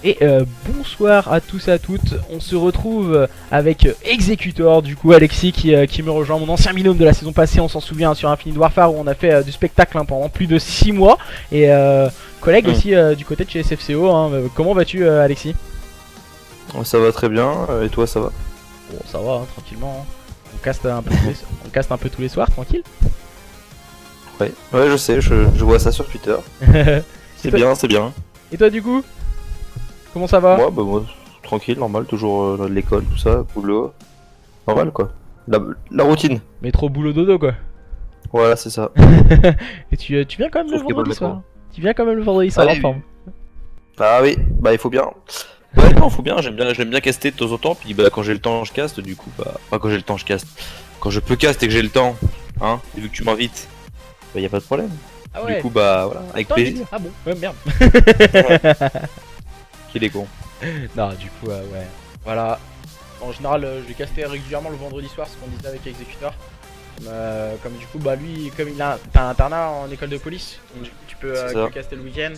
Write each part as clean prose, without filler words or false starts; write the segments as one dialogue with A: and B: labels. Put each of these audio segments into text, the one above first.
A: Et bonsoir à tous et à toutes, on se retrouve avec Executor, du coup Alexis qui me rejoint, mon ancien binôme de la saison passée, on s'en souvient, sur Infinite Warfare où on a fait du spectacle pendant plus de 6 mois. Et collègue aussi du côté de chez SFCO, comment vas-tu Alexis?
B: Ça va très bien, et toi ça va?
A: Bon ça va, tranquillement, on caste un peu tous les soirs, tranquille.
B: Ouais, je sais, je vois ça sur Twitter. C'est bien, c'est bien.
A: Et toi du coup? Comment ça va?
B: Moi, tranquille, normal, toujours de l'école, tout ça, boulot. Normal quoi. La routine.
A: Métro boulot dodo quoi.
B: Voilà, c'est ça.
A: Et tu viens quand même le
B: Sauf qu'il y a pas
A: vendredi
B: de
A: soir.
B: métro.
A: Tu viens quand même le vendredi soir en
B: Allez,
A: forme.
B: Ah oui, il faut bien. Ouais, non, faut bien, j'aime bien caster de temps en temps, puis quand j'ai le temps, je caste, du coup, enfin, quand j'ai le temps, je caste. Quand je peux caster et que j'ai le temps, hein, et vu que tu m'invites, y a pas de problème.
A: Ah ouais.
B: Du coup, voilà, avec
A: Attends,
B: plaisir.
A: Ah bon, ouais, merde.
B: Qu'il est con.
A: Non, du coup, ouais. Voilà. En général, je vais caster régulièrement le vendredi soir, ce qu'on disait avec Executor. Comme du coup, lui, comme t'as un internat en école de police, donc du coup, tu peux caster le week-end.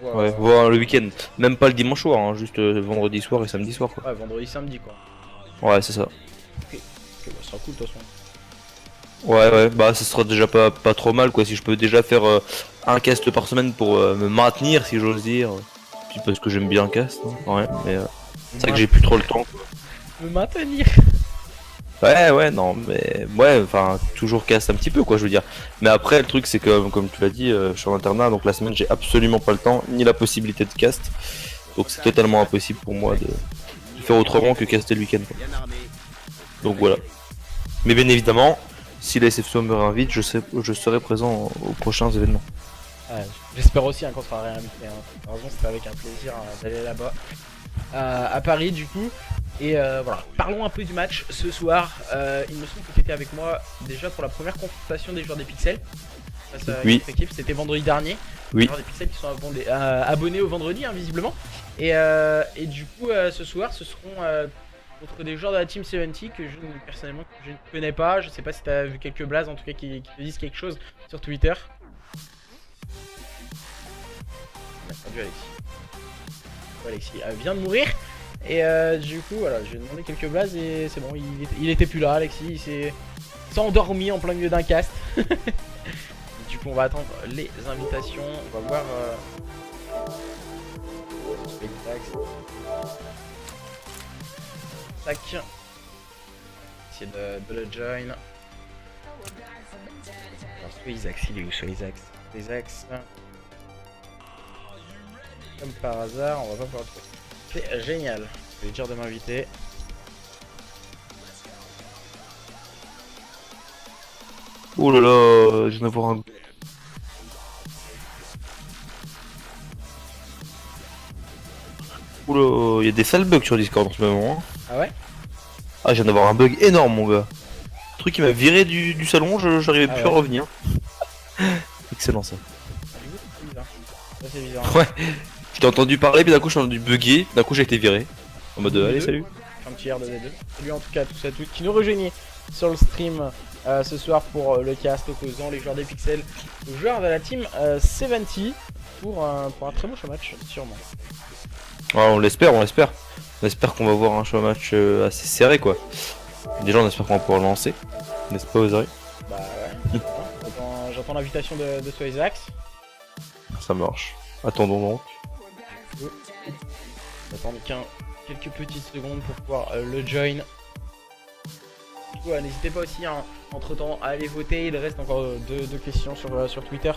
B: Ouais, voir le week-end. Même pas le dimanche soir, hein, juste vendredi soir et samedi soir quoi.
A: Ouais, vendredi, samedi quoi.
B: Ouais, c'est ça.
A: Ok, bah, ça sera cool de toute façon.
B: Ouais, bah ça sera déjà pas trop mal quoi, si je peux déjà faire un cast par semaine pour me maintenir si j'ose dire. Puis parce que j'aime bien cast, hein. Ouais, mais c'est vrai que j'ai plus trop le temps quoi.
A: Me maintenir.
B: Ouais, non, mais ouais, enfin toujours cast un petit peu quoi, je veux dire. Mais après le truc c'est que comme tu l'as dit, je suis en internat donc la semaine j'ai absolument pas le temps ni la possibilité de cast. Donc c'est totalement impossible pour moi de faire autrement que caster le week-end quoi. Donc voilà. Mais bien évidemment, si la SFCO me réinvite, je serai présent aux prochains événements.
A: Ouais, j'espère aussi qu'on sera réinvité. Heureusement, c'était avec un plaisir d'aller là-bas. À Paris, du coup. Et voilà. Parlons un peu du match ce soir. Il me semble que tu étais avec moi déjà pour la première confrontation des joueurs des Pixels. Face à
B: Oui.
A: notre équipe, c'était vendredi dernier.
B: Oui.
A: Les joueurs des Pixels qui sont abonnés au vendredi, visiblement. Et du coup, ce soir, ce seront contre des joueurs de la Team 70 que personnellement je ne connais pas. Je sais pas si tu as vu quelques blazes en tout cas qui te disent quelque chose sur Twitter. On a perdu Alexis. Alexis vient de mourir. Et du coup voilà, j'ai demandé quelques blazes et c'est bon, il était plus là Alexis, il s'est endormi en plein milieu d'un cast. Du coup on va attendre les invitations, on va voir tac. Essayer de le join. Alors Swazax, il est où Swazax? Comme par hasard, on va pas pouvoir le trouver. C'est génial, je vais dire de m'inviter.
B: Oh là là, je viens d'avoir un... Oula, il y a des sales bugs sur Discord en ce moment. Hein.
A: Ah ouais?
B: Ah, je viens d'avoir un bug énorme mon gars. Le truc qui m'a viré du salon, j'arrivais plus à revenir. Excellent ça.
A: C'est bizarre.
B: Ouais, je t'ai entendu parler, puis d'un coup je suis entendu bugger, d'un coup j'ai été viré. En mode allez, salut.
A: Un petit R de V2. Salut en tout cas à tous et à toutes qui nous rejoignent sur le stream ce soir pour le cast opposant les joueurs des Pixels aux joueurs de la team 70 pour un très beau show match sûrement.
B: Ouais, on l'espère. On espère qu'on va voir un show match assez serré quoi. Déjà on espère qu'on va pouvoir le lancer. N'est-ce pas Ozari?
A: Bah ouais. J'attends l'invitation de Swazax.
B: Ça marche. Attendons donc.
A: J'attends quelques petites secondes pour pouvoir le join. Du coup, n'hésitez pas aussi entre temps à aller voter. Il reste encore deux questions sur Twitter.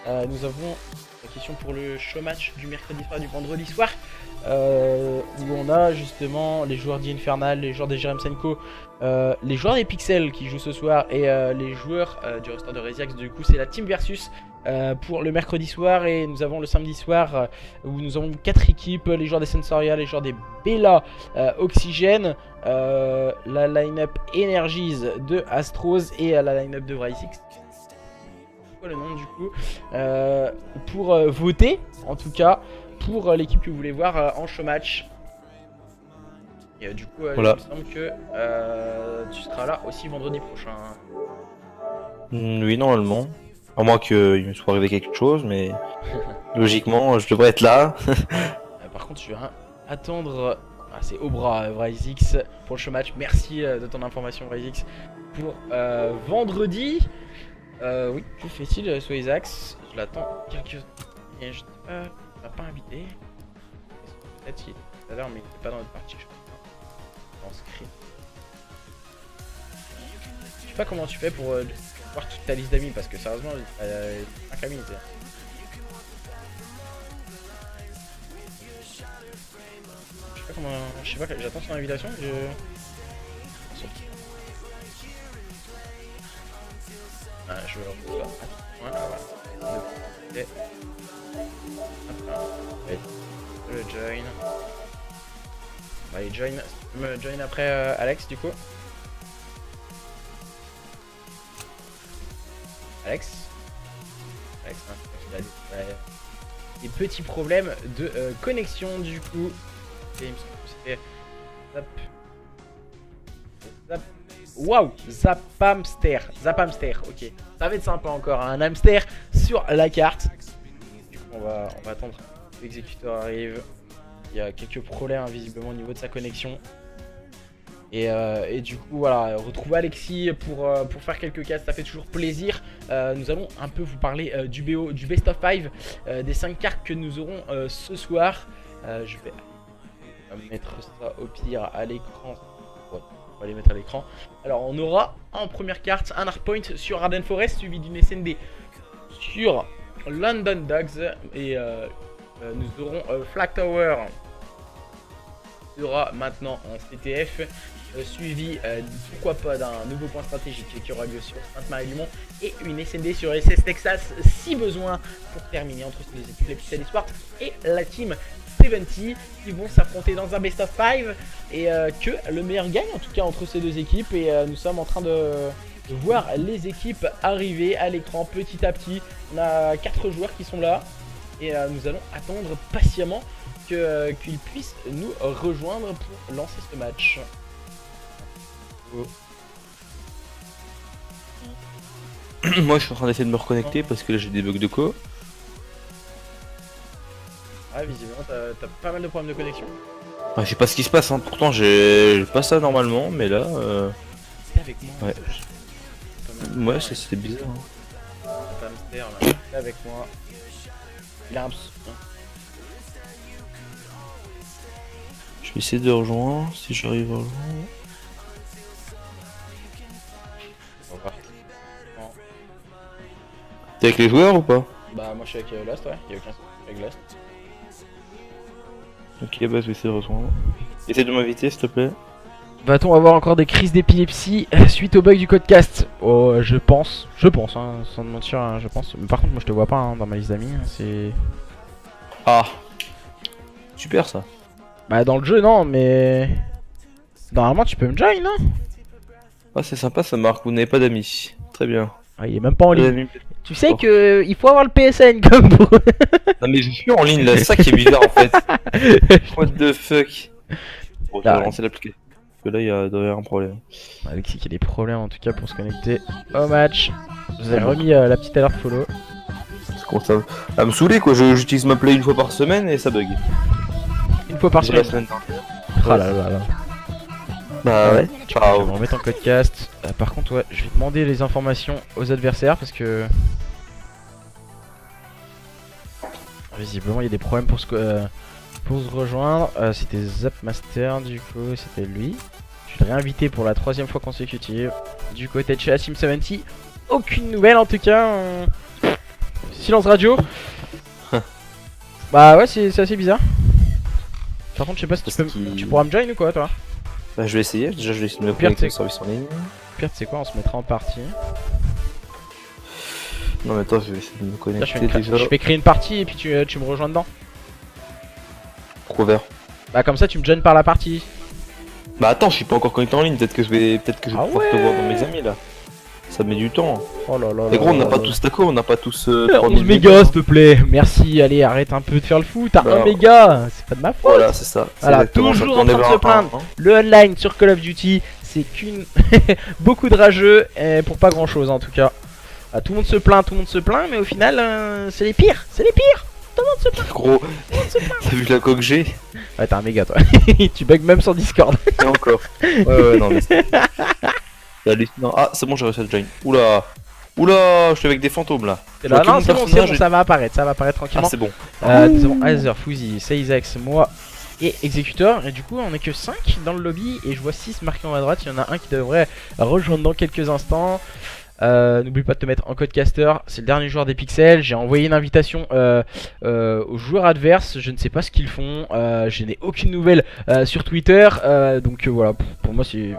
A: Nous avons la question pour le show match du mercredi soir, du vendredi soir. Où on a justement les joueurs d'Infernal, les joueurs des Jerem Senko, les joueurs des Pixels qui jouent ce soir et les joueurs du roster de Reziax. Du coup c'est la team versus pour le mercredi soir, et nous avons le samedi soir où nous avons 4 équipes, les joueurs des Sensoria, les joueurs des Bella, Oxygène, la line-up Energies de Astros et la line-up de Vrysix. C'est quoi le nom du coup pour voter en tout cas pour l'équipe que vous voulez voir en show match. Et du coup,
B: Voilà.
A: il me semble que tu seras là aussi vendredi prochain.
B: Oui, normalement. À moins qu'il me soit arrivé quelque chose, mais logiquement, je devrais être là.
A: Par contre, je vais attendre. Ah, c'est au bras, Vryzix, pour le showmatch. Merci de ton information, Vryzix. Pour vendredi. Oui, que fait-il sur Isax? Je l'attends quelques. Et je sais pas, il m'a pas invité. Peut-être qu'il était tout à l'heure, mais il était pas dans notre partie, je crois. En screen. Je sais pas comment tu fais pour voir toute ta liste d'amis, parce que sérieusement, il y a 5 amis. Je sais pas comment. Je sais pas, j'attends son invitation. Ah, je vais le reçois. Voilà, voilà. Et... Et... Le join. On va aller join. Tu peux me join après Alex du coup. Alex, hein, il a des petits problèmes de connexion du coup. Et il me semble que c'était Zap. Zap. Waouh, Zapamster, ok. Ça va être sympa encore, hein, un hamster sur la carte. Du coup, on va attendre que l'exécuteur arrive. Il y a quelques problèmes visiblement au niveau de sa connexion. Et du coup voilà, retrouver Alexis pour faire quelques cases, ça fait toujours plaisir. Nous allons un peu vous parler du BO, du best of 5, des 5 cartes que nous aurons ce soir. Je vais mettre ça au pire à l'écran. Ouais, on va les mettre à l'écran. Alors on aura en première carte un Hardpoint sur Arden Forest suivi d'une SND sur London Dogs. Et nous aurons Flag Tower sera maintenant en CTF, suivi pourquoi pas d'un nouveau point stratégique qui aura lieu sur Sainte-Marie-du-Mont et une SND sur SS Texas si besoin pour terminer entre ces deux équipes, les Pixel Esports et la team 70 qui vont s'affronter dans un best of 5 et que le meilleur gagne en tout cas entre ces deux équipes. Et nous sommes en train de voir les équipes arriver à l'écran petit à petit. On a 4 joueurs qui sont là et nous allons attendre patiemment qu'ils puissent nous rejoindre pour lancer ce match. Oh.
B: Moi je suis en train d'essayer de me reconnecter parce que là j'ai des bugs de co.
A: Ah visiblement t'as pas mal de problèmes de connexion.
B: Ouais, je sais pas ce qui se passe, hein. Pourtant j'ai pas ça normalement, mais là
A: C'était avec moi.
B: Ouais, ouais c'était bizarre.
A: Hein. Un hamster là, c'était avec moi. Il a un
B: Je vais essayer de rejoindre si j'arrive à rejoindre.
A: On va.
B: T'es avec les joueurs ou pas?
A: Bah moi je suis avec Lost, ouais, il y a aucun souci avec Lost.
B: Ok, bah je vais essayer de rejoindre. Essaye de m'inviter s'il te plaît.
A: Va-t-on avoir encore des crises d'épilepsie suite au bug du codecast? Oh je pense, hein, sans te mentir, hein, je pense. Mais par contre moi je te vois pas hein, dans ma liste d'amis, hein, c'est...
B: Ah super ça.
A: Bah dans le jeu non mais... Normalement tu peux me join non?
B: Ah c'est sympa ça marque, vous n'avez pas d'amis. Très bien.
A: Ah il est même pas en ligne.
B: Amis.
A: Tu sais que il faut avoir le PSN comme pour...
B: Non mais je suis en ligne là, c'est ça qui est bizarre en fait. What the fuck. Bon je vais relancer l'application. Parce que là il doit y avoir un problème.
A: Alexis qui a des problèmes en tout cas pour se connecter au match. Je vous ai remis la petite alerte follow.
B: C'est con ça. À me saouler quoi, j'utilise ma play une fois par semaine et ça bug.
A: Une fois par
B: Déjà
A: semaine.
B: la semaine.
A: Ah là là là.
B: Bah ouais,
A: Je
B: ciao.
A: vais remettre en codecast. Par contre ouais, je vais demander les informations aux adversaires parce que... Visiblement il y a des problèmes pour se rejoindre. C'était Zapmaster du coup, c'était lui. Je l'ai réinvité pour la 3ème fois consécutive. Du côté de chez la Team 70, aucune nouvelle en tout cas. Silence radio. Bah ouais c'est assez bizarre. Par contre je sais pas si tu pourras me join ou quoi toi?
B: Bah je vais essayer, déjà je vais essayer de me
A: Pire,
B: connecter au service en ligne.
A: Pire c'est quoi, on se mettra en partie.
B: Non mais attends, je vais essayer de me
A: Là,
B: connecter déjà.
A: je vais créer une partie et puis tu me rejoins dedans.
B: Pourquoi vert?
A: Bah comme ça tu me joins par la partie.
B: Bah attends, je suis pas encore connecté en ligne, peut-être que je vais
A: Ah
B: pouvoir te voir dans mes amis là. Ça met du temps.
A: Oh là là.
B: Et gros, on n'a
A: là
B: pas
A: là.
B: tous d'accord, on n'a pas tous
A: 11 mégas, s'il te plaît. Merci, allez, arrête un peu de faire le fou. T'as
B: Bah,
A: 1 méga, c'est pas de ma faute.
B: Voilà, c'est ça. C'est
A: Voilà,
B: exactement ça.
A: toujours
B: On
A: en train
B: est
A: de
B: vers
A: se
B: un,
A: plaindre.
B: hein.
A: Le online sur Call of Duty, c'est qu'une. beaucoup de rageux pour pas grand chose en tout cas. Ah, tout le monde se plaint, mais au final, c'est les pires. C'est les pires. Tout le monde se plaint.
B: Gros, t'as vu la coque que j'ai?
A: Ouais, t'es un méga toi. Tu bugs même sur Discord.
B: Et encore. Ouais, non, mais c'est hallucinant. Ah, c'est bon, j'ai réussi à join. Oula, je suis avec des fantômes là.
A: Et là,
B: Je vois
A: non,
B: que
A: c'est
B: mon
A: bon,
B: personnage
A: ça va apparaître
B: Ah,
A: tranquillement.
B: c'est bon.
A: Nous avons Azer, Fouzi, Seizax, moi et Executor. Et du coup, on est que 5 dans le lobby. Et je vois 6 marqués en haut à droite. Il y en a un qui devrait rejoindre dans quelques instants. N'oublie pas de te mettre en code caster. C'est le dernier joueur des pixels. J'ai envoyé une invitation aux joueurs adverses. Je ne sais pas ce qu'ils font. Je n'ai aucune nouvelle sur Twitter. Donc voilà, pour moi, c'est.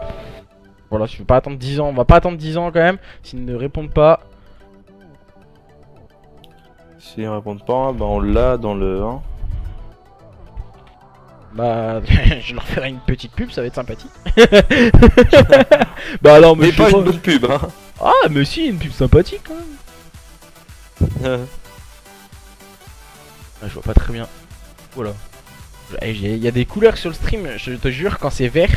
A: Voilà, je vais pas attendre 10 ans. On va pas attendre 10 ans quand même. S'ils ne répondent pas.
B: S'ils répondent pas, bah on l'a dans le 1.
A: Bah, je leur ferai une petite pub, ça va être sympathique. Bah non, mais
B: Mais
A: je sais
B: pas
A: pas.
B: une bonne pub, hein.
A: Ah, mais si, une pub sympathique quand même. Ah, je vois pas très bien. Voilà. Il y a des couleurs sur le stream, je te jure, quand c'est vert,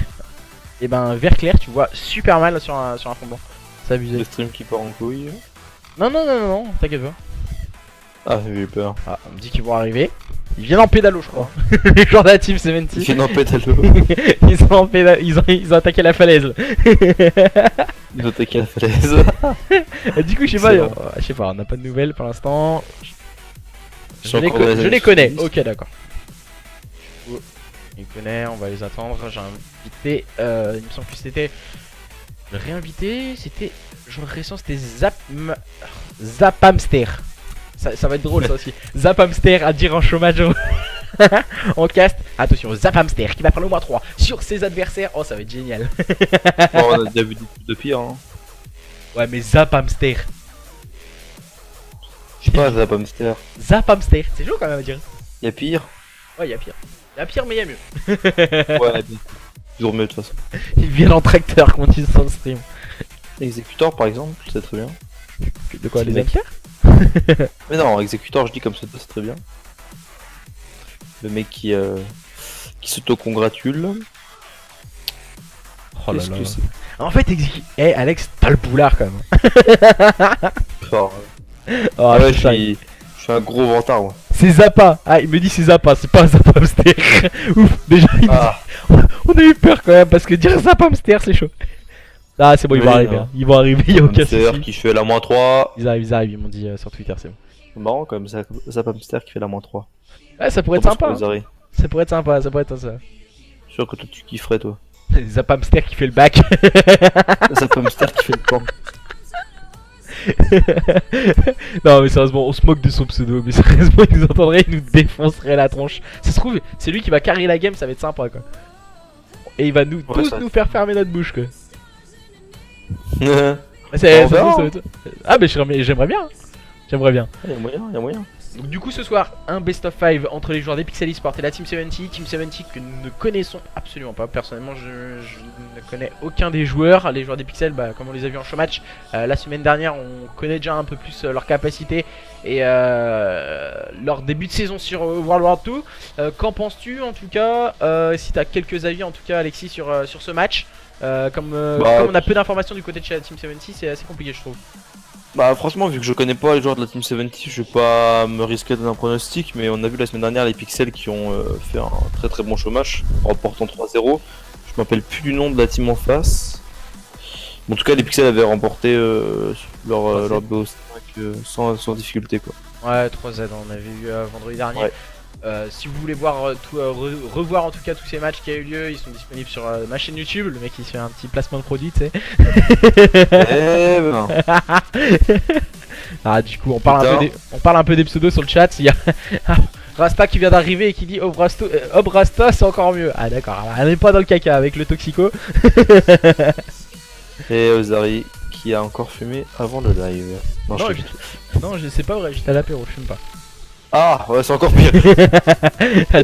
A: et ben vert clair, tu vois super mal sur un fond blanc. C'est abusé.
B: Le stream qui part en couille.
A: Non, t'inquiète pas.
B: Ah, j'ai eu peur.
A: Ah, on me dit qu'ils vont arriver. Ils viennent en pédalo, je crois. Les joueurs de la Team 70.
B: Il fait un pédalo.
A: Ils sont en pédalo, ils ont attaqué la falaise. là.
B: Ils ont attaqué la falaise.
A: Du coup, je sais pas, on n'a pas de nouvelles pour l'instant. Je les connais, ok, d'accord. Je les connais, on va les attendre. J'ai invité, il me semble que c'était. Le réinvité, c'était. Genre récent, c'était Zapamster. Ça va être drôle ça aussi. Zapamster à dire en chômage en cast. Attention, Zapamster qui va prendre le moins 3 sur ses adversaires. Oh, ça va être génial.
B: Bon, on a déjà vu des trucs de pire, hein.
A: Ouais, mais Zapamster.
B: Je sais pas, Zapamster.
A: Zapamster, c'est chaud quand même à dire.
B: Y'a pire?
A: Ouais, y'a pire. Y'a pire, mais y'a mieux.
B: Ouais, bien. Toujours mieux de toute façon.
A: Il vient en tracteur, comme on dit sur le stream.
B: Executor par exemple, c'est très bien.
A: De quoi,
B: C'est
A: les
B: mec.
A: acteurs?
B: Mais non, Executor, je dis comme ça, c'est très bien. Le mec qui s'auto-congratule.
A: Oh là
B: Qu'est-ce
A: là.
B: que c'est?
A: En fait, Alex, t'as le boulard quand même.
B: Oh,
A: Oh,
B: ah ouais,
A: putain.
B: je suis un gros vantard, moi.
A: C'est Zappa. Ah, il me dit c'est Zappa, c'est pas Zapamster. Ouf, déjà, il me
B: Ah,
A: dit- on a eu peur quand même parce que dire Zapamster, c'est chaud. Ah, c'est bon, ils
B: Oui,
A: vont arriver.
B: non.
A: Hein. Ils vont arriver, y'a aucun
B: Hamster
A: souci.
B: qui fait la moins 3.
A: Ils arrivent, ils m'ont dit sur Twitter, c'est bon.
B: C'est marrant quand même, Zapamster qui fait la moins 3.
A: Ouais, ça pourrait être sympa. Hein.
B: Zari.
A: Ça pourrait être sympa, ça pourrait être ça.
B: Je suis sûr que toi tu kifferais, toi.
A: Zapamster qui fait le bac.
B: Zapamster qui fait le camp.
A: Non, mais sérieusement, on se moque de son pseudo. Mais sérieusement, il nous entendrait, il nous défoncerait la tronche. Ça se trouve, c'est lui qui va carrer la game, ça va être sympa quoi. Et il va nous
B: Ouais,
A: tous
B: ça-
A: nous faire fermer notre bouche quoi.
B: Il
A: Ça se
B: verra.
A: trouve, ça va être- Ah, mais j'aimerais bien. J'aimerais bien.
B: y a moyen, y a moyen.
A: Donc du coup ce soir un best of 5 entre les joueurs des Pixel Esports et la Team 70. Team 70 que nous ne connaissons absolument pas. Personnellement je ne connais aucun des joueurs. Les joueurs des Pixels bah, comme on les a vus en showmatch la semaine dernière, on connaît déjà un peu plus leur capacité et leur début de saison sur World War 2. Qu'en penses-tu en tout cas si tu as quelques avis en tout cas Alexis sur ce match comme on a peu d'informations du côté de chez la Team 70, c'est assez compliqué je trouve.
B: Bah franchement, vu que je connais pas les joueurs de la Team 70, je vais pas me risquer d'un pronostic, mais on a vu la semaine dernière les Pixels qui ont fait un très très bon showmatch en remportant 3-0. Je m'appelle plus du nom de la team en face. En tout cas, les Pixels avaient remporté leur BO5 sans difficulté quoi.
A: Ouais, 3Z, on avait vu vendredi dernier.
B: Ouais.
A: Si vous voulez voir revoir en tout cas tous ces matchs qui a eu lieu, ils sont disponibles sur ma chaîne YouTube. Le mec il se fait un petit placement de produit, tu sais.
B: Eh ben,
A: Ah, du coup, on parle un peu des pseudos sur le chat. Il y a Rasta qui vient d'arriver et qui dit Obrasta, c'est encore mieux. Ah, d'accord, on n'est pas dans le caca avec le toxico.
B: et Ozari qui a encore fumé avant le live. Non,
A: Non,
B: je-
A: non, je sais pas vrai, j'étais à l'apéro, je fume pas.
B: Ah, ouais, c'est encore pire.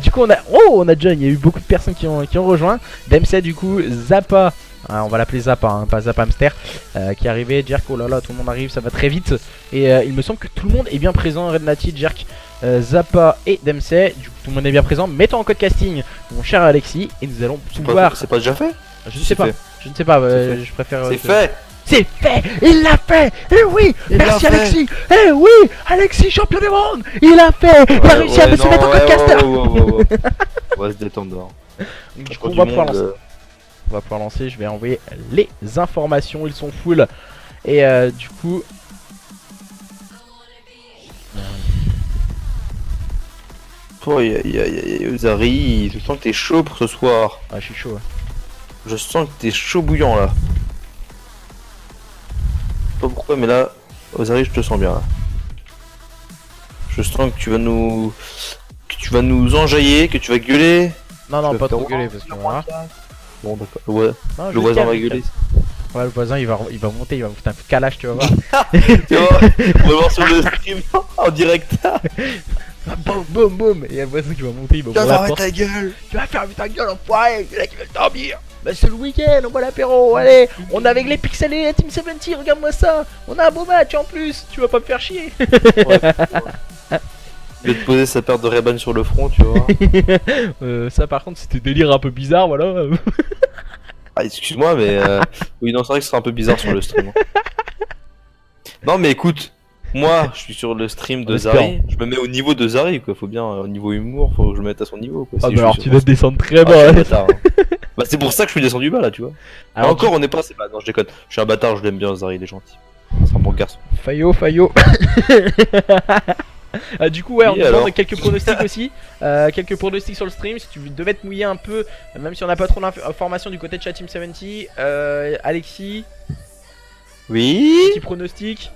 A: Du coup, on a déjà, il y a eu beaucoup de personnes qui ont rejoint. Dempsey, du coup, Zappa On va l'appeler Zappa, hein, pas Zappa Hamster, qui est arrivé. Jerk, oh là là, tout le monde arrive, ça va très vite. Et il me semble que tout le monde est bien présent. Red Nati, Jerk, Zappa et Dempsey. Du coup, tout le monde est bien présent. Mettons en code casting mon cher Alexis et nous allons pouvoir.
B: C'est pas déjà fait?
A: Je ne sais pas.
B: fait.
A: Je ne sais pas.
B: C'est
A: je préfère.
B: C'est fait.
A: C'est fait. Il l'a fait. Eh oui.
B: Il
A: Merci
B: l'a fait.
A: Alexis. Eh oui. Alexis, champion du monde. Il a fait. Il a réussi à se mettre en code caster.
B: On va se détendre.
A: Du coup, on va pouvoir lancer. On va pouvoir lancer. Je vais envoyer les informations. Ils sont full. Et du coup.
B: Oh, Zari, je sens que t'es chaud pour ce soir.
A: Ah, je suis chaud.
B: Je sens que t'es chaud bouillant là. Je sais pas pourquoi, mais là, Zari, je te sens bien là. Je sens que tu vas nous enjailler, que tu vas gueuler.
A: Non, pas trop gueuler parce que voilà.
B: Bon, d'accord. Ouais,
A: Non,
B: le voisin va gueuler.
A: Ouais, le voisin il va monter, il va me foutre un coup de calage, tu vas voir.
B: Tu vois, on va voir sur le stream en direct.
A: Boum, boum, boum. Et il y a le voisin qui va monter, il va ouvrir la porte.
B: ta gueule.
A: Tu vas fermer ta gueule, enfoiré. Il y en a qui veulent dormir. Bah, c'est le week-end, on boit l'apéro. Allez, on est avec les Pixel et la Team 70, regarde-moi ça. On a un beau match en plus. Tu vas pas me faire chier.
B: Ouais, je vais te poser sa paire de Ray-Ban sur le front, tu vois.
A: Ça, par contre, c'était délire un peu bizarre, voilà.
B: Ah, excuse-moi, mais oui, non, c'est vrai que ce serait un peu bizarre sur le stream. Non, mais écoute, moi, je suis sur le stream de Zari. Je me mets au niveau de Zari, quoi. Faut bien, au niveau humour, faut que je me mette à son niveau, quoi.
A: Ah,
B: Si
A: bah
B: je
A: alors
B: suis
A: tu
B: sur
A: dois
B: son-
A: descendre très
B: Ah, je suis un
A: bas.
B: bâtard, hein. Bah, c'est pour ça que je suis descendu bas là, tu vois.
A: Alors,
B: Encore, on n'est pas assez bas. Non, je déconne. Je suis un bâtard, je l'aime bien, Zari, il est gentil. C'est un bon garçon.
A: Fayot. Du coup, ouais, on
B: Oui,
A: nous
B: alors.
A: demande quelques pronostics aussi. Quelques pronostics sur le stream. Si tu devais te mouiller un peu, même si on n'a pas trop d'informations du côté de Chat Team 70. Alexis,
B: Oui.
A: petit pronostic.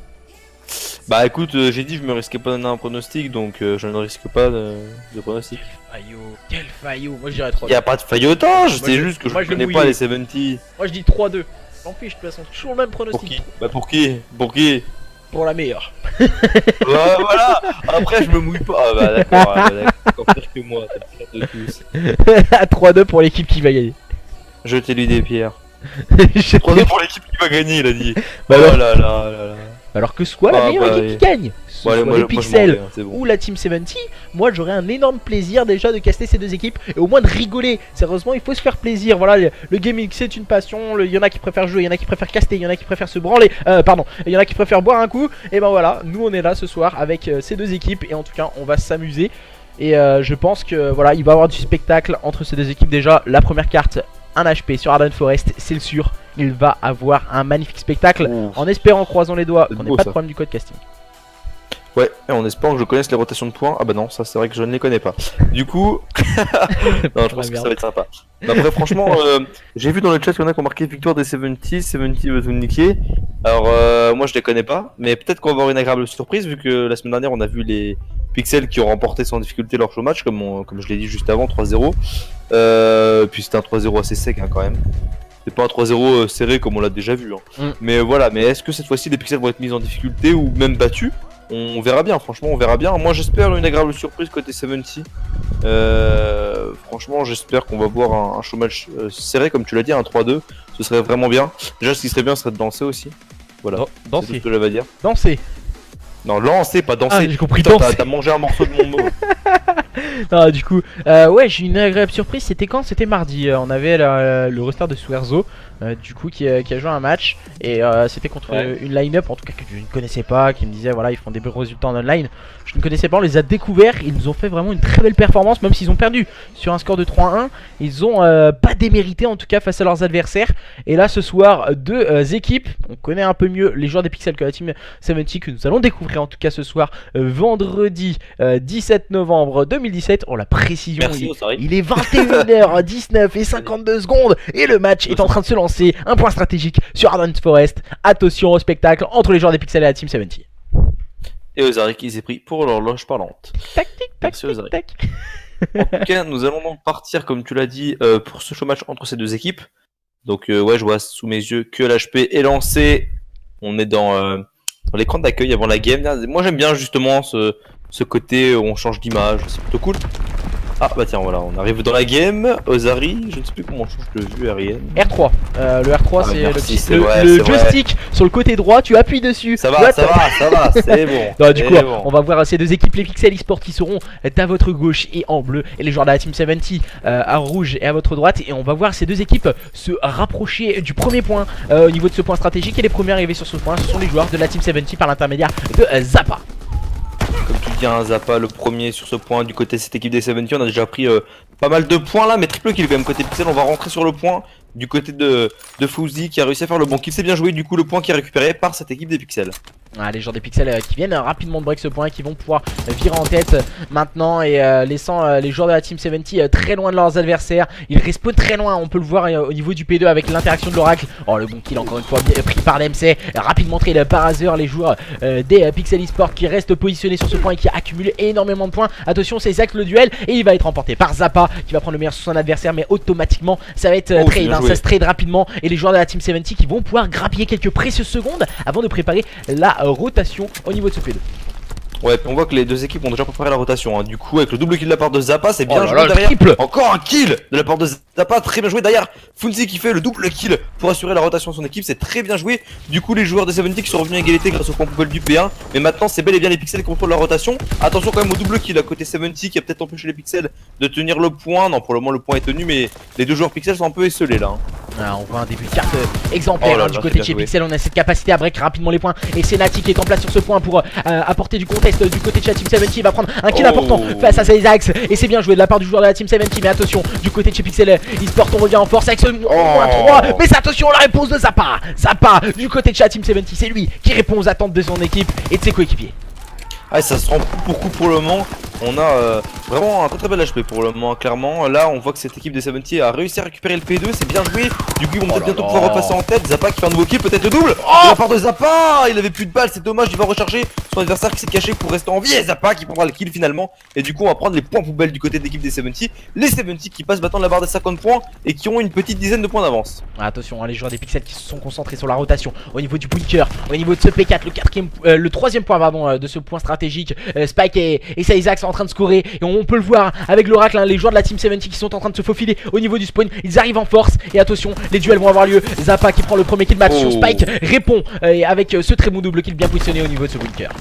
B: Bah, écoute, j'ai dit, je me risquais pas de donner un pronostic, donc je ne risque pas de pronostic.
A: Fayot, quel Fayot. Moi je dirais 3-2.
B: Y a pas de faillotage,
A: Moi,
B: c'est
A: je-
B: juste que
A: moi,
B: je
A: je le
B: connais pas
A: mouillais.
B: les 70.
A: Moi je dis 3-2. J'en fiche, de toute façon, toujours le même
B: Pour
A: pronostic.
B: qui? Bah, pour qui? Pour qui?
A: Pour la meilleure.
B: Ouais, voilà. Après, je me mouille pas. Ah, bah, d'accord, d'accord. Encore pire que moi, t'es le pire de tous.
A: 3-2 pour l'équipe qui va gagner.
B: Jetez-lui des pierres.
A: Je-
B: 3-2 pour l'équipe qui va gagner, il a dit.
A: Bah,
B: Oh
A: alors,
B: là là là là.
A: alors que soit la
B: Bah,
A: meilleure
B: bah,
A: équipe qui gagne, ce
B: Bon, allez,
A: soit
B: moi,
A: les
B: moi, je m'en
A: Pixels
B: vais, hein, c'est bon.
A: ou la Team 70, moi j'aurais un énorme plaisir déjà de caster ces deux équipes et au moins de rigoler. Sérieusement, il faut se faire plaisir. Voilà, le gaming c'est une passion. Il y en a qui préfèrent jouer, il y en a qui préfèrent caster, il y en a qui préfèrent se branler. Pardon, il y en a qui préfèrent boire un coup. Et ben voilà, nous on est là ce soir avec ces deux équipes et en tout cas on va s'amuser. Et je pense que voilà, il va y avoir du spectacle entre ces deux équipes. Déjà, la première carte, un HP sur Ardent Forest, c'est le sûr. Il va avoir un magnifique spectacle.
B: Ouf.
A: En espérant, croisant les doigts,
B: C'est
A: qu'on n'ait
B: beau,
A: pas de
B: ça.
A: problème du code casting.
B: Ouais, et en espérant que je connaisse les rotations de points. Ah bah non, ça c'est vrai que je ne les connais pas. Du coup, non, je pense que ça va être sympa. Mais après, franchement, j'ai vu dans le chat qu'il y en a qui ont marqué victoire des 70, 70 veut tout niquer. Alors, moi je les connais pas, mais peut-être qu'on va avoir une agréable surprise vu que la semaine dernière on a vu les Pixels qui ont remporté sans difficulté leur show match, comme je l'ai dit juste avant, 3-0. Puis c'était un 3-0 assez sec hein, quand même. C'est pas un 3-0 serré comme on l'a déjà vu. Hein.
A: Mm.
B: Mais voilà, mais est-ce que cette fois-ci les Pixels vont être mis en difficulté ou même battus? On verra bien, franchement, on verra bien. Moi, j'espère une agréable surprise côté 70. Franchement, j'espère qu'on va voir un show match serré, comme tu l'as dit, un 3-2. Ce serait vraiment bien. Déjà, ce qui serait bien, ce serait de danser aussi. Voilà, c'est tout
A: Danser.
B: ce que j'avais à dire.
A: Danser.
B: Non, lancer, pas danser.
A: Ah, j'ai compris,
B: Putain,
A: danser.
B: t'as mangé un morceau de mon mot.
A: Ah, du coup, ouais, j'ai une agréable surprise. C'était quand? C'était mardi. On avait le roster de Swerzo, du coup, qui a joué un match. Et c'était contre
B: Ouais.
A: une line-up, en tout cas, que je ne connaissais pas, qui me disait, voilà, ils font des bons résultats en online. Je ne connaissais pas, on les a découverts. Ils nous ont fait vraiment une très belle performance, même s'ils ont perdu sur un score de 3-1. Ils ont pas démérité, en tout cas, face à leurs adversaires. Et là, ce soir, deux équipes. On connaît un peu mieux les joueurs des Pixels que la Team 70, que nous allons découvrir, en tout cas, ce soir, vendredi 17 novembre 2017. Oh, la précision,
B: Merci, Osari.
A: il est 21h19 et 52 secondes et le match est en train de se lancer. Un point stratégique sur Ardent Forest. Attention au spectacle entre les joueurs des Pixels et la Team 70.
B: Et Ozari qui s'est pris pour l'horloge parlante.
A: Tac, tic, tac,
B: Merci,
A: tic,
B: Ozari.
A: tac.
B: En tout cas, nous allons donc partir, comme tu l'as dit, pour ce show match entre ces deux équipes. Donc, ouais, je vois sous mes yeux que l'HP est lancé. On est dans l'écran d'accueil avant la game. Moi, j'aime bien justement ce côté où on change d'image. C'est plutôt cool. Ah bah tiens voilà, on arrive dans la game. Ozari, je ne sais plus comment on change de vue aérienne.
A: R3. Le R3
B: Ah,
A: c'est
B: merci, c'est
A: le
B: vrai,
A: le
B: c'est
A: joystick sur le côté droit, tu appuies dessus.
B: Ça va, c'est bon.
A: Non, du coup,
B: c'est bon.
A: on va voir ces deux équipes, les Pixel eSport qui seront à votre gauche et en bleu, et les joueurs de la Team 70 à rouge et à votre droite. Et on va voir ces deux équipes se rapprocher du premier point au niveau de ce point stratégique. Et les premiers arrivés sur ce point, ce sont les joueurs de la Team 70 par l'intermédiaire de Zappa.
B: Comme tu dis, un Zappa le premier sur ce point du côté de cette équipe des 70. On a déjà pris pas mal de points là, mais triple kill quand même côté Pixel. On va rentrer sur le point du côté de Fouzi qui a réussi à faire le bon kill. C'est bien joué, du coup le point qui est récupéré par cette équipe des Pixels.
A: Ah, les joueurs des Pixels qui viennent rapidement de break ce point, qui vont pouvoir virer en tête maintenant et laissant les joueurs de la Team 70 très loin de leurs adversaires. Ils respawnent très loin, on peut le voir au niveau du P2 avec l'interaction de l'oracle. Oh, le bon kill encore une fois pris par l'MC, rapidement trade par Azure. Les joueurs des Pixel eSport qui restent positionnés sur ce point et qui accumulent énormément de points. Attention, c'est Zach le duel et il va être remporté par Zappa qui va prendre le meilleur sur son adversaire, mais automatiquement ça va être trade, hein, ça se trade rapidement. Et les joueurs de la Team 70 qui vont pouvoir grappiller quelques précieuses secondes avant de préparer la rotation au niveau de ce P2.
B: Ouais, on voit que les deux équipes ont déjà préparé la rotation, hein. Du coup avec le double kill de la part de Zappa, c'est bien
A: Oh là
B: joué
A: là,
B: derrière.
A: triple.
B: Encore un kill de la part de Zappa, très bien joué derrière. Funzi qui fait le double kill pour assurer la rotation de son équipe, c'est très bien joué. Du coup les joueurs des 70 qui sont revenus à égalité grâce au point poubelle du P1. Mais maintenant c'est bel et bien les Pixels qui contrôlent la rotation. Attention quand même au double kill à côté 70 qui a peut-être empêché les Pixels de tenir le point. Non, pour le moment le point est tenu, mais les deux joueurs Pixels sont un peu esselés là, hein.
A: Ah, on voit un début de carte exemplaire,
B: Oh là
A: du
B: là,
A: côté de chez
B: joué.
A: Pixel. On a cette capacité à break rapidement les points. Et c'est Nati qui est en place sur ce point pour apporter du contest du côté de chez Team 70. Il va prendre un kill important face à ses axes. Et c'est bien joué de la part du joueur de la Team 70. Mais attention, du côté de chez Pixel eSport, on revient en force avec ce -3. Mais attention, la réponse de Zappa. Zappa, du côté de chez Team 70, c'est lui qui répond aux attentes de son équipe et de ses coéquipiers.
B: Ah, ça se rend coup pour le moment. On a vraiment un très bel HP pour le moment, clairement. Là, on voit que cette équipe des 70 a réussi à récupérer le P2, c'est bien joué. Du coup, ils vont peut-être bientôt pouvoir repasser en tête. Zappa qui fait un nouveau kill, peut-être le double. De la part de Zappa, il avait plus de balles, c'est dommage. Il va recharger son adversaire qui s'est caché pour rester en vie. Et Zappa qui prendra le kill finalement. Et du coup, on va prendre les points poubelles du côté de l'équipe des 70. Les 70 qui passent maintenant la barre des 50 points et qui ont une petite dizaine de points d'avance.
A: Attention, hein, les joueurs des Pixels qui se sont concentrés sur la rotation au niveau du bunker, au niveau de ce P4, le troisième point pardon, de ce point stratégique. Spike et Isaac sont en train de scorer et on peut le voir avec l'oracle, hein, les joueurs de la Team 70 qui sont en train de se faufiler au niveau du spawn. Ils arrivent en force et attention, les duels vont avoir lieu. Zappa qui prend le premier kill match sur Spike répond avec ce très bon double kill bien positionné au niveau de ce bunker.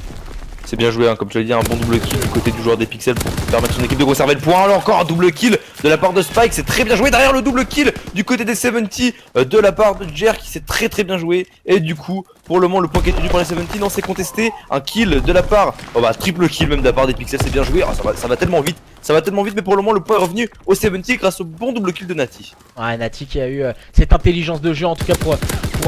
B: C'est bien joué, hein, comme tu l'as dit, un bon double kill du côté du joueur des Pixels pour permettre à son équipe de conserver le point. Là encore un double kill de la part de Spike, c'est très bien joué. Derrière le double kill du côté des 70 de la part de Jer qui s'est très bien joué. Et du coup, pour le moment, le point qui est tenu par les 70, non, c'est contesté. Un kill de la part, oh bah triple kill même de la part des Pixels, c'est bien joué. Ah, ça va tellement vite. Ça va tellement vite, mais pour le moment, le point est revenu aux 70 grâce au bon double kill de Nati.
A: Ouais, Nati qui a eu cette intelligence de jeu en tout cas pour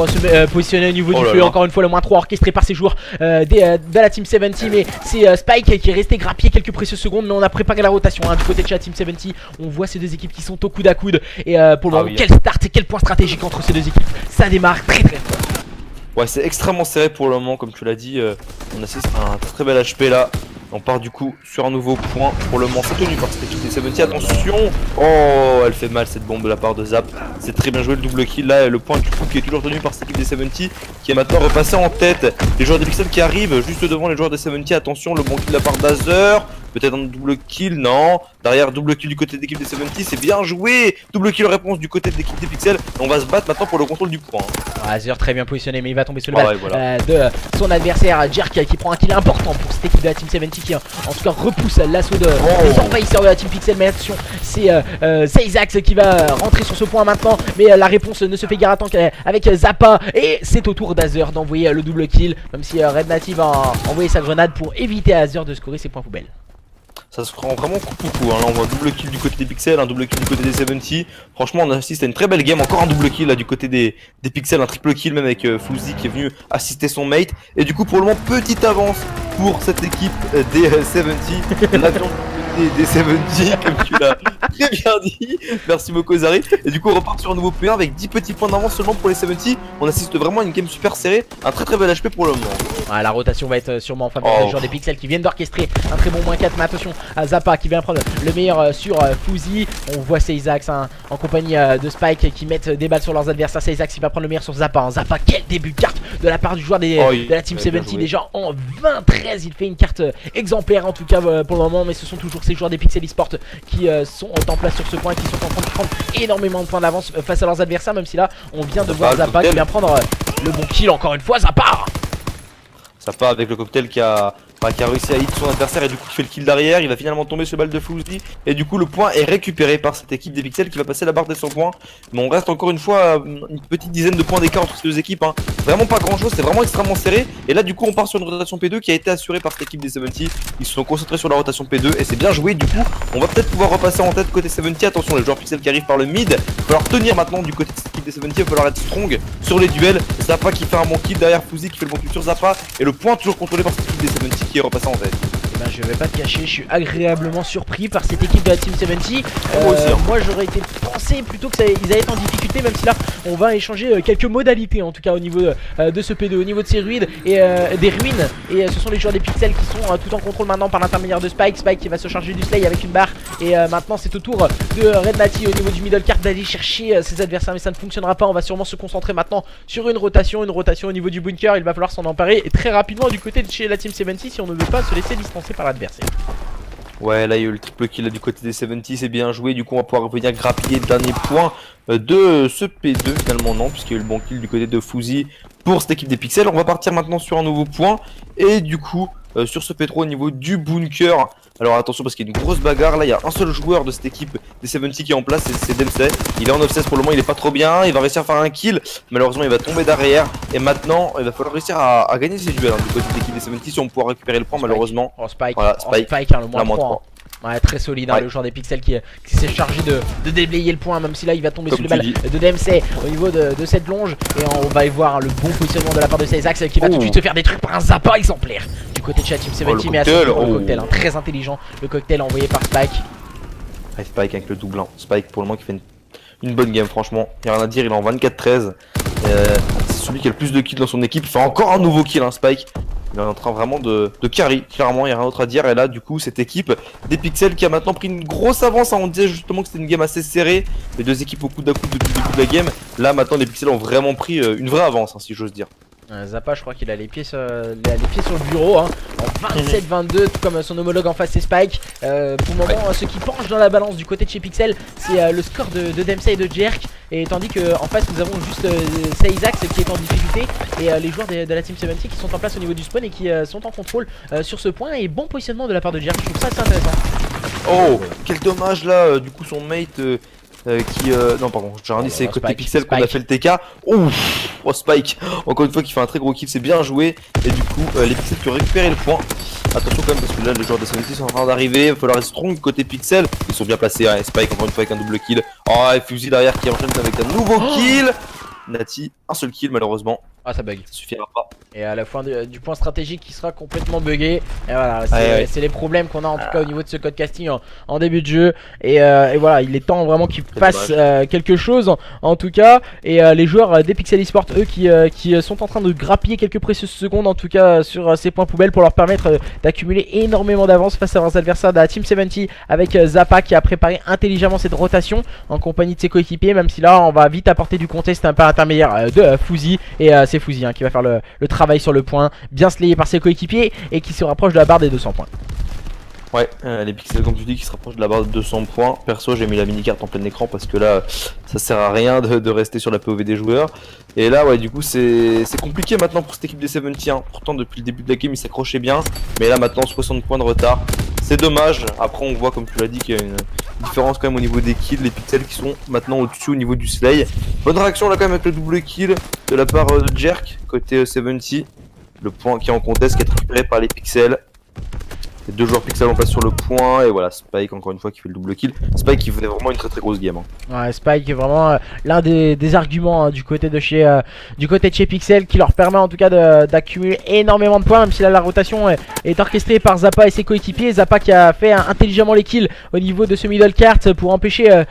A: se positionner au niveau du feu.
B: Là.
A: Encore une fois, le -3 orchestré par ces joueurs de la Team 70. Mais c'est Spike qui est resté grappiller quelques précieuses secondes. Mais on a préparé la rotation, hein, du côté de la Team 70. On voit ces deux équipes qui sont au coude à coude. Et pour le moment, quel start et quel point stratégique entre ces deux équipes. Ça démarre très fort.
B: Ouais, c'est extrêmement serré pour le moment, comme tu l'as dit. On assiste à un très bel HP là. On part du coup sur un nouveau point. Pour le moment, c'est tenu par cette équipe des 70. Attention! Oh, elle fait mal cette bombe de la part de Zap. C'est très bien joué le double kill là. Le point du coup qui est toujours tenu par cette équipe des 70 qui est maintenant repassé en tête. Les joueurs des Pixels qui arrivent juste devant les joueurs des 70. Attention, le bon kill de la part d'Azer. Peut-être un double kill, non. Derrière, double kill du côté de l'équipe des 70, c'est bien joué. Double kill réponse du côté de l'équipe des Pixels. On va se battre maintenant pour le contrôle du point.
A: Azure très bien positionné, mais il va tomber sur le bal de son adversaire Jerk qui prend un kill important pour cette équipe de la Team 70 qui en tout cas repousse l'assaut des envahisseurs de la Team Pixel. Mais attention, c'est Isaac qui va rentrer sur ce point maintenant, mais la réponse ne se fait guère attendre avec Zappa. Et c'est au tour d'Azure d'envoyer le double kill, même si Red Native va envoyer sa grenade pour éviter à Azure de scorer ses points poubelles.
B: Ça se rend vraiment coup. Hein. Là on voit un double kill du côté des Pixels, un double kill du côté des 70. Franchement on assiste à une très belle game. Encore un double kill là du côté des Pixels, un triple kill même avec Fouzi qui est venu assister son mate. Et du coup pour le moment petite avance pour cette équipe des 70. L'avion des 70 comme tu l'as très bien dit. Merci beaucoup Zari. Et du coup on repart sur un nouveau P1 avec 10 petits points d'avance seulement pour les 70. On assiste vraiment à une game super serrée. Un très bel HP pour le moment.
A: Ouais, la rotation va être sûrement en faveur des joueurs des Pixels qui viennent d'orchestrer un très bon -4. Mais attention à Zappa qui vient prendre le meilleur sur Fouzi. On voit ces Isaacs en compagnie de Spike qui mettent des balles sur leurs adversaires. C'est Isaac qui va prendre le meilleur sur Zappa. Zappa, quel début de carte de la part du joueur de la Team 70. Déjà en 20-13, il fait une carte exemplaire en tout cas pour le moment, mais ce sont toujours ces joueurs des Pixel Esport qui sont en place sur ce point et qui sont en train de prendre énormément de points d'avance face à leurs adversaires, même si là on vient de voir Zappa qui vient prendre le bon kill encore une fois.
B: Zappa avec le cocktail qui a réussi à hit son adversaire et du coup qui fait le kill derrière. Il va finalement tomber sur le balle de Flouzi et du coup le point est récupéré par cette équipe des Pixels qui va passer la barre des 100 points. Mais on reste encore une fois une petite dizaine de points d'écart entre ces deux équipes, hein. Vraiment pas grand chose, c'est vraiment extrêmement serré. Et là du coup on part sur une rotation P2 qui a été assurée par cette équipe des 70. Ils se sont concentrés sur la rotation P2 et c'est bien joué. Du coup on va peut-être pouvoir repasser en tête côté 70. Attention les joueurs Pixels qui arrivent par le mid. Il va falloir tenir maintenant du côté de cette équipe des 70. Il va falloir être strong sur les duels. Zappa qui fait un bon kill derrière Flouzi qui fait le bon kill sur Zappa. Et le point toujours contrôlé par cette équipe des 70 qui est repassé en tête.
A: Eh ben, je vais pas te cacher, je suis agréablement surpris par cette équipe de la Team 70. Moi j'aurais été pensé plutôt qu'ils allaient être en difficulté, même si là on va échanger quelques modalités en tout cas au niveau de ce P2, au niveau de ces ruines et des ruines. Et ce sont les joueurs des Pixels qui sont tout en contrôle maintenant par l'intermédiaire de Spike. Spike qui va se charger du slay avec une barre. Et maintenant c'est au tour de Red Nati au niveau du middle card d'aller chercher ses adversaires, mais ça ne fonctionnera pas. On va sûrement se concentrer maintenant sur une rotation au niveau du bunker. Il va falloir s'en emparer et très rapidement du côté de chez la Team 70 si on ne veut pas se laisser distancer par l'adversaire.
B: Ouais, là il y a eu le triple kill là, du côté des 70, c'est bien joué. Du coup on va pouvoir revenir grappiller le dernier point de ce P2. Finalement non, puisqu'il y a eu le bon kill du côté de Fouzi pour cette équipe des Pixels. On va partir maintenant sur un nouveau point. Et du coup sur ce P3 au niveau du bunker. Alors attention parce qu'il y a une grosse bagarre. Là il y a un seul joueur de cette équipe des 70 qui est en place, c'est Dempsey. Il est en offset pour le moment, il est pas trop bien. Il va réussir à faire un kill. Malheureusement il va tomber derrière. Et maintenant il va falloir réussir à gagner ces duels, hein, du côté de l'équipe des 70 si on pourra récupérer le point.
A: Spike.
B: Malheureusement.
A: Oh Spike,
B: voilà,
A: Spike hein, le moins 3. Ouais, très solide, hein, le joueur des Pixels qui s'est chargé de déblayer le point, même si là il va tomber sur les balles de DMC au niveau de cette longe. Et on va y voir le bon positionnement de la part de Saizax qui va tout de suite se faire détruire par un Zappa exemplaire du côté de la Team 70. Mais à ce moment, le cocktail, hein, très intelligent, le cocktail envoyé par Spike.
B: Ouais, Spike avec le double, hein. Spike pour le moment qui fait une bonne game, franchement, il n'y a rien à dire. Il est en 24-13. C'est celui qui a le plus de kills dans son équipe. Il fait encore un nouveau kill, hein, Spike. Il est en train vraiment de carry, clairement, il n'y a rien d'autre à dire. Et là, du coup, cette équipe des Pixels qui a maintenant pris une grosse avance, hein. On disait justement que c'était une game assez serrée. Les deux équipes au coude à coude depuis le début de la game. Là, maintenant, les Pixels ont vraiment pris une vraie avance, hein, si j'ose dire.
A: Zappa, je crois qu'il a les pieds sur le bureau, hein, en 27-22, tout comme son homologue en face c'est Spike. Pour le moment, ce qui penche dans la balance du côté de chez Pixel, c'est le score de Dempsey et de Jerk. Et tandis qu'en face nous avons juste Saizax qui est en difficulté. Et les joueurs de la Team 70 qui sont en place au niveau du spawn et qui sont en contrôle sur ce point. Et bon positionnement de la part de Jerk, je trouve ça assez intéressant.
B: Oh, quel dommage là, du coup son mate non pardon, j'ai rien dit, c'est côté Pixel qu'on a fait le TK. Oh Spike, encore une fois qui fait un très gros kill, c'est bien joué. Et du coup les Pixels qui ont récupéré le point. Attention quand même parce que là les joueurs de 70 sont en train d'arriver. Il va falloir être strong côté Pixel. Ils sont bien placés, hein. Spike encore une fois avec un double kill. Oh et Fusey derrière qui enchaîne avec un nouveau kill. Nati, un seul kill malheureusement.
A: Ah ça bug.
B: Ça suffira pas.
A: Et à la fin du point stratégique qui sera complètement bugué. Et voilà, c'est les problèmes qu'on a en tout cas au niveau de ce code casting en début de jeu. Et voilà, il est temps vraiment qu'il passe quelque chose en tout cas. Et les joueurs des Pixel Esport, eux, qui sont en train de grappiller quelques précieuses secondes en tout cas sur ces points poubelles pour leur permettre d'accumuler énormément d'avance face à leurs adversaires de la Team 70 avec Zappa qui a préparé intelligemment cette rotation en compagnie de ses coéquipiers. Même si là on va vite apporter du contest un peu intermédiaire de Fouzi. Et c'est Fouzi qui va faire le travail sur le point, bien slayé par ses coéquipiers et qui se rapproche de la barre des 200 points.
B: Ouais, les Pixels comme tu dis qui se rapprochent de la barre de 200 points. Perso j'ai mis la mini carte en plein écran parce que là ça sert à rien de rester sur la POV des joueurs. Et là ouais du coup c'est compliqué maintenant pour cette équipe des 70, hein. Pourtant depuis le début de la game ils s'accrochaient bien. Mais là maintenant 60 points de retard. C'est dommage. Après on voit comme tu l'as dit qu'il y a une différence quand même au niveau des kills. Les Pixels qui sont maintenant au-dessus au niveau du slay. Bonne réaction là quand même avec le double kill de la part de Jerk côté 70. Le point qui est en contest qui est récupéré par les Pixels. Les deux joueurs Pixel en place sur le point. Et voilà, Spike encore une fois qui fait le double kill. Spike qui fait vraiment une très grosse game, hein. Ouais,
A: Spike est vraiment l'un des arguments, hein, du côté de chez Pixel qui leur permet en tout cas d'accumuler énormément de points. Même si là la rotation est orchestrée par Zappa et ses coéquipiers. Zappa qui a fait intelligemment les kills au niveau de ce middle cart pour empêcher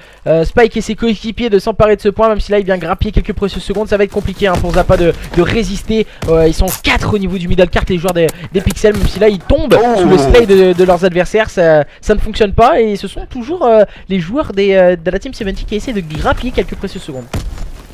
A: Spike et ses coéquipiers de s'emparer de ce point. Même si là il vient grappiller quelques précieuses secondes, ça va être compliqué, hein, pour Zappa de résister. Ils sont 4 au niveau du middle cart, les joueurs des Pixels. Même si là ils tombent sous le slay de leurs adversaires, ça ne fonctionne pas. Et ce sont toujours les joueurs de la Team 70 qui essaient de grappiller quelques précieuses secondes.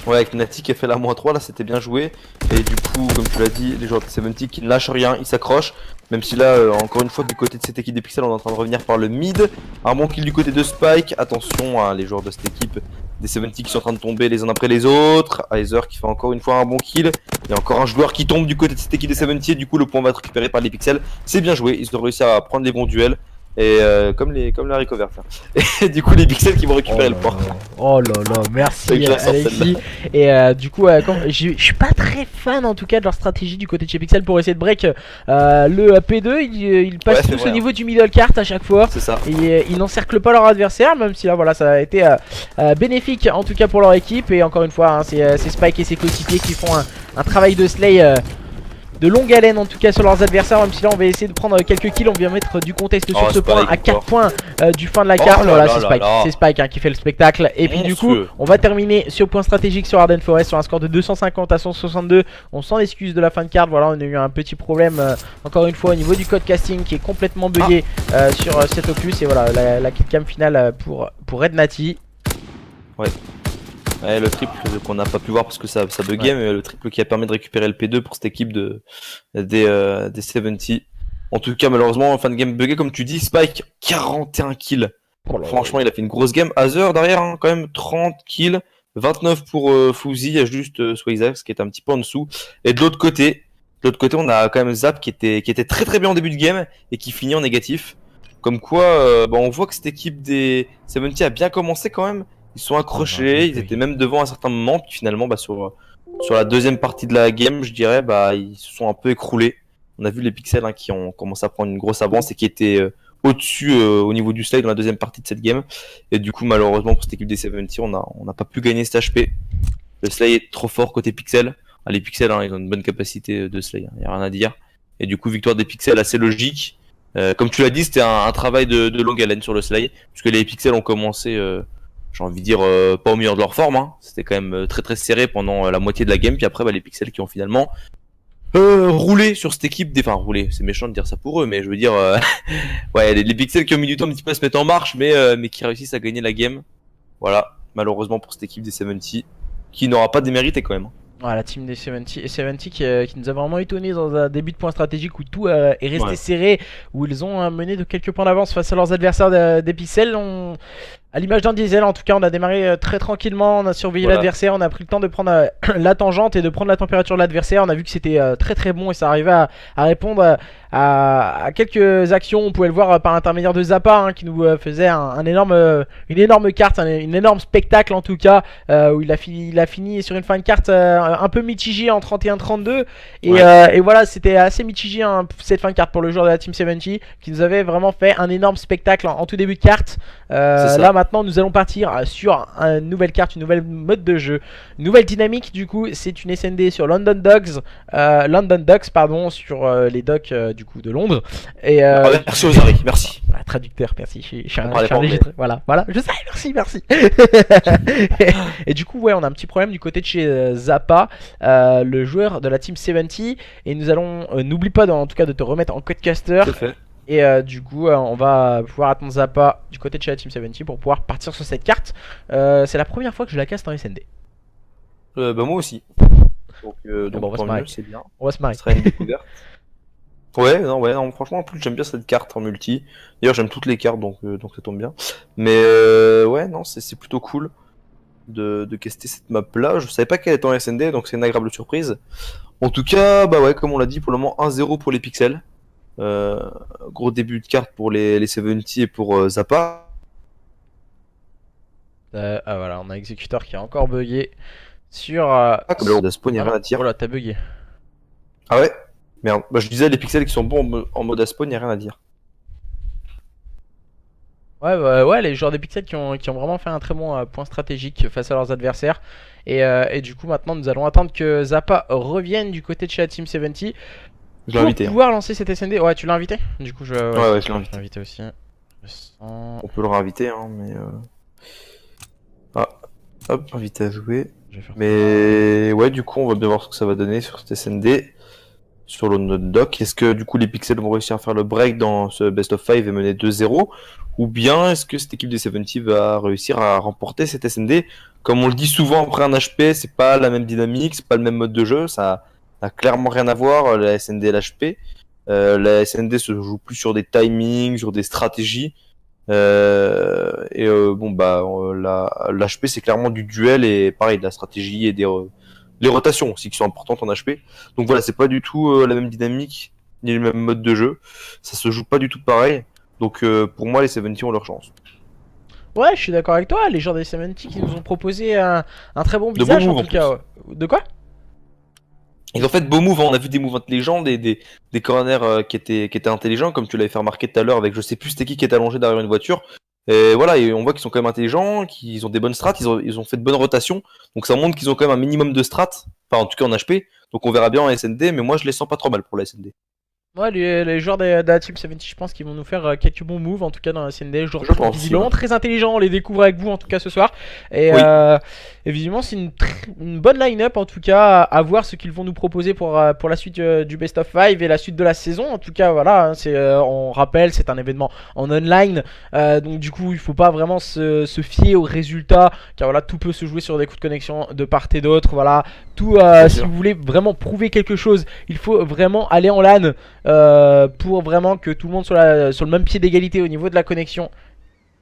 B: Ouais, avec Nati qui a fait la -3, là c'était bien joué. Et du coup, comme tu l'as dit, les joueurs de 70 qui ne lâchent rien, ils s'accrochent. Même si là, encore une fois, du côté de cette équipe des Pixels, on est en train de revenir par le mid. Un bon kill du côté de Spike. Attention, hein, les joueurs de cette équipe des 70 qui sont en train de tomber les uns après les autres. Heiser qui fait encore une fois un bon kill. Il y a encore un joueur qui tombe du côté de cette équipe des 70 et du coup le point va être récupéré par les Pixels. C'est bien joué, ils ont réussi à prendre les bons duels. Et comme la recover. Et du coup les Pixels qui vont récupérer le point.
A: Oh là là, merci
B: Avec la
A: Alexis. Et du coup, je suis pas très fan en tout cas de leur stratégie du côté de chez Pixel pour essayer de break le P2. Ils passent
B: Ouais, c'est
A: tous
B: vrai,
A: au niveau du middle cart à chaque fois.
B: C'est ça.
A: Et ils n'encerclent pas leur adversaire, même si là voilà, ça a été bénéfique en tout cas pour leur équipe. Et encore une fois, hein, c'est Spike et ses coéquipiers qui font un travail de slay. De longue haleine en tout cas sur leurs adversaires, même si là on va essayer de prendre quelques kills. On vient mettre du contest sur ce point à 4 points du fin de la carte. Voilà, c'est Spike hein, qui fait le spectacle. Et puis du coup on va terminer sur point stratégique sur Arden Forest sur un score de 250 à 162. On s'en excuse de la fin de carte. Voilà, on a eu un petit problème encore une fois au niveau du code casting qui est complètement bugué sur cet opus. Et voilà la killcam finale pour Red Nati.
B: Ouais. Ouais, le triple qu'on n'a pas pu voir parce que ça buguait, mais le triple qui a permis de récupérer le P2 pour cette équipe des 70. En tout cas, malheureusement, en fin de game bugué, comme tu dis, Spike, 41 kills. Franchement, il a fait une grosse game. Hazer derrière, hein, quand même, 30 kills. 29 pour Fouzi, il y a juste Swazax qui est un petit peu en dessous. Et de l'autre côté, on a quand même Zap qui était très très bien en début de game et qui finit en négatif. Comme quoi, on voit que cette équipe des 70 a bien commencé quand même. Ils sont accrochés, ils étaient même devant à un certain moment, puis finalement sur la deuxième partie de la game, je dirais, ils se sont un peu écroulés. On a vu les Pixels qui ont commencé à prendre une grosse avance et qui étaient au-dessus au niveau du slide dans la deuxième partie de cette game. Et du coup, malheureusement pour cette équipe des 70, on n'a pas pu gagner cet HP. Le slide est trop fort côté Pixels. Les Pixels, ils ont une bonne capacité de slide, il n'y a rien à dire. Et du coup, victoire des Pixels assez logique. Comme tu l'as dit, c'était un travail de longue haleine sur le slide, puisque les Pixels ont commencé... j'ai envie de dire pas au meilleur de leur forme, hein. C'était quand même très très serré pendant la moitié de la game, puis après les Pixels qui ont finalement roulé sur cette équipe, enfin roulé, c'est méchant de dire ça pour eux, mais je veux dire ouais, les Pixels qui ont mis du temps un petit peu à se mettre en marche, mais qui réussissent à gagner la game. Voilà, malheureusement pour cette équipe des 70 qui n'aura pas démérité quand même.
A: Ouais, la team des 70 qui nous a vraiment étonné dans un début de point stratégique où tout est resté serré, où ils ont mené de quelques points d'avance face à leurs adversaires des Pixels. À l'image d'un diesel, en tout cas, on a démarré très tranquillement, on a surveillé l'adversaire, on a pris le temps de prendre la tangente et de prendre la température de l'adversaire. On a vu que c'était très très bon et ça arrivait à répondre à quelques actions. On pouvait le voir par l'intermédiaire de Zappa hein, qui nous faisait une énorme carte, un énorme spectacle en tout cas, où il a fini sur une fin de carte un peu mitigée en 31-32. Et voilà, c'était assez mitigé hein, cette fin de carte pour le joueur de la Team 70 qui nous avait vraiment fait un énorme spectacle en tout début de carte. Là maintenant nous allons partir sur une nouvelle carte, une nouvelle mode de jeu, une nouvelle dynamique. Du coup c'est une SND sur London Ducks pardon, sur les docks du coup de Londres. Et
B: merci aux Harry, merci.
A: Traducteur, merci. Je suis un voilà, je sais, merci. Et du coup ouais, on a un petit problème du côté de chez Zappa, le joueur de la Team 70. Et nous allons, n'oublie pas en tout cas de te remettre en codecaster. Et du coup on va pouvoir attendre Zappa du côté de chez la Team 70 pour pouvoir partir sur cette carte. C'est la première fois que je la caste en SND.
B: Moi aussi. Donc
A: on va se marrer.
B: C'est bien.
A: On va se marrer.
B: Ce sera une découverte. non, franchement en plus j'aime bien cette carte en multi. D'ailleurs j'aime toutes les cartes donc ça tombe bien. Mais ouais non c'est plutôt cool de caster cette map là. Je savais pas qu'elle était en SND donc c'est une agréable surprise. En tout cas ouais comme on l'a dit pour le moment 1-0 pour les Pixels. Gros début de carte pour les 70 et pour Zappa.
A: Voilà, on a Executor qui a encore bugué sur.
B: Comme le Aspawn, il n'y a rien à dire.
A: Voilà, t'as bugué.
B: Ah ouais? Merde, je disais les Pixels qui sont bons en mode Aspawn, il n'y a rien à dire.
A: Ouais, les joueurs des Pixels qui ont vraiment fait un très bon point stratégique face à leurs adversaires. Et du coup, maintenant, nous allons attendre que Zappa revienne du côté de chez la Team 70.
B: Je l'ai invité.
A: Pour pouvoir lancer cette SND. Ouais, tu l'as invité? Du coup,
B: ouais, je l'ai invité
A: aussi.
B: On peut le réinviter, hein, mais. Hop, invité à jouer. Mais ouais, du coup, on va bien voir ce que ça va donner sur cette SND. sur le dock. Est-ce que du coup les Pixels vont réussir à faire le break dans ce best of 5 et mener 2-0, ou bien est-ce que cette équipe des 70 va réussir à remporter cette SND? Comme on le dit souvent après un HP, c'est pas la même dynamique, c'est pas le même mode de jeu, ça n'a clairement rien à voir, la SND et l'HP. La SND se joue plus sur des timings, sur des stratégies. L'HP c'est clairement du duel et pareil de la stratégie et les rotations aussi qui sont importantes en HP. Donc voilà, c'est pas du tout la même dynamique ni le même mode de jeu. Ça se joue pas du tout pareil. Donc pour moi les 70 ont leur chance.
A: Ouais, je suis d'accord avec toi. Les gens des 70 qui nous ont proposé un très bon
B: De
A: visage
B: bons
A: en
B: moves,
A: tout cas. Ouais. De quoi?
B: Ils ont fait de beaux moves, hein. On a vu des moves intelligents, des corners qui étaient intelligents, comme tu l'avais fait remarquer tout à l'heure avec je sais plus c'était qui est allongé derrière une voiture. Et voilà, et on voit qu'ils sont quand même intelligents, qu'ils ont des bonnes strats, ils ont fait de bonnes rotations. Donc ça montre qu'ils ont quand même un minimum de strats, enfin en tout cas en HP. Donc on verra bien en SND, mais moi je les sens pas trop mal pour la SND.
A: Ouais, les joueurs de la Team 70, je pense qu'ils vont nous faire quelques bons moves, en tout cas dans la CND. Joueurs
B: Je pense,
A: visiblement
B: ouais.
A: très intelligents, on les découvre avec vous en tout cas ce soir. Et,
B: Oui.
A: et visiblement, c'est une bonne line-up en tout cas, à voir ce qu'ils vont nous proposer pour la suite du Best of 5 et la suite de la saison. En tout cas, voilà, hein, on rappelle, c'est un événement en online. Donc, du coup, il faut pas vraiment se fier aux résultats, car voilà, tout peut se jouer sur des coups de connexion de part et d'autre. Voilà, tout, si vous voulez vraiment prouver quelque chose, il faut vraiment aller en LAN. Pour vraiment que tout le monde soit sur le même pied d'égalité au niveau de la connexion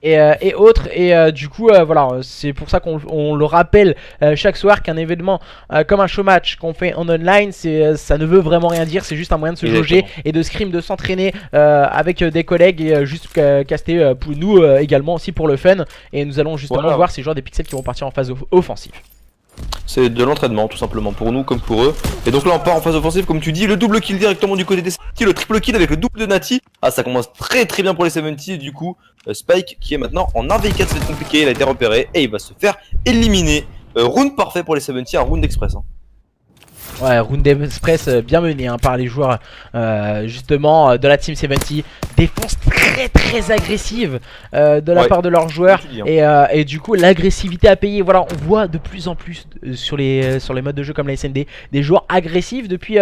A: et autres. Et du coup voilà, c'est pour ça qu'on le rappelle chaque soir qu'un événement comme un showmatch qu'on fait en online, ça ne veut vraiment rien dire, c'est juste un moyen de se jauger et de scrim, de s'entraîner avec des collègues et juste caster pour nous également aussi pour le fun. Et nous allons justement voir ces joueurs des pixels qui vont partir en phase offensive.
B: C'est de l'entraînement tout simplement pour nous comme pour eux. Et donc là on part en phase offensive comme tu dis, le double kill directement du côté des 70, le triple kill avec le double de Nati. Ah ça commence très très bien pour les 70 et du coup Spike qui est maintenant en 1v4, ça va être compliqué, il a été repéré et il va se faire éliminer. Round parfait pour les 70, un round express. Hein.
A: Ouais, round express bien mené hein, par les joueurs justement de la Team 70. Défense très très agressive de la part de leurs joueurs
B: dis,
A: et du coup l'agressivité à payer. Voilà, on voit de plus en plus sur les modes de jeu comme la SND des joueurs agressifs depuis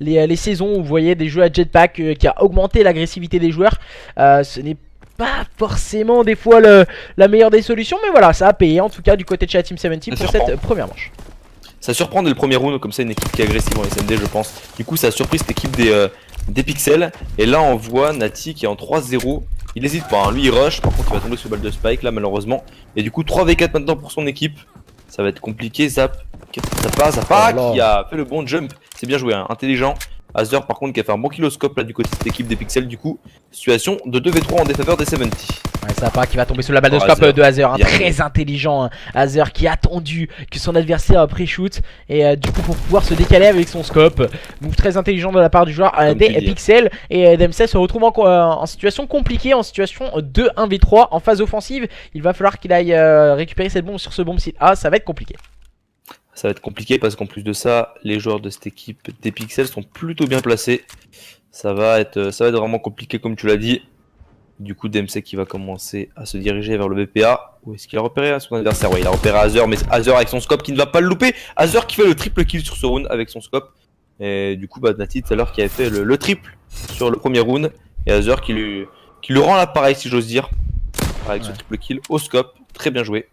A: les saisons où vous voyez des jeux à jetpack qui a augmenté l'agressivité des joueurs. Ce n'est pas forcément des fois la meilleure des solutions, mais voilà, ça a payé en tout cas du côté de chez la Team 70 pour cette première manche.
B: Ça surprend dès le premier round comme ça une équipe qui est agressive en SND je pense. Du coup ça a surpris cette équipe des Pixels. Et là on voit Nati qui est en 3-0. Il hésite pas, hein. Lui il rush, par contre il va tomber sur le balle de Spike là malheureusement. Et du coup 3v4 maintenant pour son équipe. Ça va être compliqué, Zap qui a fait le bon jump. C'est bien joué, hein. Intelligent. Azer par contre qui a fait un bon kiloscope là du côté de cette équipe des Pixels. Du coup situation de 2v3 en défaveur des 70.
A: Ouais, Sapa qui va tomber sur la balle de scope de Azer, hein, très intelligent hein. Azer qui a attendu que son adversaire pré-shoot et du coup pour pouvoir se décaler avec son scope. Move très intelligent de la part du joueur des Pixels. Et Dempsey se retrouve en situation compliquée, en situation de 1v3 en phase offensive. Il va falloir qu'il aille récupérer cette bombe sur ce bomb site A, ça va être compliqué.
B: Ça va être compliqué parce qu'en plus de ça, les joueurs de cette équipe des Pixels sont plutôt bien placés. Ça va être vraiment compliqué comme tu l'as dit. Du coup, Dempsey qui va commencer à se diriger vers le BPA. Où est-ce qu'il a repéré son adversaire? Ouais, il a repéré Azer, mais Azer avec son scope qui ne va pas le louper. Azer qui fait le triple kill sur ce round avec son scope. Et du coup, Nati tout à l'heure qui avait fait le triple sur le premier round. Et Azer qui lui rend l'appareil, si j'ose dire. Avec ce triple kill au scope. Très bien joué.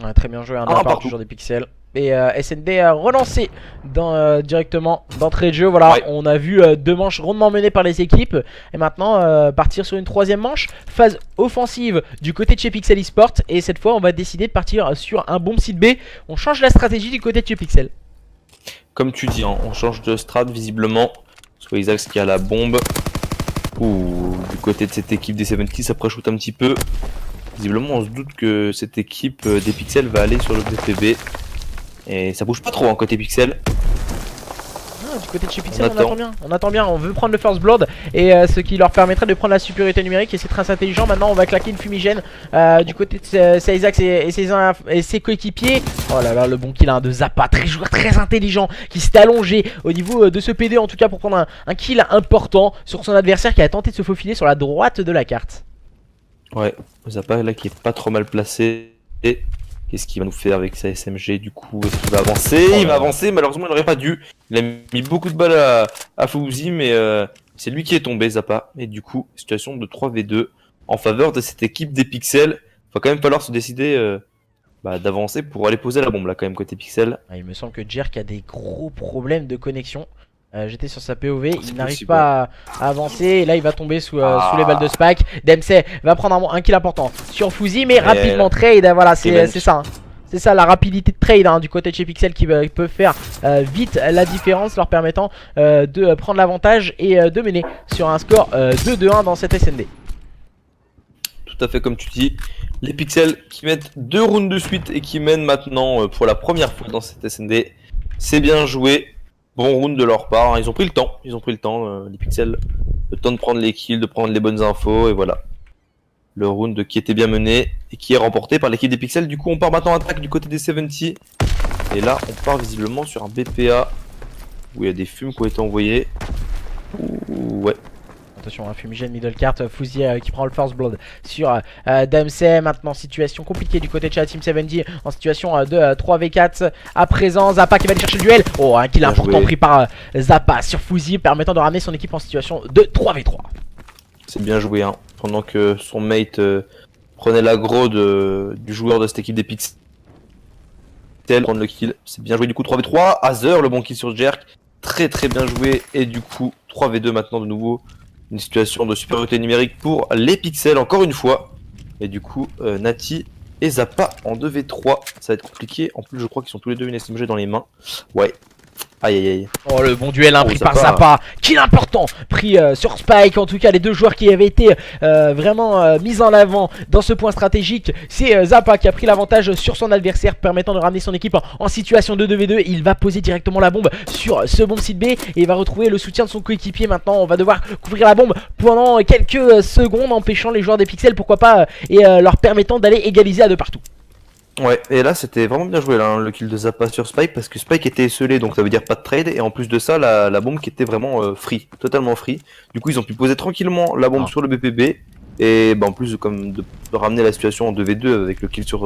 A: Ouais, très bien joué, de la part toujours des Pixels. Et SND a relancé directement d'entrée de jeu. Voilà, on a vu deux manches rondement menées par les équipes. Et maintenant, partir sur une troisième manche. Phase offensive du côté de chez Pixel Esport. Et cette fois, on va décider de partir sur un bomb site B. On change la stratégie du côté de chez Pixel.
B: Comme tu dis, hein, on change de strat visiblement. Soit Isaac qui a la bombe. Ouh, du côté de cette équipe des 70, ça pré-shoot un petit peu. Visiblement, on se doute que cette équipe des Pixels va aller sur le BPB. Et ça bouge pas trop en côté Pixel.
A: Du côté de chez Pixel, on attend bien, on veut prendre le first blood et ce qui leur permettrait de prendre la supériorité numérique et c'est très intelligent. Maintenant on va claquer une fumigène du côté de Isaac et ses coéquipiers. Oh là là, le bon kill de Zappa, joueur très intelligent qui s'est allongé au niveau de ce PD en tout cas pour prendre un kill important sur son adversaire qui a tenté de se faufiler sur la droite de la carte.
B: Ouais, Zappa là qui est pas trop mal placé et Qu'est-ce qu'il va nous faire avec sa SMG du coup? Est-ce qu'il va avancer? Il va avancer, malheureusement il n'aurait pas dû. Il a mis beaucoup de balles à Fouzi, mais c'est lui qui est tombé, Zappa. Et du coup, situation de 3v2 en faveur de cette équipe des Pixels. Il va quand même falloir se décider d'avancer pour aller poser la bombe là quand même côté Pixels.
A: Il me semble que Jerk a des gros problèmes de connexion. J'étais sur sa POV, il n'arrive
B: possible,
A: pas à avancer et là il va tomber sous les balles de Spike. Dempsey va prendre un kill important sur Fouzi, mais rapidement trade, voilà c'est ça. Hein. C'est ça la rapidité de trade hein, du côté de chez Pixel qui peut faire vite la différence, leur permettant de prendre l'avantage et de mener sur un score 2-2-1 dans cette SND.
B: Tout à fait comme tu dis, les Pixels qui mettent 2 rounds de suite et qui mènent maintenant pour la première fois dans cette SND. C'est bien joué. Bon round de leur part, hein. Ils ont pris le temps, les Pixels, le temps de prendre les kills, de prendre les bonnes infos, et voilà. Le round qui était bien mené et qui est remporté par l'équipe des Pixels. Du coup, on part maintenant en attaque du côté des 70. Et là, on part visiblement sur un BPA où il y a des fumes qui ont été envoyés. Ouais.
A: Attention, un fumigène middle cart, Fouzi qui prend le first blood sur Dempsey. Maintenant, situation compliquée du côté de chez Team 70 en situation de 3v4. À présent, Zappa qui va aller chercher le duel. Oh, un kill important pris par Zappa sur Fouzi, permettant de ramener son équipe en situation de 3v3.
B: C'est bien joué, hein. Pendant que son mate prenait l'aggro du joueur de cette équipe des Pixels. Prendre le kill. C'est bien joué du coup 3v3. Azer, le bon kill sur Jerk. Très très bien joué. Et du coup, 3v2 maintenant de nouveau. Une situation de supériorité numérique pour les Pixels encore une fois. Et du coup, Nati et Zappa en 2v3. Ça va être compliqué. En plus, je crois qu'ils sont tous les deux une SMG dans les mains. Ouais. Aïe aïe aïe.
A: Oh le bon duel pris par Zappa. Kill important pris sur Spike. En tout cas les deux joueurs qui avaient été vraiment mis en avant dans ce point stratégique. C'est Zappa qui a pris l'avantage sur son adversaire, permettant de ramener son équipe en situation de 2v2. Il va poser directement la bombe sur ce bombe site B et il va retrouver le soutien de son coéquipier. Maintenant on va devoir couvrir la bombe pendant quelques secondes, empêchant les joueurs des Pixels pourquoi pas et leur permettant d'aller égaliser à de partout.
B: Ouais, et là c'était vraiment bien joué là, hein, le kill de Zappa sur Spike, parce que Spike était esselé, donc ça veut dire pas de trade, et en plus de ça, la bombe qui était vraiment free, totalement free. Du coup ils ont pu poser tranquillement la bombe sur le BPB, et en plus de ramener la situation en 2v2 avec le kill sur...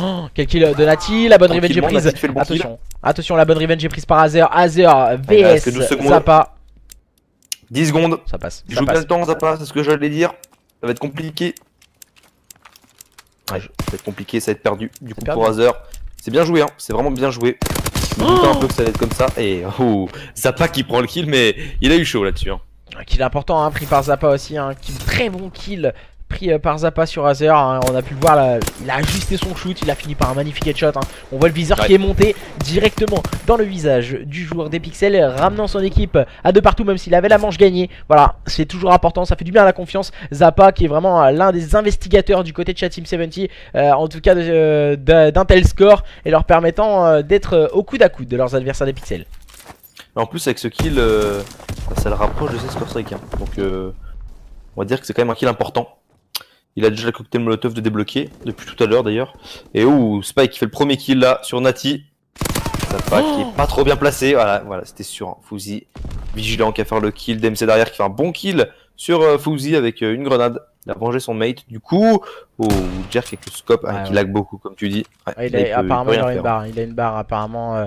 A: Oh, quel kill de Nati, la bonne revenge est prise. Attention, la bonne revenge est prise par Azer. Azer vs Zappa.
B: 10 secondes.
A: Ça passe.
B: Il joue bien le temps Zappa, c'est ce que j'allais dire. Ça va être compliqué. Ouais, ça va être compliqué, ça va être perdu. Du coup pour Azer, c'est bien joué, hein. C'est vraiment bien joué. Je me doutais un peu que ça allait être comme ça. Et Zappa qui prend le kill, mais il a eu chaud là-dessus. Hein.
A: Un kill important, hein, pris par Zappa aussi. Un très bon kill pris par Zappa sur Azer. Hein. On a pu le voir là, il a ajusté son shoot, il a fini par un magnifique headshot. Hein. On voit le viseur qui est monté directement dans le visage du joueur des Pixels, ramenant son équipe à de partout, même s'il avait la manche gagnée. Voilà, c'est toujours important, ça fait du bien à la confiance. Zappa qui est vraiment l'un des investigateurs du côté de chat Team 70, en tout cas d'un tel score, et leur permettant d'être au coude à coude de leurs adversaires des Pixels.
B: En plus avec ce kill, ça le rapproche de ses scores strike. Hein. Donc on va dire que c'est quand même un kill important. Il a déjà le cocktail molotov de débloquer, depuis tout à l'heure d'ailleurs. Et Spike qui fait le premier kill là sur Nati. Zappa qui est pas trop bien placé, voilà c'était sûr. Hein. Fouzi vigilant qui va faire le kill, DMC derrière qui fait un bon kill sur Fouzi avec une grenade. Il a vengé son mate, du coup, Jerk avec le scope qui lag beaucoup comme tu dis. Ouais,
A: apparemment il a une barre, apparemment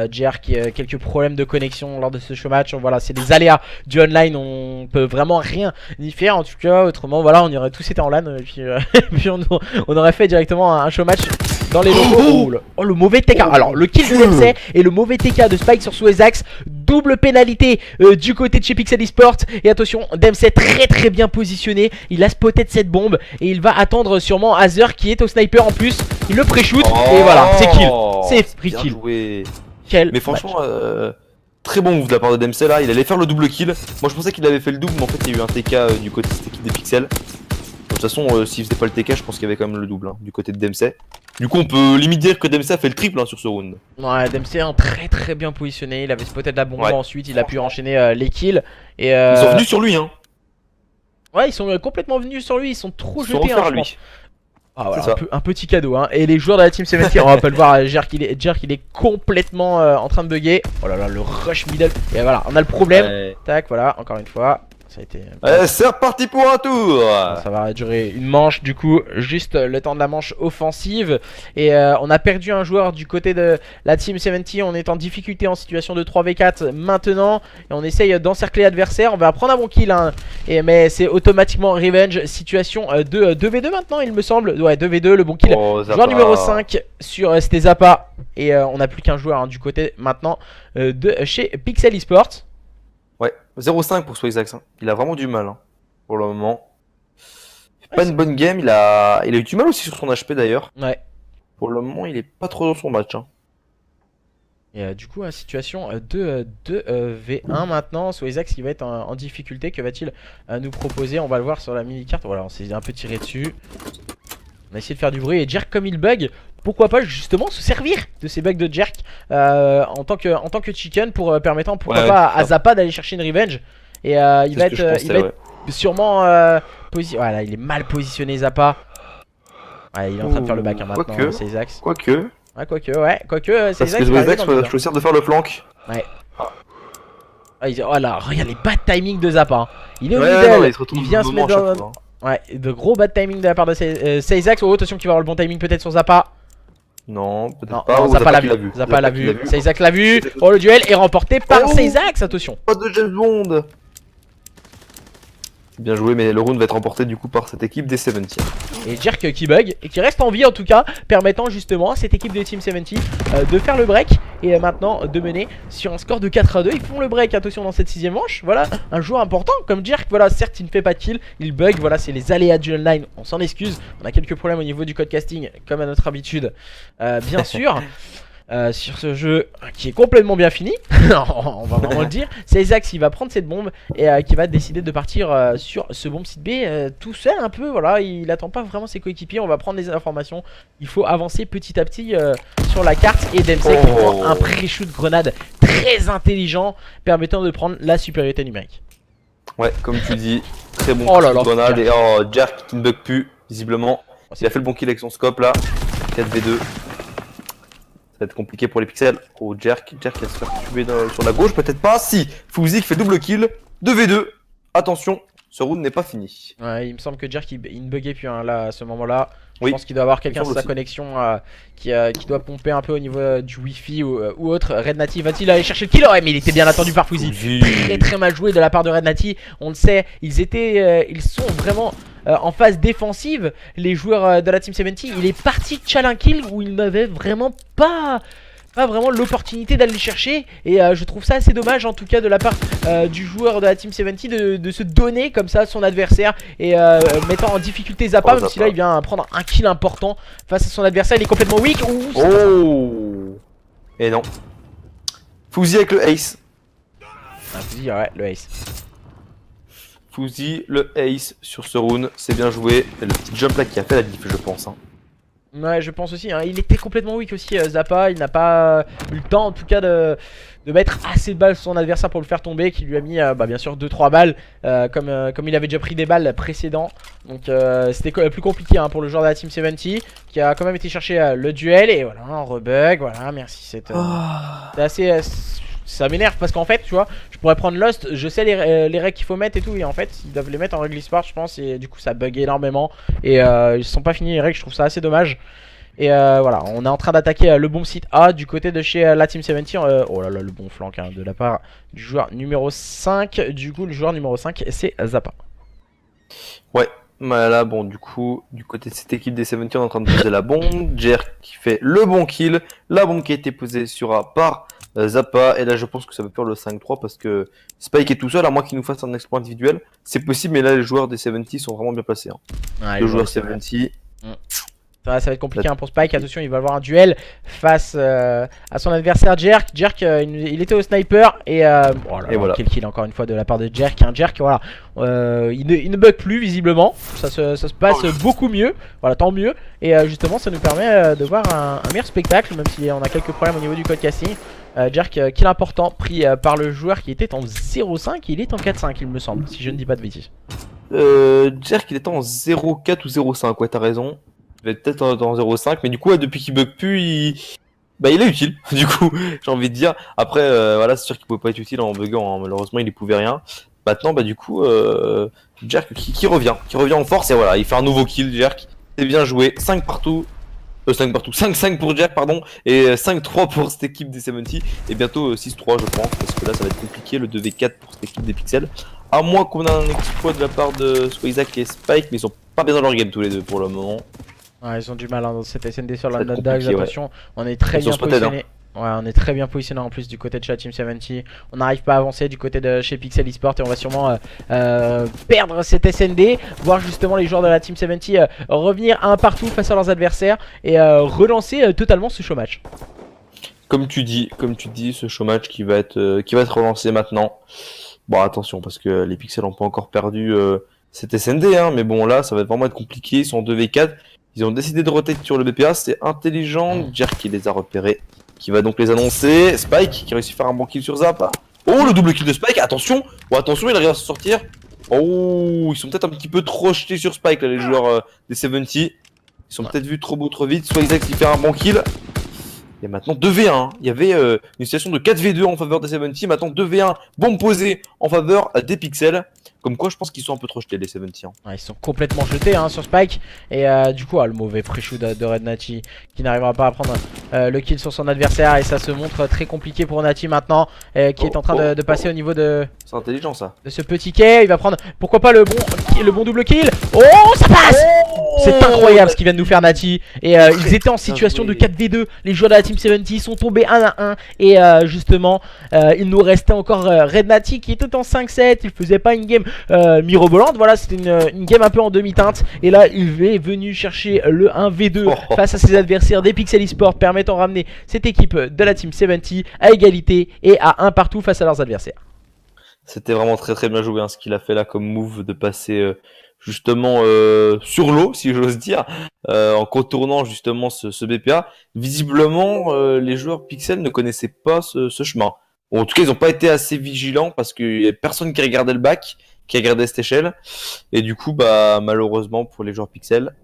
A: Jerk qui a quelques problèmes de connexion lors de ce show match. Voilà, c'est des aléas du online, on peut vraiment rien y faire en tout cas. Autrement voilà, on aurait tous été en LAN et puis, puis on aurait fait directement un show match dans les locaux. Oh le mauvais TK. Alors le kill de DMC et le mauvais TK de Spike sur Swezax. Double pénalité du côté de chez Pixel Esports. Et attention, DMC très bien positionné. Il a spoté de cette bombe et il va attendre sûrement Azer qui est au sniper en plus. Il le pré-shoot et voilà, c'est kill. C'est free kill.
B: Mais franchement, très bon move de la part de DMC là. Il allait faire le double kill. Moi je pensais qu'il avait fait le double, mais en fait il y a eu un TK du côté de cette équipe des Pixels. De toute façon, s'il faisait pas le TK, je pense qu'il y avait quand même le double hein, du côté de DMC. Du coup, on peut limite dire que DMC a fait le triple hein, sur ce round.
A: Ouais, DMC est très bien positionné. Il avait spoté de la bombe ensuite, il a pu enchaîner les kills. Et
B: ils sont venus sur lui, hein.
A: Ouais, ils sont complètement venus sur lui. Ils sont trop jetés, hein, je pense. Ah, voilà, un petit cadeau, hein. Et les joueurs de la Team 70, on peut le voir, Jerk il est complètement en train de bugger. Oh là là, le rush middle. Et voilà, on a le problème. Tac, voilà, encore une fois. Ça a été.
B: C'est reparti pour un tour.
A: Ça va durer une manche du coup, juste le temps de la manche offensive. Et on a perdu un joueur du côté de la Team 70. On est en difficulté en situation de 3v4 maintenant. Et on essaye d'encercler l'adversaire. On va prendre un bon kill hein. Mais c'est automatiquement revenge. Situation de 2v2 maintenant il me semble. Ouais 2v2 le bon kill. Joueur numéro 5 sur c'était Zappa. Et on n'a plus qu'un joueur hein, du côté maintenant de chez Pixel Esports.
B: Ouais, 0,5 pour Swizax. Hein. Il a vraiment du mal hein, pour le moment. Pas une bonne game, il a eu du mal aussi sur son HP d'ailleurs.
A: Ouais.
B: Pour le moment, il est pas trop dans son match. Hein.
A: Et du coup, situation de V1 maintenant. Swizax qui va être en difficulté. Que va-t-il nous proposer? On va le voir sur la mini-carte. Voilà, on s'est un peu tiré dessus. On a essayé de faire du bruit et Jerk comme il bug. Pourquoi pas justement se servir de ces bugs de Jerk en tant que chicken pour permettant pourquoi pas à Zappa d'aller chercher une revenge. Et il va être sûrement voilà, il est mal positionné Zappa. Ouais, il est en train de faire le back hein, maintenant, c'est Zax.
B: Quoique,
A: c'est
B: Zax qui va choisir de faire le flank.
A: Ouais. Oh là, regarde les bad timing de Zappa. Hein. Il est au middle, il vient se mettre dans... Ouais, de gros bad timing de la part de Seizax. Oh, attention qu'il va avoir le bon timing peut-être sur Zappa.
B: Non, peut-être pas.
A: Zappa l'a vu. Zappa l'a vu. Seizax l'a vu. Oh, le duel est remporté par Seizax. Attention.
B: Pas de James Bond. Bien joué, mais le round va être remporté du coup par cette équipe des 70.
A: Et Jerk qui bug et qui reste en vie en tout cas, permettant justement à cette équipe de Team 70 de faire le break et maintenant de mener sur un score de 4-2. Ils font le break, attention dans cette 6ème manche. Voilà, un joueur important comme Jerk. Voilà, certes il ne fait pas de kill, il bug. Voilà, c'est les aléas du online, on s'en excuse. On a quelques problèmes au niveau du code casting, comme à notre habitude, bien sûr. Sur ce jeu qui est complètement bien fini, on va vraiment le dire. C'est Zax qui va prendre cette bombe et qui va décider de partir sur ce bombe site B tout seul un peu. Voilà, il attend pas vraiment ses coéquipiers. On va prendre les informations. Il faut avancer petit à petit sur la carte. Et Dempsey qui prend un pré-shoot grenade très intelligent permettant de prendre la supériorité numérique.
B: Ouais, comme tu dis, très bon grenade. Et Jerk qui ne bug plus visiblement. Il a fait le bon kill avec son scope là. 4v2. Ça va être compliqué pour les pixels. Oh, Jerk va se faire tuer sur la gauche, peut-être pas. Si, Fouzi qui fait double kill. 2v2. Attention, ce round n'est pas fini. Ouais,
A: il me semble que Jerk il ne buguait plus hein, là, à ce moment-là. Je pense qu'il doit avoir quelqu'un sur sa connexion qui doit pomper un peu au niveau du wifi ou autre. Red Nati va-t-il aller chercher le kill? Ouais, mais il était bien attendu par Fouzi. Très mal joué de la part de Red Nati. On le sait, ils sont vraiment en phase défensive. Les joueurs de la Team 70, il est parti challenge kill où il n'avait vraiment pas vraiment l'opportunité d'aller le chercher. Et je trouve ça assez dommage en tout cas de la part du joueur de la Team 70 de se donner comme ça à son adversaire et mettant en difficulté Zappa, même si là il vient prendre un kill important face à son adversaire. Il est complètement weak.
B: Et non, Fouzi avec le ace.
A: Fouzi, ouais, le ace.
B: Fouzi, le ace sur ce round, c'est bien joué. Et le petit jump là qui a fait la diff, je pense hein.
A: Ouais, je pense aussi, hein. Il était complètement weak aussi Zappa, il n'a pas eu le temps en tout cas de mettre assez de balles sur son adversaire pour le faire tomber, qui lui a mis bien sûr 2-3 balles comme il avait déjà pris des balles précédents. Donc c'était plus compliqué hein, pour le joueur de la Team 70 qui a quand même été chercher le duel. Et voilà, un rebug, voilà, merci, c'est assez... ça m'énerve parce qu'en fait, tu vois, je pourrais prendre Lost, je sais les règles qu'il faut mettre et tout, et en fait, ils doivent les mettre en règle sport, je pense, et du coup, ça bug énormément. Et ils sont pas finis les règles, je trouve ça assez dommage. Et voilà, on est en train d'attaquer le bon site A du côté de chez la Team 70. Oh là là, le bon flank hein, de la part du joueur numéro 5. Du coup, le joueur numéro 5, c'est Zappa.
B: Ouais. Là, bon, du coup, du côté de cette équipe des 70, on est en train de poser la bombe. Jerk qui fait le bon kill. La bombe qui a été posée sur A par Zappa. Et là, je pense que ça va faire le 5-3 parce que Spike est tout seul, à moins qu'il nous fasse un exploit individuel. C'est possible, mais là, les joueurs des 70 sont vraiment bien placés. Hein. Ouais, le joueur 70.
A: Ça va être compliqué hein, pour Spike. Attention, il va avoir un duel face à son adversaire Jerk. Jerk, il était au sniper. Et voilà. Quel kill encore une fois de la part de Jerk. Jerk, voilà. Il ne bug plus visiblement. Ça se passe beaucoup mieux. Voilà, tant mieux. Et justement, ça nous permet de voir un meilleur spectacle, même si on a quelques problèmes au niveau du code casting. Jerk, kill important, pris par le joueur qui était en 0,5. Il est en 4,5, il me semble, si je ne dis pas de bêtises.
B: Jerk, il était en 0,4 ou 0,5. Ouais, t'as raison. Il va être peut-être dans 0,5, mais du coup, depuis qu'il bug plus, il est utile, du coup, j'ai envie de dire. Après, voilà, c'est sûr qu'il pouvait pas être utile en buguant, hein. Malheureusement, il y pouvait rien. Maintenant, bah du coup, Jerk qui revient en force et voilà, il fait un nouveau kill, Jerk. C'est bien joué, 5 partout. 5 partout, 5-5 pour Jerk, pardon, et 5-3 pour cette équipe des 70, et bientôt 6-3 je pense, parce que là ça va être compliqué, le 2v4 pour cette équipe des Pixels, à moins qu'on ait un exploit de la part de Swayzak et Spike, mais ils sont pas bien dans leur game tous les deux pour le moment.
A: Ouais, ils ont du mal dans cette SND sur
B: Ça va
A: London
B: être
A: Dogs,
B: compliqué, ouais.
A: attention, on est très
B: Ils sont
A: bien
B: spotted,
A: positionné. Ouais, on est très bien positionné en plus du côté de chez la Team 70. On n'arrive pas à avancer du côté de chez Pixel Esport et on va sûrement perdre cette SND, voir justement les joueurs de la Team 70 revenir un partout face à leurs adversaires et relancer totalement ce show match.
B: Comme tu dis, ce show match qui va être relancé maintenant. Bon, attention, parce que les Pixels n'ont pas encore perdu cette SND, hein, mais bon, là, ça va vraiment être compliqué. Ils sont en 2v4. Ils ont décidé de rotate sur le BPA, c'est intelligent. Jerk qui les a repérés, qui va donc les annoncer. Spike qui réussit à faire un bon kill sur Zap. Oh, le double kill de Spike, attention! Oh, attention, il arrive à se sortir. Oh, ils sont peut-être un petit peu trop jetés sur Spike, là, les joueurs des 70. Ils sont peut-être vus trop beau, trop vite. Soit Isaac qui fait un bon kill. Il y a maintenant 2v1. Hein. Il y avait une situation de 4v2 en faveur des 70. Maintenant 2v1, bombe posée en faveur des Pixels. Comme quoi, je pense qu'ils sont un peu trop jetés, les 70. Hein.
A: Ouais, ils sont complètement jetés sur Spike. Et du coup, le mauvais pré-shoot de Red Nati qui n'arrivera pas à prendre le kill sur son adversaire. Et ça se montre très compliqué pour Nati maintenant, qui est en train de passer au niveau de
B: C'est intelligent ça.
A: ce petit quai. Il va prendre, pourquoi pas, le bon double kill. Oh, ça passe! C'est incroyable ce qu'il vient de nous faire Nati. Et ils étaient en situation de 4v2. Les joueurs de la Team 70 sont tombés 1 à 1. Et justement, il nous restait encore Red Nati qui était en 5-7. Il faisait pas une game mirobolante. Voilà, c'était une game un peu en demi-teinte. Et là, il est venu chercher le 1v2 face à ses adversaires des Pixel Esport, permettant de ramener cette équipe de la Team 70 à égalité et à un partout face à leurs adversaires.
B: C'était vraiment très très bien joué, hein, ce qu'il a fait là comme move de passer justement sur l'eau, si j'ose dire, en contournant justement ce BPA. Visiblement, les joueurs Pixel ne connaissaient pas ce chemin. Bon, en tout cas, ils n'ont pas été assez vigilants parce qu'il n'y a personne qui regardait le bac, qui regardait cette échelle. Et du coup, bah malheureusement pour les joueurs Pixel,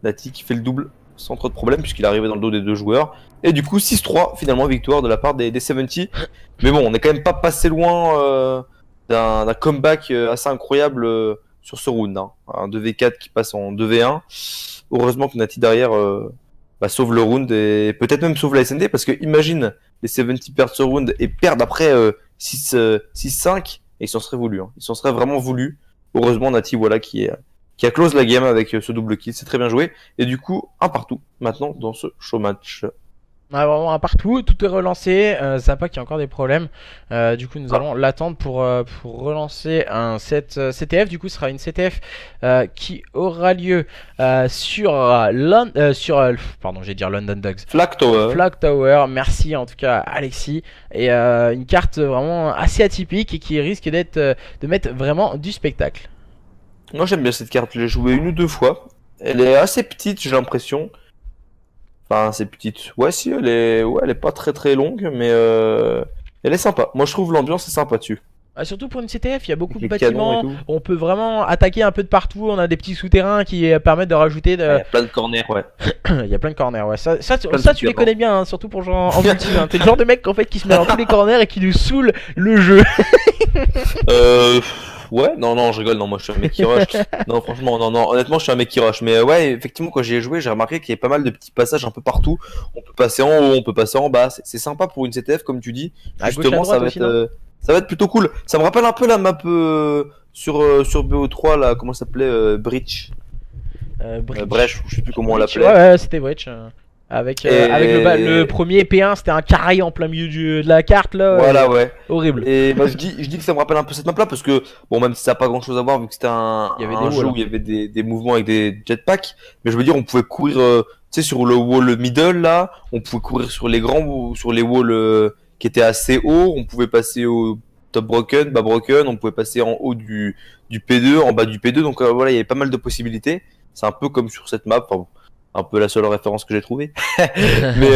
B: Nati qui fait le double sans trop de problème puisqu'il est arrivé dans le dos des deux joueurs. Et du coup, 6-3, finalement, victoire de la part des 70. Mais bon, on n'est quand même pas passé loin d'un comeback assez incroyable sur ce round. Hein. Un 2v4 qui passe en 2v1. Heureusement que Nati derrière sauve le round et peut-être même sauve la SND parce que imagine les 70 perdent ce round et perdent après 6-5 et ils s'en seraient voulu. Hein. Ils s'en seraient vraiment voulu. Heureusement Nati voilà qui a close la game avec ce double kill, c'est très bien joué. Et du coup, un partout maintenant dans ce show match.
A: Ouais, vraiment un partout, tout est relancé. Zappa qui a encore des problèmes. Du coup, nous allons l'attendre pour relancer un CTF. Du coup, ce sera une CTF qui aura lieu sur pardon, j'ai dit London Dogs.
B: Flag Tower.
A: Flag Tower. Merci en tout cas Alexis. Et une carte vraiment assez atypique et qui risque de mettre vraiment du spectacle.
B: Moi, j'aime bien cette carte. Je l'ai jouée une ou deux fois. Elle est assez petite, j'ai l'impression. Enfin, c'est petite. Ouais, si, elle est pas très très longue, mais elle est sympa. Moi, je trouve l'ambiance est sympa dessus.
A: Surtout pour une CTF, il y a beaucoup de
B: Avec les canons
A: bâtiments.
B: et tout.
A: On peut vraiment attaquer un peu de partout. On a des petits souterrains qui permettent de rajouter.
B: Il y a plein de corners, ouais.
A: Il y a plein de corners, ouais. Ça
B: de
A: tu les connais bien, hein, surtout pour jouer en multi. Hein. T'es le genre de mec en fait qui se met dans tous les corners et qui nous saoule le jeu.
B: Ouais, non, je rigole, non, moi je suis un mec qui rush. Non, franchement, non, honnêtement, je suis un mec qui rush. Mais ouais, effectivement, quand j'y ai joué, j'ai remarqué qu'il y avait pas mal de petits passages un peu partout. On peut passer en haut, on peut passer en bas. C'est sympa pour une CTF, comme tu dis.
A: À gauche,
B: Justement,
A: à droite aussi, non
B: ça va être plutôt cool. Ça me rappelle un peu la map sur BO3, là, comment ça s'appelait Breach. Brèche, je sais plus comment on l'appelait.
A: Ouais, c'était Breach. Avec le premier P1, c'était un carré en plein milieu de la carte là.
B: Voilà, ouais.
A: Horrible.
B: Et bah, je dis que ça me rappelle un peu cette map là parce que, bon, même si ça n'a pas grand chose à voir vu que c'était un jeu où il y avait des mouvements avec des jetpacks, mais je veux dire, on pouvait courir, tu sais, sur le wall middle là, on pouvait courir sur les grands ou sur les walls qui étaient assez hauts, on pouvait passer au top broken, bas broken, on pouvait passer en haut du P2, en bas du P2, donc voilà, il y avait pas mal de possibilités. C'est un peu comme sur cette map, enfin, un peu la seule référence que j'ai trouvée. Mais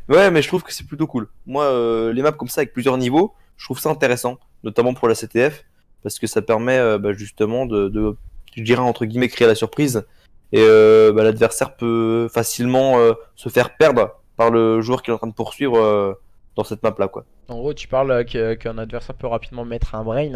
B: ouais, mais je trouve que c'est plutôt cool. Moi, les maps comme ça avec plusieurs niveaux, je trouve ça intéressant, notamment pour la CTF, parce que ça permet justement de, je dirais entre guillemets, créer la surprise. Et l'adversaire peut facilement se faire perdre par le joueur qui est en train de poursuivre dans cette map là quoi.
A: En gros, tu parles qu'un adversaire peut rapidement mettre un brain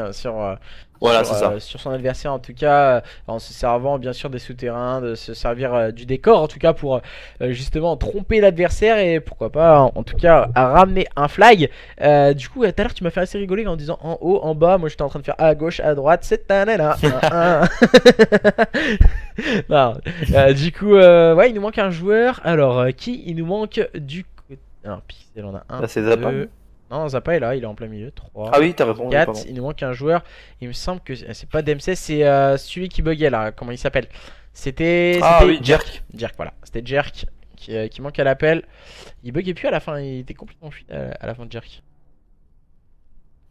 B: Voilà, c'est ça.
A: sur son adversaire, en tout cas, en se servant bien sûr des souterrains, de se servir du décor, en tout cas pour justement tromper l'adversaire et pourquoi pas, en tout cas, à ramener un flag. Du coup, tout à l'heure, tu m'as fait assez rigoler en disant en haut, en bas. Moi, j'étais en train de faire à gauche, à droite, c'est un nana. Non, du coup, ouais, il nous manque un joueur. Alors, qui il nous manque du côté. Alors, Pixel, on a un.
B: Là, c'est Zappa.
A: Deux. Non, Zappa est là, il est en plein milieu. 3.
B: Ah oui, t'as raison.
A: 4,
B: pardon.
A: il nous manque un joueur. Il me semble que c'est pas DMC, c'est celui qui buguait là. Comment il s'appelle? C'était.
B: Ah
A: c'était
B: oui, Jerk.
A: Jerk, voilà. C'était Jerk qui manque à l'appel. Il buguait plus à la fin, il était complètement fuite à la fin de Jerk.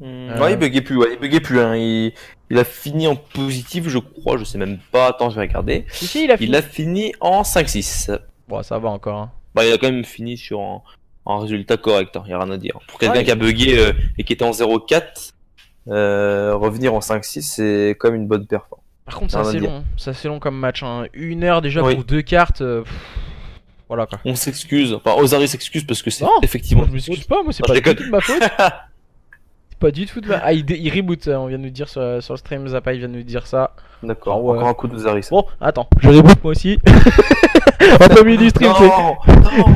B: Ouais, il buguait plus, hein. Il a fini en positif, je crois, je sais même pas. Attends, je vais regarder.
A: Si, il a fini.
B: Il a fini en 5-6.
A: Bon, ça va encore. Hein.
B: Bah, il a quand même fini sur un résultat correct, hein, y a rien à dire. Pour quelqu'un
A: Ouais,
B: qui a bugué et qui était en 0-4, revenir en 5-6, c'est quand même une bonne performance.
A: Par contre,
B: Rien
A: ça
B: à
A: c'est
B: dire.
A: long. Ça c'est long comme match. Hein. 1 heure déjà
B: Oui.
A: pour 2 cartes. Voilà quoi.
B: On s'excuse, enfin Ozari s'excuse parce que c'est
A: Non,
B: effectivement.
A: Je m'excuse pas, moi c'est
B: Non,
A: pas
B: je
A: du
B: déconne.
A: tout de ma faute. C'est pas du tout de ma. Ah, il reboot, on vient de nous dire sur le stream. Zappa, il vient de nous dire ça.
B: D'accord,
A: Ah ouais.
B: encore un coup d'Ozari. ça.
A: Bon, attends, je reboot moi aussi. En plein milieu du stream, c'est.
B: Non, non.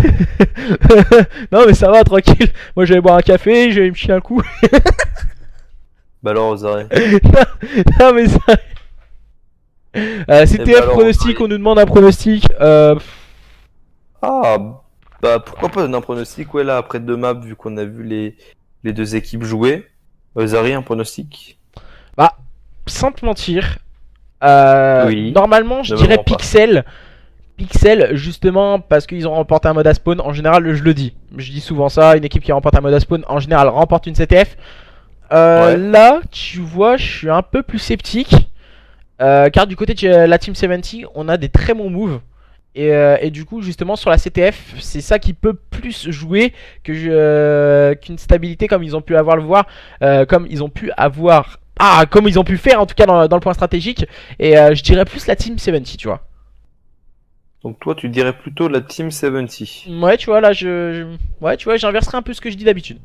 A: Non, mais ça va, tranquille. Moi je vais boire un café, je vais me chier un coup.
B: Bah alors Ozari.
A: Non, mais ça. CTF
B: bah alors,
A: pronostic,
B: allez.
A: on nous demande un pronostic.
B: Ah, bah pourquoi pas donner un pronostic, ouais, là, après 2 maps, vu qu'on a vu les 2 équipes jouer. Ozari, un pronostic?
A: Bah, sans te mentir,
B: Oui.
A: normalement je
B: Ne me
A: dirais
B: mens pas.
A: Pixel. Pixel, justement, parce qu'ils ont remporté un mode à spawn. En général, je le dis. Je dis souvent ça. Une équipe qui remporte un mode à spawn, en général, remporte une CTF.
B: Ouais.
A: Là, tu vois, je suis un peu plus sceptique. Car du côté de la Team 70, on a des très bons moves. Et du coup, justement, sur la CTF, c'est ça qui peut plus jouer qu'une stabilité comme ils ont pu avoir le voir. Comme ils ont pu avoir. Ah, comme ils ont pu faire en tout cas dans le point stratégique. Et je dirais plus la Team 70, tu vois.
B: Donc toi, tu dirais plutôt la Team 70.
A: Ouais, tu vois, là, ouais, tu vois, j'inverserai un peu ce que je dis d'habitude.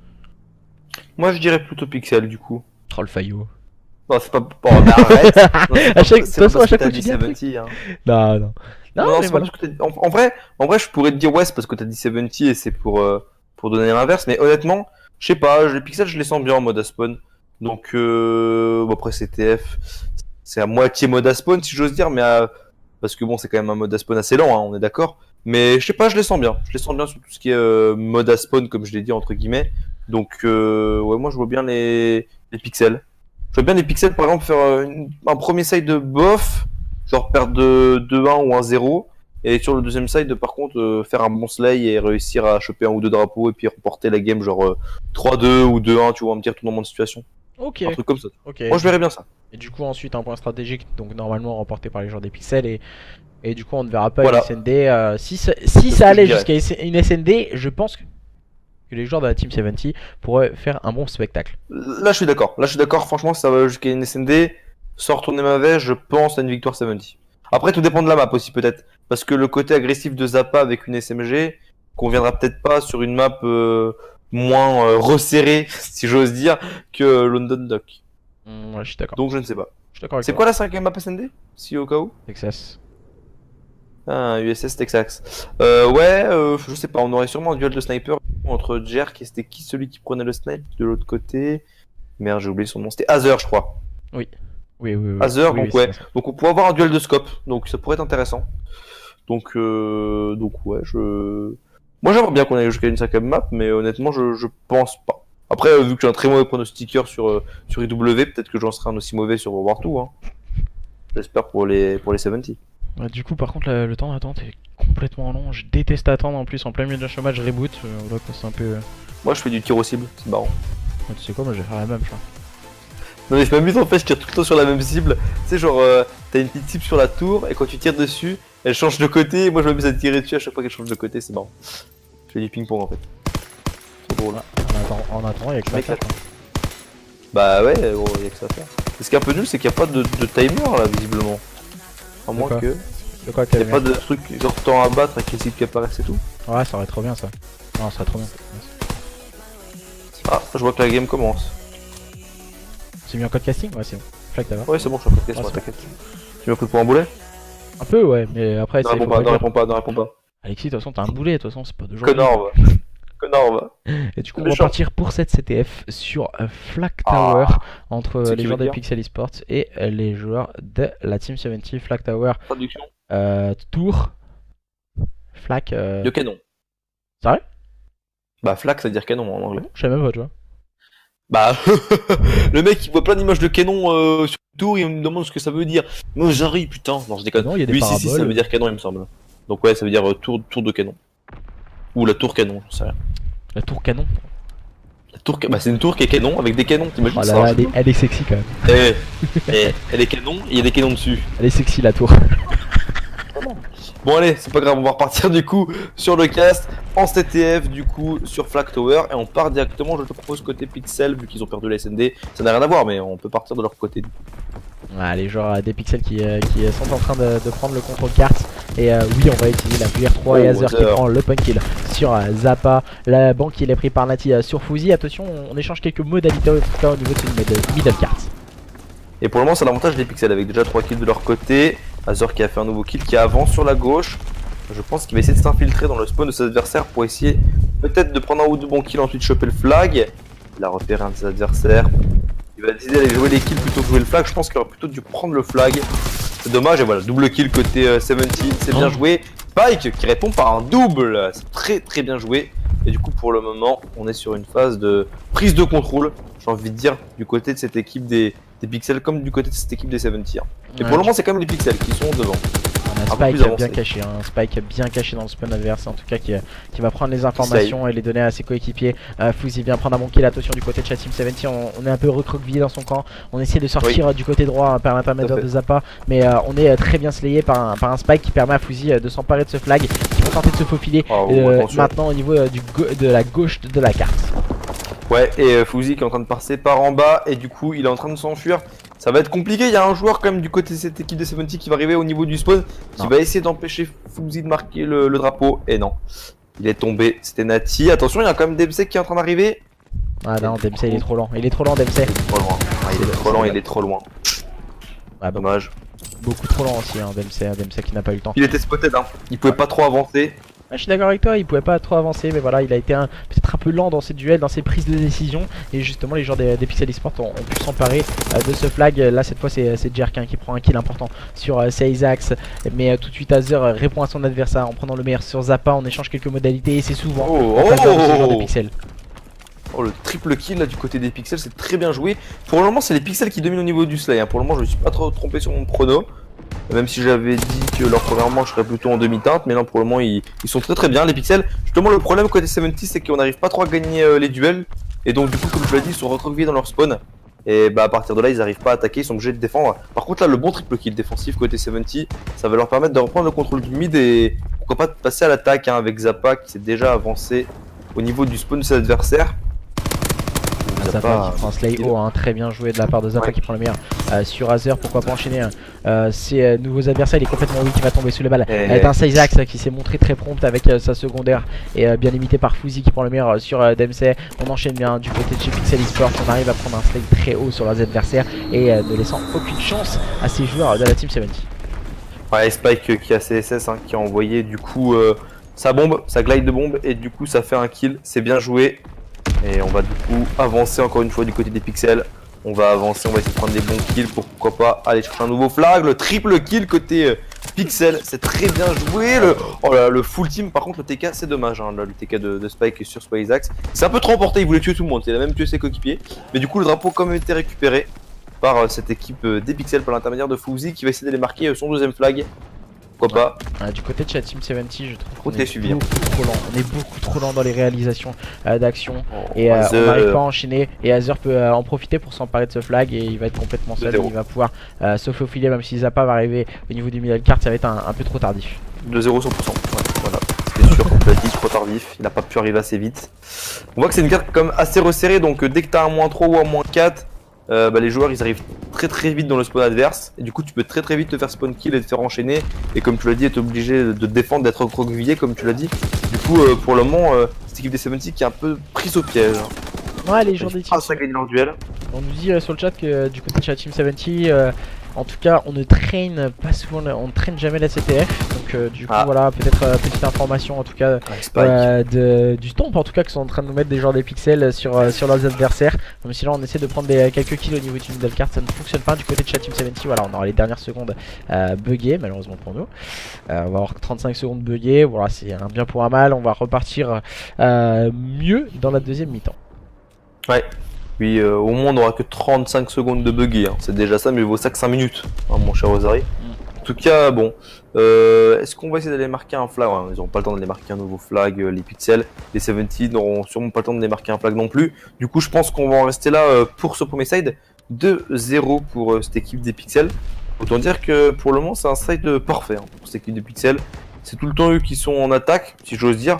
B: Moi, je dirais plutôt Pixel, du coup.
A: Troll Fayot.
B: Non, c'est pas... Bon, mais arrête. Non, c'est
A: À chaque- de
B: c'est
A: toute façon,
B: pas
A: à chaque
B: parce que
A: fois,
B: t'as
A: tu
B: dit
A: dis un truc.
B: 70, hein.
A: Non, non. Non,
B: Non,
A: mais
B: c'est pas
A: voilà.
B: parce que t'as dit... En vrai, je pourrais te dire ouais, c'est parce que t'as dit 70 et c'est pour donner l'inverse. Mais honnêtement, je sais pas, les pixels, je les sens bien en mode à spawn. Donc, bon, après CTF, c'est à moitié mode à spawn, si j'ose dire, mais parce que bon, c'est quand même un mode à spawn assez lent, hein, on est d'accord. Mais je sais pas, je les sens bien. Je les sens bien sur tout ce qui est mode à spawn, comme je l'ai dit, entre guillemets. Donc, ouais, moi, je vois bien les pixels. Je vois bien les pixels, par exemple, faire un premier side de bof, genre perdre de 2-1 ou 1-0. Et sur le deuxième side, par contre, faire un bon slay et réussir à choper un ou deux drapeaux et puis remporter la game, genre 3-2 ou 2-1, tu vois, un petit retournement de situation.
A: Ok,
B: Un truc comme ça.
A: ok.
B: Moi, je verrais bien ça.
A: Et du coup, ensuite, un point stratégique, donc normalement remporté par les joueurs des pixels. Et du coup, on ne verra pas
B: Voilà.
A: une SND. Si ça
B: que
A: allait
B: je dirais.
A: jusqu'à une SND, je pense que les joueurs de la Team 70 pourraient faire un bon spectacle.
B: Là, je suis d'accord. Là, je suis d'accord. Franchement, ça va jusqu'à une SND. Sans retourner ma veste, je pense à une victoire 70. Après, tout dépend de la map aussi, peut-être. Parce que le côté agressif de Zappa avec une SMG conviendra peut-être pas sur une map moins resserrée, si j'ose dire, que London Dock.
A: Ouais, je suis d'accord.
B: Donc, je ne sais pas.
A: Je suis d'accord avec
B: C'est
A: toi.
B: quoi la 5ème map SND? Si au cas où?
A: Texas.
B: Ah, USS Texas. Je sais pas, on aurait sûrement un duel de sniper entre Jerk et c'était qui celui qui prenait le snipe de l'autre côté? Merde, j'ai oublié son nom. C'était Azer, je crois.
A: Oui. Oui.
B: Azer,
A: Oui,
B: donc
A: c'est
B: ouais.
A: bien ça.
B: Donc on pourrait avoir un duel de scope, donc ça pourrait être intéressant. Donc ouais, moi j'aimerais bien qu'on aille jusqu'à une 5ème map, mais honnêtement je pense pas. Après, vu que j'ai un très mauvais pronostiqueur sur IW, peut-être que j'en serai un aussi mauvais sur World War 2, hein. J'espère pour les 70.
A: Ouais, du coup, par contre, le temps d'attente est complètement long. Je déteste attendre en plus en plein milieu d'un chômage, je reboot. Là, c'est un peu.
B: Moi je fais du tir au cible, c'est marrant.
A: Ouais, tu sais quoi, moi je vais faire la même, je crois.
B: Non mais je m'amuse en fait, je tire tout le temps sur la même cible. Tu sais genre t'as une petite cible sur la tour et quand tu tires dessus, elle change de côté et moi je m'amuse à tirer dessus à chaque fois qu'elle change de côté, c'est marrant. Je fais du ping pong en fait. C'est drôle.
A: En attendant, il y a que ça à faire, quoi.
B: Bah ouais, gros, y'a que ça à faire. Et ce qui est un peu nul, c'est qu'il n'y a pas de timer là visiblement. À moins
A: quoi
B: que.
A: De quoi
B: Il n'y a pas de truc genre temps à battre avec les cibles qui apparaissent et tout.
A: Ouais, ça aurait trop bien ça. Non, ça serait trop bien.
B: Ah, je vois que la game commence.
A: C'est mis en code casting? Ouais, c'est bon. Flag Tower.
B: Ouais, c'est bon, je suis en podcast,
A: Ouais,
B: moi,
A: c'est
B: t'inquiète. Tu m'as pris pour un boulet?
A: Un peu, ouais, mais après,
B: Ne
A: c'est.
B: réponds
A: faut
B: pas,
A: pas
B: ne
A: dire.
B: réponds pas, ne réponds pas.
A: Alexis, de toute façon, t'as un boulet, de toute façon, c'est pas de jour.
B: Connard, va. Connard, va.
A: Et du coup, on
B: C'est
A: va
B: méchant.
A: partir pour cette CTF sur Flag
B: Ah.
A: Tower entre
B: C'est
A: les
B: qui
A: joueurs
B: veut
A: de
B: dire
A: Pixel Esports et les joueurs de la Team 70. Flag Tower,
B: Traduction.
A: Tour, Flag.
B: De canon.
A: C'est vrai?
B: Bah, flak, ça veut dire canon en anglais.
A: Je sais même pas, tu vois.
B: Bah, le mec il voit plein d'images de canon sur le tour, il me demande ce que ça veut dire. Moi j'arrive, putain. Non, je déconne.
A: Non, il y a des
B: Oui, si,
A: paraboles.
B: ça veut dire canon, il me semble. Donc, ouais, ça veut dire tour de canon. Ou la tour canon, je sais rien.
A: La tour canon.
B: Bah, c'est une tour qui est canon avec des canons, t'imagines
A: Oh
B: ça
A: là là,
B: marche
A: elle est sexy quand même.
B: Elle est canon, il y a des canons dessus.
A: Elle est sexy la tour.
B: Bon allez, c'est pas grave, on va repartir du coup sur le cast en CTF du coup sur Flag Tower et on part directement, je te propose côté Pixel vu qu'ils ont perdu la SND, ça n'a rien à voir mais on peut partir de leur côté.
A: Ouais, les joueurs des pixels qui sont en train de prendre le contrôle carte. Et oui, on va utiliser la VR3 et Azer qui prend le point kill sur Zappa. La banque qui est pris par Nati sur Fouzi. Attention, on échange quelques modalités en tout cas au niveau de cette middle carte.
B: Et pour le moment c'est l'avantage des pixels avec déjà 3 kills de leur côté. Azer qui a fait un nouveau kill qui avance sur la gauche. Je pense qu'il va essayer de s'infiltrer dans le spawn de ses adversaires pour essayer peut-être de prendre un ou deux bons kills, ensuite choper le flag. Il a repéré un de ses adversaires. Il va décider d'aller jouer les kills plutôt que jouer le flag. Je pense qu'il aurait plutôt dû prendre le flag. C'est dommage. Et voilà, double kill côté 70. C'est bien joué. Spike qui répond par un double. C'est très très bien joué. Et du coup, pour le moment, on est sur une phase de prise de contrôle. J'ai envie de dire du côté de cette équipe des pixels comme du côté de cette équipe des 70. Et pour le moment, c'est quand même les pixels qui sont devant.
A: Un Spike bien caché, un Spike bien caché dans le spawn adverse, en tout cas qui va prendre les informations et les donner à ses coéquipiers. Fouzi vient prendre un bon kill, attention du côté de Team 70, on est un peu recroquevillé dans son camp, on essaie de sortir du côté droit par l'intermédiaire de Zappa, mais on est très bien slayé par un Spike qui permet à Fouzi de s'emparer de ce flag, qui va tenter de se faufiler maintenant au niveau de la gauche de la carte.
B: Ouais, et Fouzi qui est en train de passer par en bas et du coup il est en train de s'enfuir. Ça va être compliqué, il y a un joueur quand même du côté de cette équipe des 70 qui va arriver au niveau du spawn, qui va essayer d'empêcher Fouzi de marquer le drapeau. Et non, il est tombé, c'était Nati. Attention, il y a quand même Dempsey qui est en train d'arriver.
A: Ah non, Dempsey il est trop lent, il est trop lent Dempsey.
B: Il est trop loin, il est trop lent, il est trop loin.
A: Ah,
B: dommage.
A: Beaucoup trop lent aussi, hein, Dempsey qui n'a pas eu le temps.
B: Il était spotted, hein. Il pouvait pas trop avancer.
A: Je suis d'accord avec toi, il pouvait pas trop avancer, mais voilà, il a été peut-être un peu lent dans ses duels, dans ses prises de décision. Et justement, les joueurs des Pixel Esports ont pu s'emparer de ce flag. Là, cette fois, c'est Jerkin qui prend un kill important sur Seizax. Mais tout de suite, Azer répond à son adversaire en prenant le meilleur sur Zappa. On échange quelques modalités et c'est souvent en faveur de ces joueurs des Pixels.
B: Oh, le triple kill là du côté des pixels, c'est très bien joué. Pour le moment, c'est les pixels qui dominent au niveau du slay. Hein. Pour le moment, je ne suis pas trop trompé sur mon prono. Même si j'avais dit que leur première manche serait plutôt en demi-teinte, mais non, pour le moment, ils sont très très bien. Les pixels, justement, le problème côté 70, c'est qu'on n'arrive pas trop à gagner les duels. Et donc, du coup, comme je l'ai dit, ils sont recroquevillés dans leur spawn. Et bah, à partir de là, ils n'arrivent pas à attaquer, ils sont obligés de défendre. Par contre, là, le bon triple kill défensif côté 70, ça va leur permettre de reprendre le contrôle du mid et pourquoi pas de passer à l'attaque hein, avec Zappa qui s'est déjà avancé au niveau du spawn de ses adversaires.
A: Zappa qui prend un slay haut, hein, très bien joué de la part de Zappa qui prend le meilleur sur Azer, pourquoi pas enchaîner ses nouveaux adversaires, il est complètement weak, qui va tomber sous les balles. Un Seizax qui s'est montré très prompt avec sa secondaire et bien limité par Fouzi qui prend le meilleur sur Dempsey. On enchaîne bien du côté de chez Pixel Esports, on arrive à prendre un slay très haut sur leurs adversaires et ne laissant aucune chance à ces joueurs de la Team 70.
B: Ouais, Spike qui a CSS hein, qui a envoyé du coup sa bombe, sa glide de bombe et du coup ça fait un kill, c'est bien joué. Et on va du coup avancer encore une fois du côté des pixels. On va avancer, on va essayer de prendre des bons kills pour pourquoi pas aller chercher un nouveau flag. Le triple kill côté pixel, c'est très bien joué. Le full team, par contre le TK c'est dommage, hein, le TK de Spike sur Seizax. C'est un peu trop emporté, il voulait tuer tout le monde, il a même tué ses coéquipiers. Mais du coup le drapeau a quand même été récupéré par cette équipe des pixels par l'intermédiaire de Fouzi qui va essayer d'aller marquer son deuxième flag. Pourquoi pas.
A: Du côté de chat Team 70, je trouve qu'on est
B: suivi,
A: beaucoup trop lent. On est beaucoup trop lent dans les réalisations d'action et on n'arrive pas à enchaîner. Et Azer peut en profiter pour s'emparer de ce flag et il va être complètement seul. Il va pouvoir se faufiler, même si Zappa va arriver au niveau du middle card, ça va être un peu trop tardif.
B: 2-0 100%. Ouais, voilà. C'était sûr qu'on peut dire trop tardif. Il n'a pas pu arriver assez vite. On voit que c'est une carte comme assez resserrée. Donc dès que tu as un -3 ou un -4. Les joueurs ils arrivent très très vite dans le spawn adverse et du coup tu peux très très vite te faire spawn kill et te faire enchaîner et comme tu l'as dit être obligé de défendre, d'être recroquevillé comme tu l'as dit. Du coup pour le moment cette équipe des 70 qui est un peu prise au piège.
A: Ouais, les joueurs
B: Ils
A: des teams.
B: passent à gagner leur duel.
A: On nous dit sur le chat que du côté de la Team 70, en tout cas, on ne traîne pas souvent, on ne traîne jamais la CTF. Donc du coup, voilà, peut-être petite information en tout cas du Stomp en tout cas, qui sont en train de nous mettre des joueurs des pixels sur leurs adversaires. Même si là, on essaie de prendre quelques kills au niveau du middle card, ça ne fonctionne pas du côté de la Team 70. Voilà, on aura les dernières secondes buggées, malheureusement pour nous. On va avoir 35 secondes buggées. Voilà, c'est un bien pour un mal. On va repartir mieux dans la deuxième mi-temps.
B: Ouais. Puis au moins on n'aura que 35 secondes de buggy, hein. C'est déjà ça, mais il vaut ça que 5 minutes, hein, mon cher Rosary. En tout cas, bon, est-ce qu'on va essayer d'aller marquer un flag? Ils n'auront pas le temps d'aller marquer un nouveau flag, les pixels, les 70 n'auront sûrement pas le temps d'aller marquer un flag non plus. Du coup, je pense qu'on va en rester là pour ce premier side. 2-0 pour cette équipe des pixels. Autant dire que pour le moment, c'est un side parfait, hein, pour cette équipe des pixels. C'est tout le temps eux qui sont en attaque, si j'ose dire.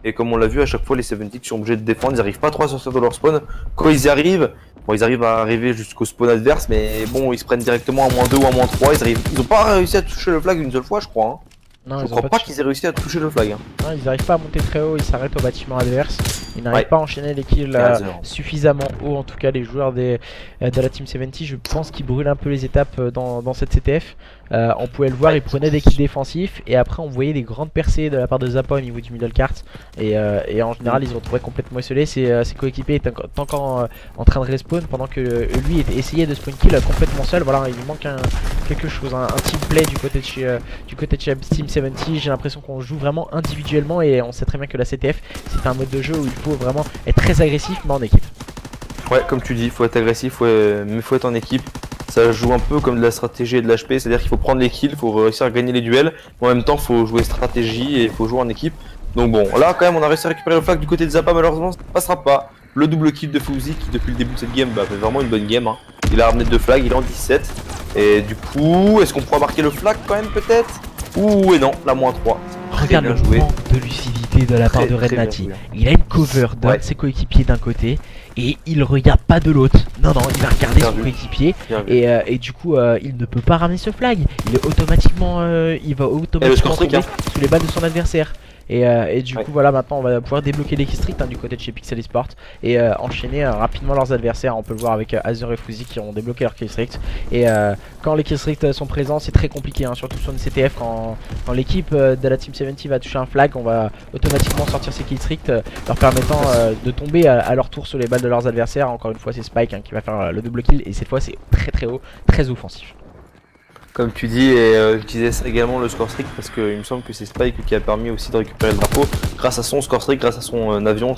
B: Et comme on l'a vu, à chaque fois, les 70 sont obligés de défendre. Ils n'arrivent pas trop à sortir de leur spawn. Quand ils y arrivent, bon, ils arrivent à arriver jusqu'au spawn adverse, mais bon, ils se prennent directement à -2 ou à -3. Ils n'ont pas réussi à toucher le flag une seule fois, je crois. Hein.
A: Non,
B: je crois pas qu'ils aient réussi à toucher le flag. Hein.
A: Non, ils n'arrivent pas à monter très haut, ils s'arrêtent au bâtiment adverse. Ils n'arrivent pas à enchaîner les kills suffisamment haut. En tout cas, les joueurs de la Team 70, je pense qu'ils brûlent un peu les étapes dans cette CTF. On pouvait le voir, ils prenaient des kills défensifs et après on voyait des grandes percées de la part de Zappa au niveau du middle cart. Et en général, ils ont trouvé complètement isolés. Ses coéquipiers étaient encore en train de respawn pendant que lui essayait de spawn kill complètement seul. Voilà, il lui manque quelque chose, un team play du côté de chez Team 70. J'ai l'impression qu'on joue vraiment individuellement et on sait très bien que la CTF, c'est un mode de jeu où il faut vraiment être très agressif, mais en équipe.
B: Ouais, comme tu dis, il faut être agressif, mais il faut être en équipe. Ça joue un peu comme de la stratégie et de l'HP, c'est-à-dire qu'il faut prendre les kills, il faut réussir à gagner les duels, mais en même temps il faut jouer stratégie et il faut jouer en équipe. Donc bon, là quand même on a réussi à récupérer le flag du côté de Zappa, malheureusement ça ne passera pas. Le double kill de Fouzi qui depuis le début de cette game fait vraiment une bonne game. Hein. Il a ramené 2 flags, il est en 17. Et du coup, est-ce qu'on pourra marquer le flag quand même peut-être? Ouh et non, la -3.
A: Regarde le manque de lucidité de la part de Red Nati. Il a une cover d'un de ses coéquipiers d'un côté et il regarde pas de l'autre. Non, il va regarder son coéquipier et du coup il ne peut pas ramener ce flag. Il est automatiquement, il va automatiquement tomber sous les balles de son adversaire. Et du coup voilà, maintenant on va pouvoir débloquer les killstreaks du côté de chez Pixel Esport et enchaîner rapidement leurs adversaires. On peut le voir avec Azure et Fouzi qui ont débloqué leurs killstreaks. Et quand les killstreaks sont présents, c'est très compliqué, hein, surtout sur une CTF. Quand l'équipe de la Team 70 va toucher un flag, on va automatiquement sortir ces killstreaks, leur permettant de tomber à leur tour sur les balles de leurs adversaires. Encore une fois, c'est Spike qui va faire le double kill et cette fois c'est très haut, très offensif.
B: Comme tu dis, et j'utilisais ça également le score streak parce qu'il me semble que c'est Spike qui a permis aussi de récupérer le drapeau grâce à son score streak, grâce à son avion,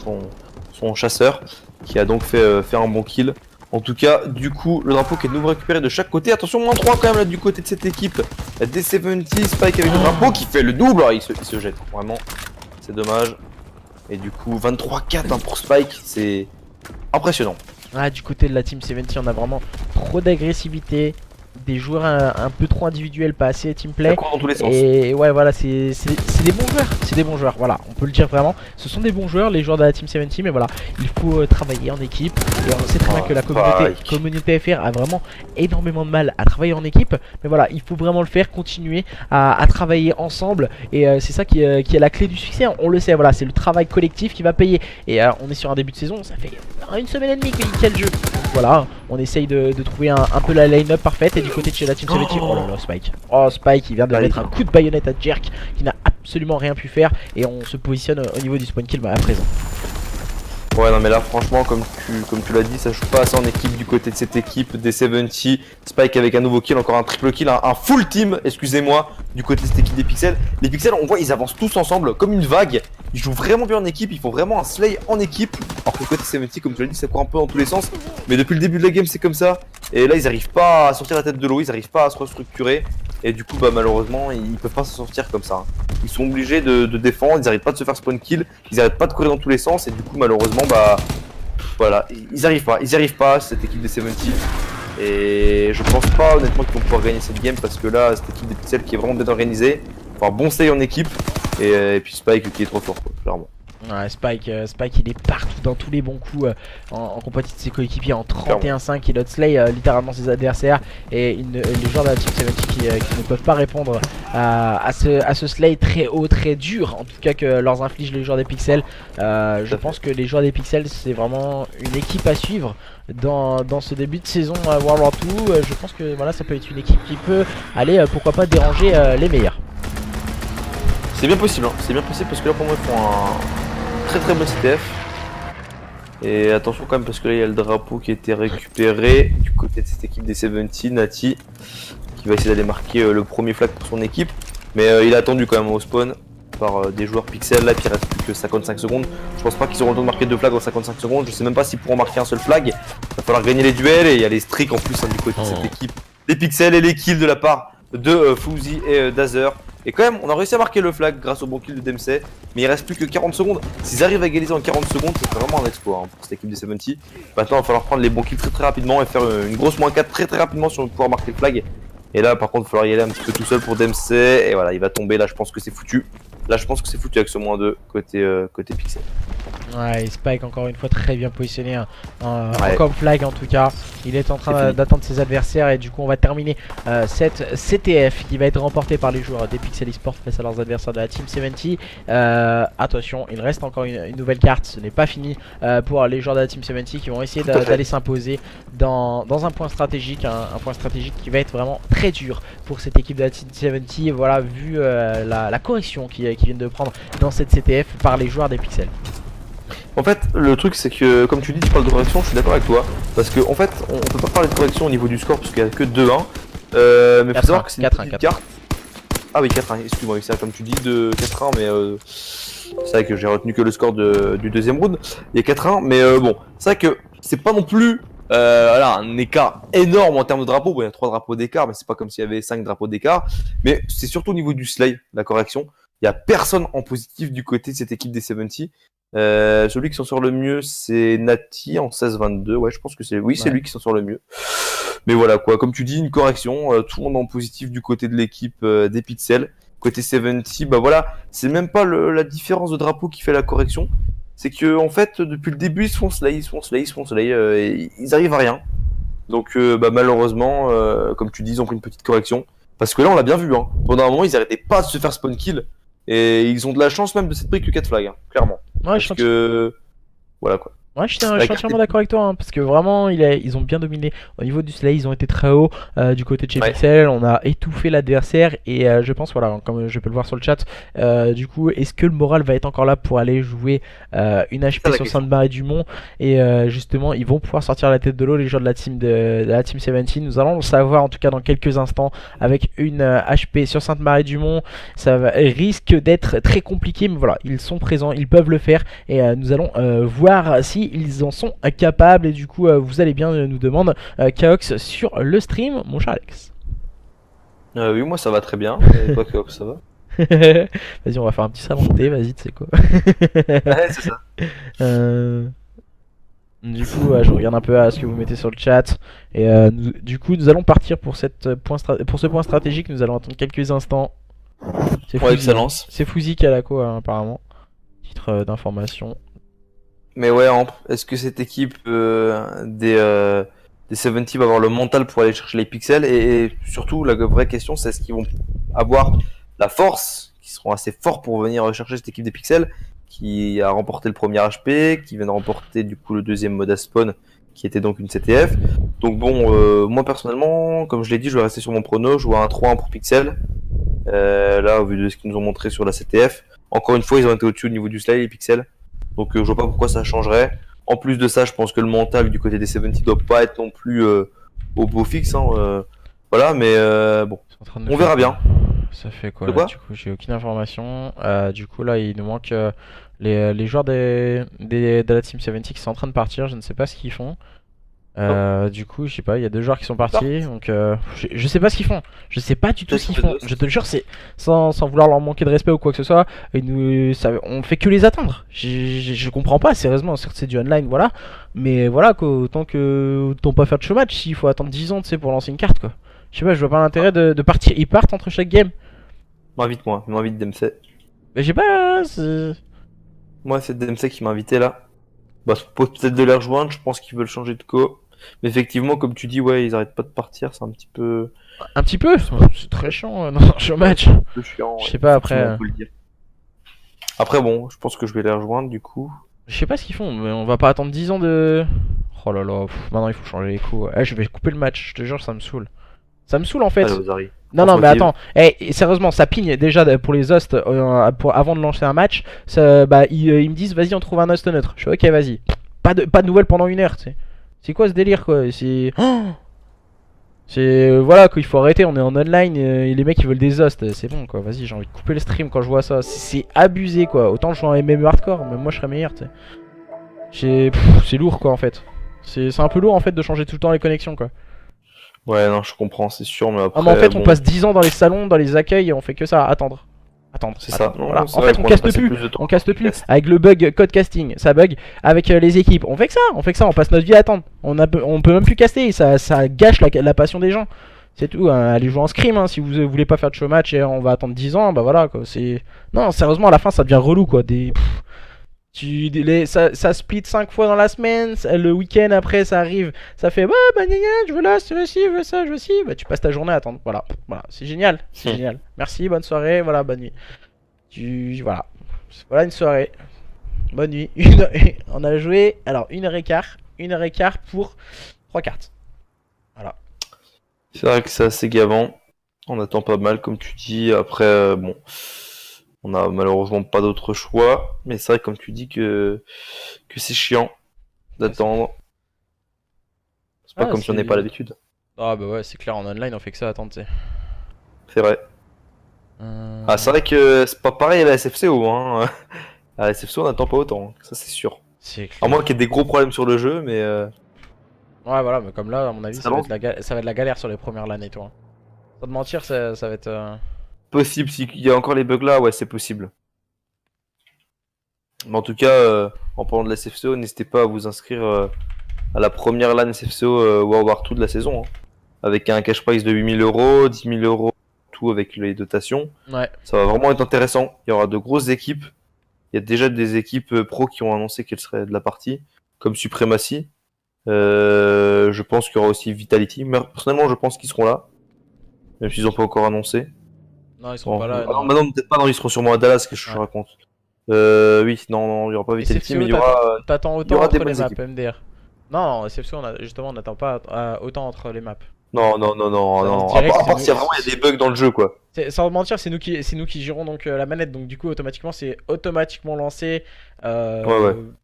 B: son chasseur, qui a donc fait un bon kill. En tout cas, du coup, le drapeau qui est de nouveau récupéré de chaque côté. Attention, -3 quand même là du côté de cette équipe. Des 70, Spike avec le drapeau qui fait le double. Il se jette, vraiment, c'est dommage. Et du coup, 23-4 pour Spike, c'est impressionnant.
A: Du côté de la Team 70, on a vraiment trop d'agressivité. Des joueurs un peu trop individuels, pas assez teamplay.
B: Dans tous les sens.
A: Et ouais, voilà, c'est des bons joueurs. C'est des bons joueurs, voilà, on peut le dire vraiment. Ce sont des bons joueurs, les joueurs de la Team 70, mais voilà, il faut travailler en équipe. Et on sait très bien que la communauté FR a vraiment énormément de mal à travailler en équipe. Mais voilà, il faut vraiment le faire, continuer à travailler ensemble. Et c'est ça qui est la clé du succès. On le sait, voilà, c'est le travail collectif qui va payer. Et on est sur un début de saison, ça fait 1 semaine et demie qu'il y a le jeu. Donc voilà, on essaye de trouver un peu la line-up parfaite. Et du côté de chez la Team 70, oh là là, Spike. Oh, Spike, il vient de mettre un coup de baïonnette à Jerk qui n'a absolument rien pu faire. Et on se positionne au niveau du spawn kill à présent.
B: Ouais, non, mais là, franchement, comme tu l'as dit, ça joue pas assez en équipe du côté de cette équipe des 70. Spike avec un nouveau kill, encore un triple kill, un full team, excusez-moi, du côté de cette équipe des pixels. Les pixels, on voit, ils avancent tous ensemble comme une vague. Ils jouent vraiment bien en équipe, ils font vraiment un slay en équipe. Alors que le côté 70, comme tu l'as dit, ça court un peu dans tous les sens. Mais depuis le début de la game, c'est comme ça. Et là, ils arrivent pas à sortir la tête de l'eau, ils arrivent pas à se restructurer. Et du coup, malheureusement, ils peuvent pas s'en sortir comme ça. Ils sont obligés de défendre, ils n'arrivent pas de se faire spawn kill, ils n'arrêtent pas de courir dans tous les sens. Et du coup, malheureusement, voilà, ils arrivent pas, cette équipe des 70. Et je pense pas honnêtement qu'ils vont pouvoir gagner cette game parce que là, cette équipe des pixels qui est vraiment bien organisée, enfin bon stay en équipe. Et puis Spike qui est trop fort, quoi, clairement.
A: Ouais, Spike il est partout dans tous les bons coups en compagnie de ses coéquipiers en 31-5. Il outslay littéralement ses adversaires. Et les joueurs de la Team 70 qui ne peuvent pas répondre à ce slay très haut, très dur. En tout cas que leur infligent les joueurs des Pixels. Je pense que les joueurs des Pixels c'est vraiment une équipe à suivre dans ce début de saison World War 2. Je pense que voilà, ça peut être une équipe qui peut aller pourquoi pas déranger les meilleurs.
B: C'est bien possible, hein. C'est bien possible parce que là pour moi ils font un très bon CTF. Et attention quand même parce que là il y a le drapeau qui a été récupéré du côté de cette équipe des 70, Nati, qui va essayer d'aller marquer le premier flag pour son équipe. Mais il a attendu quand même au spawn par des joueurs Pixel là, puis il reste plus que 55 secondes. Je pense pas qu'ils auront le temps de marquer 2 flags en 55 secondes. Je sais même pas s'ils pourront marquer un seul flag. Il va falloir gagner les duels et il y a les streaks en plus hein, du côté de cette équipe. Les Pixels et les kills de la part de Fouzi et Dazer. Et quand même, on a réussi à marquer le flag grâce au bon kill de Dempsey. Mais il reste plus que 40 secondes. S'ils arrivent à égaliser en 40 secondes, c'est vraiment un exploit hein, pour cette équipe des 70. Maintenant, il va falloir prendre les bons kills très rapidement et faire une grosse -4 très rapidement si on veut pouvoir marquer le flag. Et là, par contre, il va falloir y aller un petit peu tout seul pour Dempsey. Et voilà, il va tomber. Là, je pense que c'est foutu. Là, je pense que c'est foutu avec ce -2 côté Pixel.
A: Ouais, Spike encore une fois très bien positionné comme flag en tout cas. Il est en train d'attendre ses adversaires et du coup on va terminer cette CTF qui va être remportée par les joueurs des Pixel Esports face à leurs adversaires de la Team 70. Attention, il reste encore une nouvelle carte, ce n'est pas fini pour les joueurs de la Team 70 qui vont essayer d'aller s'imposer dans un point stratégique, un point stratégique qui va être vraiment très dur pour cette équipe de la Team 70. Voilà, vu la correction qu'ils viennent de prendre dans cette CTF par les joueurs des Pixels.
B: En fait, le truc c'est que, comme tu dis, tu parles de correction, je suis d'accord avec toi. Parce que en fait, on peut pas parler de correction au niveau du score parce qu'il y a que 2-1. Mais faut savoir que c'est une petite carte. Ah oui, 4-1, excuse-moi, c'est ça, comme tu dis, de 4-1, mais c'est vrai que j'ai retenu que le score du deuxième round. Il y a 4-1, mais bon, c'est vrai que c'est pas non plus voilà, un écart énorme en termes de drapeaux. Bon, il y a 3 drapeaux d'écart, mais c'est pas comme s'il y avait 5 drapeaux d'écart. Mais c'est surtout au niveau du slay, la correction. Il y a personne en positif du côté de cette équipe des 70. Celui qui s'en sort le mieux c'est Nati en 16-22. Ouais, je pense que c'est lui qui s'en sort le mieux. Mais voilà quoi, comme tu dis, une correction, tout le monde en positif du côté de l'équipe des Pixels. Côté 70, bah voilà, c'est même pas la différence de drapeau qui fait la correction. C'est que en fait, depuis le début, ils se font slay, ils arrivent à rien. Donc bah malheureusement, comme tu dis, ils ont pris une petite correction. Parce que là, on l'a bien vu, hein. Pendant un moment, ils arrêtaient pas de se faire spawn kill. Et ils ont de la chance même de s'être pris que 4 flags, hein, clairement.
A: Ouais,
B: parce que... Voilà quoi.
A: Ouais, je suis entièrement d'accord avec toi, hein, parce que vraiment ils ont bien dominé au niveau du slay, ils ont été très hauts du côté de chez Pixel, on a étouffé l'adversaire et je pense, voilà, comme je peux le voir sur le chat, du coup, est-ce que le moral va être encore là pour aller jouer une HP sur Sainte-Marie-du-Mont et justement, ils vont pouvoir sortir la tête de l'eau, les joueurs de la Team 17. Nous allons le savoir en tout cas dans quelques instants avec une HP sur Sainte-Marie-du-Mont. Risque d'être très compliqué, mais voilà, ils sont présents, ils peuvent le faire et nous allons voir si ils en sont capables. Et du coup vous allez bien, nous demande Kaox sur le stream, mon cher Alex.
B: Oui, moi ça va très bien. Et toi Kaox, ça va?
A: Vas-y, on va faire un petit savon de thé, vas-y, tu sais quoi.
B: Ouais, c'est ça.
A: Du coup je regarde un peu à ce que vous mettez sur le chat. Et du coup nous allons partir pour ce point stratégique. Nous allons attendre quelques instants. C'est Fouzi qui a la co apparemment. Titre d'information.
B: Mais ouais, est-ce que cette équipe des 70 va avoir le mental pour aller chercher les pixels et surtout la vraie question c'est est-ce qu'ils vont avoir la force, qui seront assez forts pour venir chercher cette équipe des pixels qui a remporté le premier HP, qui vient de remporter du coup le deuxième mode à spawn qui était donc une CTF. Donc bon, moi personnellement, comme je l'ai dit, je vais rester sur mon prono, je vois un 3-1 pour pixels. Là, au vu de ce qu'ils nous ont montré sur la CTF, encore une fois, ils ont été au-dessus au niveau du slay, les pixels. Donc je vois pas pourquoi ça changerait. En plus de ça, je pense que le mental du côté des 70 doit pas être non plus au beau fixe. Hein, voilà, mais bon, on verra bien.
A: Ça fait quoi, là, du coup, j'ai aucune information. Du coup, là, il nous manque les joueurs de la Team 70 qui sont en train de partir. Je ne sais pas ce qu'ils font. Du coup, je sais pas, il y a 2 joueurs qui sont partis, donc je sais pas ce qu'ils font. Je sais pas du tout ce qu'ils font. Je te le jure, c'est sans vouloir leur manquer de respect ou quoi que ce soit. Et on fait que les attendre. Je comprends pas, sérieusement. Certes, c'est du online, voilà. Mais voilà, quoi, autant que autant pas faire de showmatch. S'il faut attendre 10 ans, tu sais, pour lancer une carte, quoi. Je sais pas, je vois pas l'intérêt de partir. Ils partent entre chaque game.
B: M'invite Dempsey.
A: Mais j'ai pas.
B: Moi, c'est DMC qui m'a invité là. Bah, ça propose peut-être de les rejoindre, je pense qu'ils veulent changer de co. Mais effectivement, comme tu dis, ouais, ils arrêtent pas de partir, c'est un petit peu,
A: Un petit peu, c'est très chiant dans ce match.
B: peu chiant.
A: Je
B: Ouais,
A: sais pas après.
B: effectivement, on peut le dire. Après, bon, je pense que je vais les rejoindre du coup.
A: Je sais pas ce qu'ils font, mais on va pas attendre 10 ans de. Oh là là, maintenant il faut changer les coups. Eh, je vais couper le match, je te jure, ça me saoule. Ça me saoule en fait.
B: Allez, Ozari.
A: Non, non, mais attends. Eh, sérieusement, ça pigne déjà pour les hosts avant de lancer un match. Bah, ils me disent, vas-y, on trouve un host neutre. Je fais, ok, vas-y. Pas de nouvelles pendant une heure, tu sais. C'est quoi ce délire, quoi? C'est. Oh, voilà, quoi, il faut arrêter. On est en online et les mecs ils veulent des hosts. C'est bon, quoi. Vas-y, j'ai envie de couper le stream quand je vois ça. C'est abusé, quoi. Autant je joue en MME hardcore, même moi je serais meilleur, tu sais. C'est lourd, quoi, en fait. C'est un peu lourd, en fait, de changer tout le temps les connexions, quoi.
B: Ouais, non, je comprends, c'est sûr, mais après.
A: Ah, mais en fait, on
B: bon,
A: passe 10 ans dans les salons, dans les accueils et on fait que ça, attendre. Attendre,
B: c'est ça.
A: attendre,
B: Non,
A: voilà.
B: c'est
A: En
B: vrai
A: fait, on
B: qu'on a
A: caste
B: passé
A: plus.
B: plus de temps
A: On caste plus.
B: podcast.
A: Avec le bug code casting, ça bug. Avec les équipes, on fait que ça. On passe notre vie à attendre. On peut même plus caster. Ça gâche la passion des gens. C'est tout. Hein. Allez jouer en scrim hein, si vous voulez pas faire de showmatch et on va attendre 10 ans. Bah voilà quoi. C'est. Non, sérieusement, à la fin, ça devient relou quoi. Ça split 5 fois dans la semaine, le week-end après ça arrive, ça fait bah gna gna, je veux là, je veux ci, je veux ça, je veux ci, bah tu passes ta journée à attendre, voilà, c'est génial, c'est génial. Merci, bonne soirée, voilà, bonne nuit. Voilà une soirée, bonne nuit. On a joué, alors 1h15 pour 3 cartes. Voilà.
B: C'est vrai que c'est assez gavant. On attend pas mal, comme tu dis. Après, bon. On a malheureusement pas d'autre choix, mais c'est vrai comme tu dis que c'est chiant d'attendre. C'est pas comme si on n'est pas l'habitude.
A: Ah bah ouais, c'est clair, en online on fait que ça attendre, tu sais.
B: C'est vrai. Ah, c'est vrai que c'est pas pareil à la SFCO, hein. À la SFCO on n'attend pas autant, hein. Ça c'est sûr.
A: C'est clair.
B: À moins qu'il y ait des gros problèmes sur le jeu, mais
A: Ouais voilà, mais comme là à mon avis
B: Ça
A: ça va être la galère sur les premières LAN et tout. Hein. Sans te mentir, ça va être...
B: possible, s'il y a encore les bugs là, ouais c'est possible. Mais en tout cas, en parlant de la SFCO, n'hésitez pas à vous inscrire à la première LAN SFCO World War 2 de la saison, hein. Avec un cash prize de 8000 euros, 10 000 euros, tout avec les dotations.
A: Ouais.
B: Ça va vraiment être intéressant. Il y aura de grosses équipes. Il y a déjà des équipes pro qui ont annoncé qu'elles seraient de la partie, comme Supremacy. Je pense qu'il y aura aussi Vitality. Mais personnellement, je pense qu'ils seront là, même s'ils n'ont pas encore annoncé.
A: Non, ils seront pas là.
B: Non, maintenant, peut-être pas, non, ils seront sûrement à Dallas, que je raconte. Oui, non, il y aura pas Vitality, mais il y aura.
A: T'attends
B: il y
A: autant
B: aura
A: entre
B: des
A: les
B: bonnes
A: maps,
B: équipes.
A: MDR. Non, SFC, justement, on n'attend pas autant entre les maps.
B: Non.
A: on
B: À
A: dirait que
B: part
A: c'est
B: s'il y a vraiment il y a des bugs dans le jeu, quoi.
A: Sans te mentir, c'est nous qui gérons donc la manette, donc du coup automatiquement c'est automatiquement lancé. Comme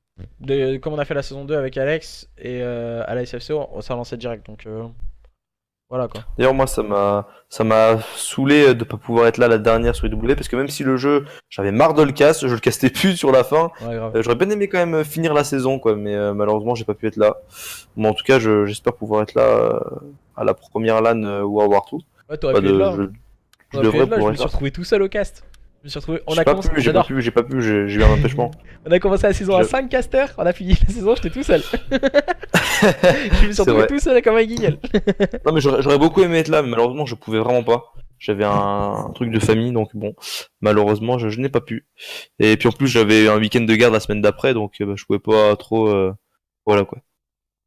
A: on a fait la saison 2 avec Alex et à la SFCO, ça a lancé direct, donc voilà quoi.
B: D'ailleurs, moi, ça m'a saoulé de pas pouvoir être là la dernière sur IW, parce que même si le jeu, j'avais marre de le cast, je le castais plus sur la fin.
A: Ouais, grave.
B: J'aurais bien aimé quand même finir la saison, quoi, mais malheureusement, j'ai pas pu être là. Mais en tout cas, j'espère pouvoir être là à la première LAN World War 2.
A: Ouais, t'aurais pu être là.
B: Je devrais pouvoir
A: Je me
B: être
A: suis
B: là.
A: retrouvé tout seul au cast. Je me suis retrouvé.
B: J'ai pas pu, j'ai eu un empêchement.
A: On a commencé la saison à 5 casters, on a fini la saison, j'étais tout seul. Je me suis retrouvé tout seul comme un guignol.
B: Non, mais j'aurais beaucoup aimé être là, mais malheureusement, je pouvais vraiment pas. J'avais un truc de famille, donc bon, malheureusement, je n'ai pas pu. Et puis en plus, j'avais un week-end de garde la semaine d'après, donc je pouvais pas trop. Voilà quoi.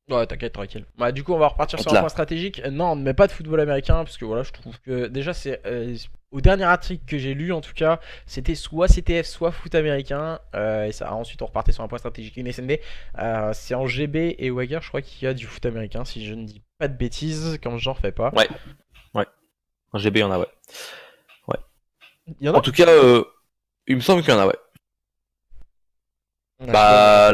A: Ouais, t'inquiète, tranquille. Bah, du coup, on va repartir sur un point stratégique. Non, on ne met pas de football américain, parce que voilà, je trouve que déjà, c'est. Au dernier article que j'ai lu, en tout cas, c'était soit CTF, soit foot américain. Et ça, ensuite, on repartait sur un point stratégique, une SND. C'est en GB et Wagger, je crois qu'il y a du foot américain, si je ne dis pas de bêtises, comme j'en refais pas.
B: Ouais. En GB, il y en a, ouais.
A: Il y en a
B: en tout cas, il me semble qu'il y en a, ouais.
A: Bah,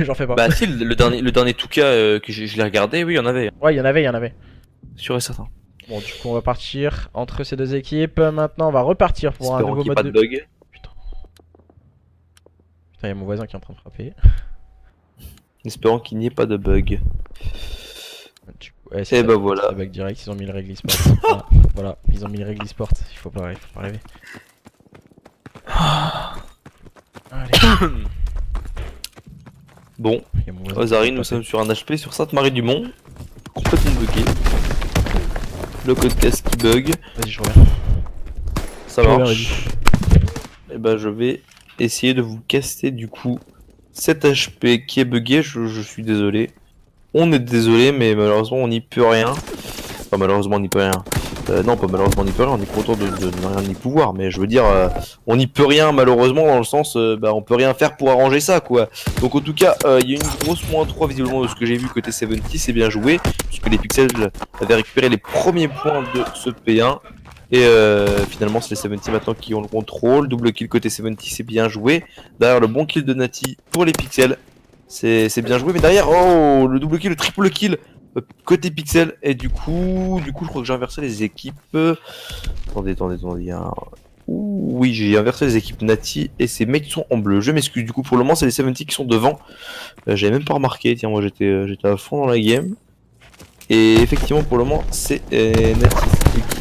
A: j'en fais pas.
B: Bah si, le dernier 2K que je l'ai regardé, oui, il y en avait.
A: Ouais, il y en avait.
B: Sûr et certain.
A: Bon, du coup, on va partir entre ces deux équipes. Maintenant, on va repartir pour un nouveau mode
B: de bug.
A: Putain, il y a mon voisin qui est en train de frapper.
B: Espérons qu'il n'y ait pas de bug.
A: Ouais,
B: et bah voilà.
A: Bug direct, ils ont mis le règle e-sport. Voilà, ils ont mis le règle e-sport. Il faut pas rêver. Allez.
B: Bon, Ozari, nous sommes sur un HP sur Sainte-Marie-du-Mont, complètement bugué. Le code casque qui bug.
A: Vas-y, je reviens.
B: Ça marche. Et bah je vais essayer de vous caster du coup cet HP qui est bugué, je suis désolé. On est désolé, mais malheureusement on n'y peut rien. Enfin malheureusement on n'y peut rien. Non, pas malheureusement on n'y peut rien, on est content de ne rien y pouvoir, mais je veux dire, on n'y peut rien malheureusement dans le sens, on peut rien faire pour arranger ça quoi. Donc en tout cas, il y a une grosse -3 visiblement de ce que j'ai vu côté 70, c'est bien joué, puisque les Pixels avaient récupéré les premiers points de ce P1. Et finalement c'est les 70 maintenant qui ont le contrôle, double kill côté 70, c'est bien joué. Derrière le bon kill de Nati pour les Pixels, c'est bien joué, mais derrière, oh, le double kill, le triple kill côté Pixel, et du coup je crois que j'ai inversé les équipes. Attendez, hein. Ouh, oui, j'ai inversé les équipes Nati et ces mecs qui sont en bleu. Je m'excuse, du coup pour le moment c'est les 70 qui sont devant. J'avais même pas remarqué, tiens, moi j'étais à fond dans la game. Et effectivement pour le moment c'est Nati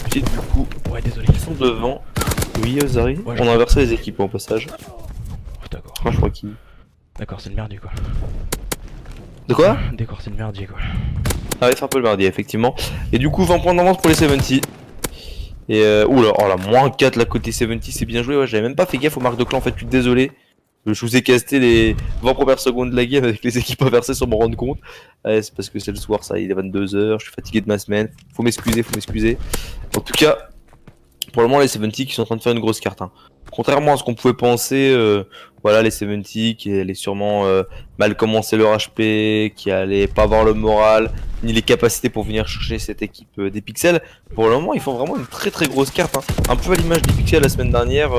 B: qui du coup
A: Ouais, désolé.
B: ils sont devant. Oui, Zari,
A: Ouais,
B: on a inversé les équipes au passage.
A: Oh, d'accord.
B: Ah, je crois qu'il...
A: D'accord, c'est le merdier quoi.
B: De quoi?
A: D'accord, c'est le merdier quoi.
B: Ah ouais, c'est un peu le merdier, effectivement. Et du coup, 20 points d'avance pour les 70. Et oula, oh là, -4 là côté 70, c'est bien joué. Ouais, j'avais même pas fait gaffe aux marques de clan en fait, je suis désolé. Je vous ai casté les 20 premières secondes de la game avec les équipes inversées sans me rendre compte. Ouais, c'est parce que c'est le soir, ça, il est 22 h, je suis fatigué de ma semaine. Faut m'excuser, faut m'excuser. En tout cas, pour le moment, les 70 qui sont en train de faire une grosse carte. Hein. Contrairement à ce qu'on pouvait penser, voilà, les 70 qui allaient sûrement mal commencer leur HP, qui allaient pas avoir le moral, ni les capacités pour venir chercher cette équipe des Pixels. Pour le moment, ils font vraiment une très très grosse carte. Hein. Un peu à l'image des Pixels la semaine dernière,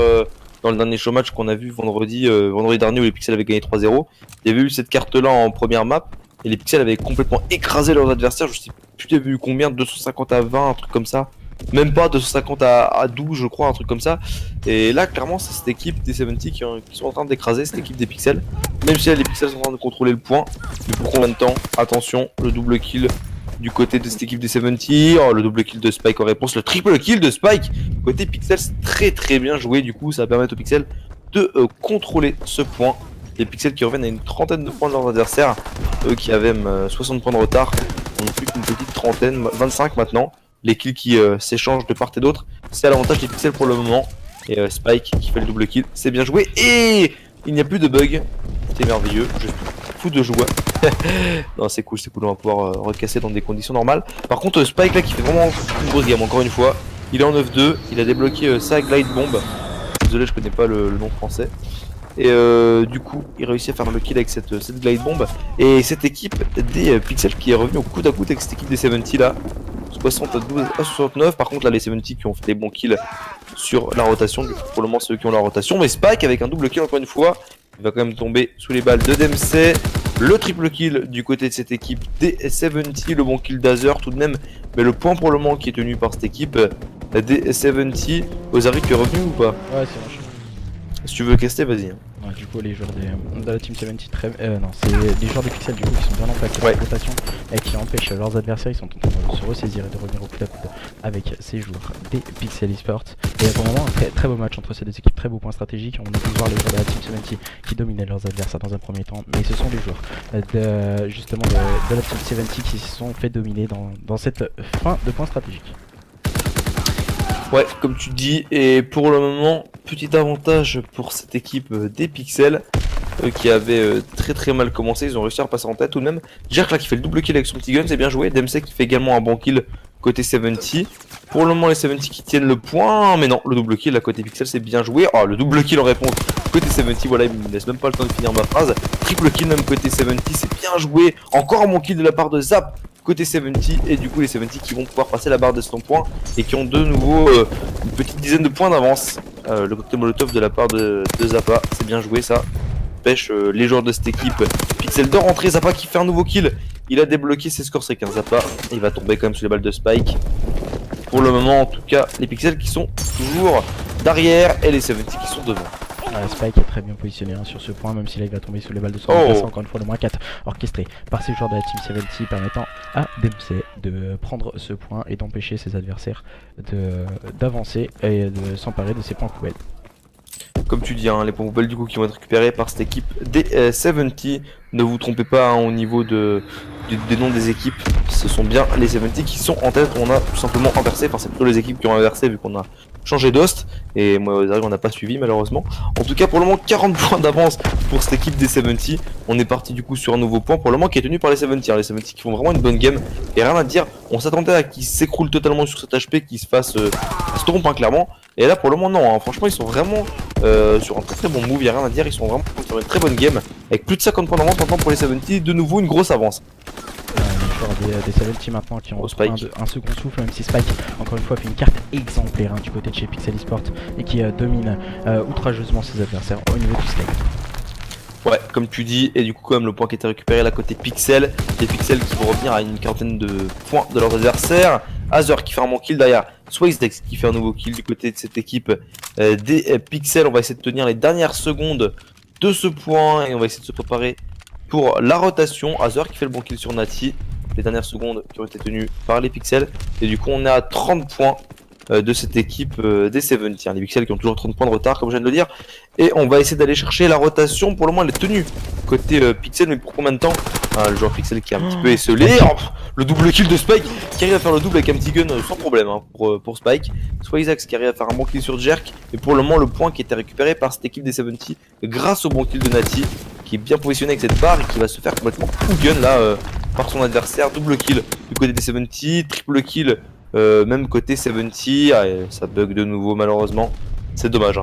B: dans le dernier showmatch qu'on a vu vendredi dernier où les Pixels avaient gagné 3-0. Il y avait eu cette carte là en première map, et les Pixels avaient complètement écrasé leurs adversaires. Je sais plus, tu as vu combien, 250 à 20, un truc comme ça. Même pas 250 à 12 je crois, un truc comme ça. Et là clairement c'est cette équipe des 70 qui sont en train d'écraser cette équipe des Pixels. Même si là, les Pixels sont en train de contrôler le point. Mais pour combien de temps? Attention, le double kill du côté de cette équipe des 70. Oh, le double kill de Spike en réponse, le triple kill de Spike côté Pixels, très très bien joué. Du coup ça va permettre aux Pixels de contrôler ce point. Les Pixels qui reviennent à une trentaine de points de leurs adversaires, eux qui avaient 60 points de retard, on n'a plus qu'une petite trentaine, 25 maintenant. Les kills qui s'échangent de part et d'autre, c'est à l'avantage des Pixels pour le moment. Et Spike qui fait le double kill, c'est bien joué. Et il n'y a plus de bug, c'est merveilleux, je suis fou de joie. Non, c'est cool, on va pouvoir recasser dans des conditions normales. Par contre Spike là qui fait vraiment une grosse game, encore une fois. Il est en 9-2, il a débloqué sa glide bomb. Désolé, je connais pas le nom français. Et du coup, il réussit à faire le kill avec cette glide bomb. Et cette équipe des Pixels qui est revenue au coude à coude avec cette équipe des 70 là. 72 à 69. Par contre là les 70 qui ont fait des bons kills sur la rotation, du coup pour le moment c'est eux qui ont la rotation. Mais Spike avec un double kill encore une fois, il va quand même tomber sous les balles de Dempsey. Le triple kill du côté de cette équipe des 70, le bon kill d'Azer tout de même. Mais le point pour le moment qui est tenu par cette équipe des 70. Ozari, tu es revenu ou pas?
A: Ouais, c'est bon.
B: Si tu veux caster, vas-y.
A: Ouais, du coup, les joueurs de la Team 70, non, c'est les joueurs des Pixels du coup qui sont bien impactés par la rotation et qui empêchent leurs adversaires, ils sont en train de se ressaisir et de revenir au coup à coude avec ces joueurs des Pixel Esports. Et pour le moment, un très beau match entre ces deux équipes, très beau point stratégique. On a pu voir les joueurs de la Team 70 qui dominaient leurs adversaires dans un premier temps, mais ce sont les joueurs justement de la Team 70 qui se sont fait dominer dans cette fin de point stratégique.
B: Ouais, comme tu dis, et pour le moment, petit avantage pour cette équipe des Pixels qui avait très mal commencé, ils ont réussi à repasser en tête tout de même. Jerk là qui fait le double kill avec son petit gun, c'est bien joué. Dempsey qui fait également un bon kill côté 70. Pour le moment les 70 qui tiennent le point, mais non, le double kill à côté Pixel c'est bien joué. Oh, le double kill en réponse côté 70, voilà, il me laisse même pas le temps de finir ma phrase. Triple kill même côté 70, c'est bien joué. Encore un bon kill de la part de Zap côté 70, et du coup les 70 qui vont pouvoir passer la barre de 100 points et qui ont de nouveau une petite dizaine de points d'avance. Le cocktail molotov de la part de Zappa, c'est bien joué ça. Pêche les joueurs de cette équipe. Pixel de rentrer, Zappa qui fait un nouveau kill. Il a débloqué ses scores avec un Zappa. Il va tomber quand même sous les balles de Spike. Pour le moment en tout cas, les Pixels qui sont toujours derrière et les 70 qui sont devant.
A: Spike est très bien positionné sur ce point, même si là il va tomber sous les balles de son adversaire. Encore une fois le -4 orchestré par ces joueurs de la Team 70 permettant à Dempsey de prendre ce point et d'empêcher ses adversaires d'avancer et de s'emparer de ces points poubelles.
B: Comme tu dis, hein, les points poubelles du coup qui vont être récupérés par cette équipe des 70. Ne vous trompez pas hein, au niveau de des noms des équipes, ce sont bien les 70 qui sont en tête. On a tout simplement inversé, enfin c'est plutôt les équipes qui ont inversé vu qu'on a changé d'host. Et moi, on n'a pas suivi malheureusement. En tout cas, pour le moment, 40 points d'avance pour cette équipe des 70. On est parti du coup sur un nouveau point pour le moment qui est tenu par les 70. Les 70 qui font vraiment une bonne game. Et rien à dire, on s'attendait à qu'ils s'écroulent totalement sur cet HP, qu'ils se fassent se trompent clairement. Et là pour le moment non, hein. Franchement ils sont vraiment sur un très bon move, il n'y a rien à dire, ils sont vraiment sur une très bonne game. Avec plus de 50 points d'avance maintenant pour les 70, de nouveau une grosse avance.
A: Les joueurs des 70 maintenant qui ont un second souffle, même si Spike encore une fois fait une carte exemplaire du côté de chez Pixel Esports et qui domine outrageusement ses adversaires au niveau du Skype.
B: Ouais, comme tu dis, et du coup quand même le point qui était récupéré là côté Pixel, les Pixels qui vont revenir à une quarantaine de points de leurs adversaires. Azure qui fait un bon kill derrière, Swazedex qui fait un nouveau kill du côté de cette équipe des Pixels. On va essayer de tenir les dernières secondes de ce point et on va essayer de se préparer pour la rotation. Azure qui fait le bon kill sur Nati, les dernières secondes qui ont été tenues par les Pixels. Et du coup on est à 30 points de cette équipe des 70, les Pixels qui ont toujours 30 points de retard comme je viens de le dire. Et on va essayer d'aller chercher la rotation, pour le moment elle est tenue côté Pixel, mais pour combien de temps? Le joueur Pixel qui est un petit peu esselé, le double kill de Spike qui arrive à faire le double avec un petit gun sans problème pour Spike. Swazedex qui arrive à faire un bon kill sur Jerk, et pour le moment le point qui était récupéré par cette équipe des 70 grâce au bon kill de Nati qui est bien positionné avec cette barre et qui va se faire complètement gun là par son adversaire. Double kill du côté des 70, triple kill même côté 70, ça bug de nouveau malheureusement, c'est dommage.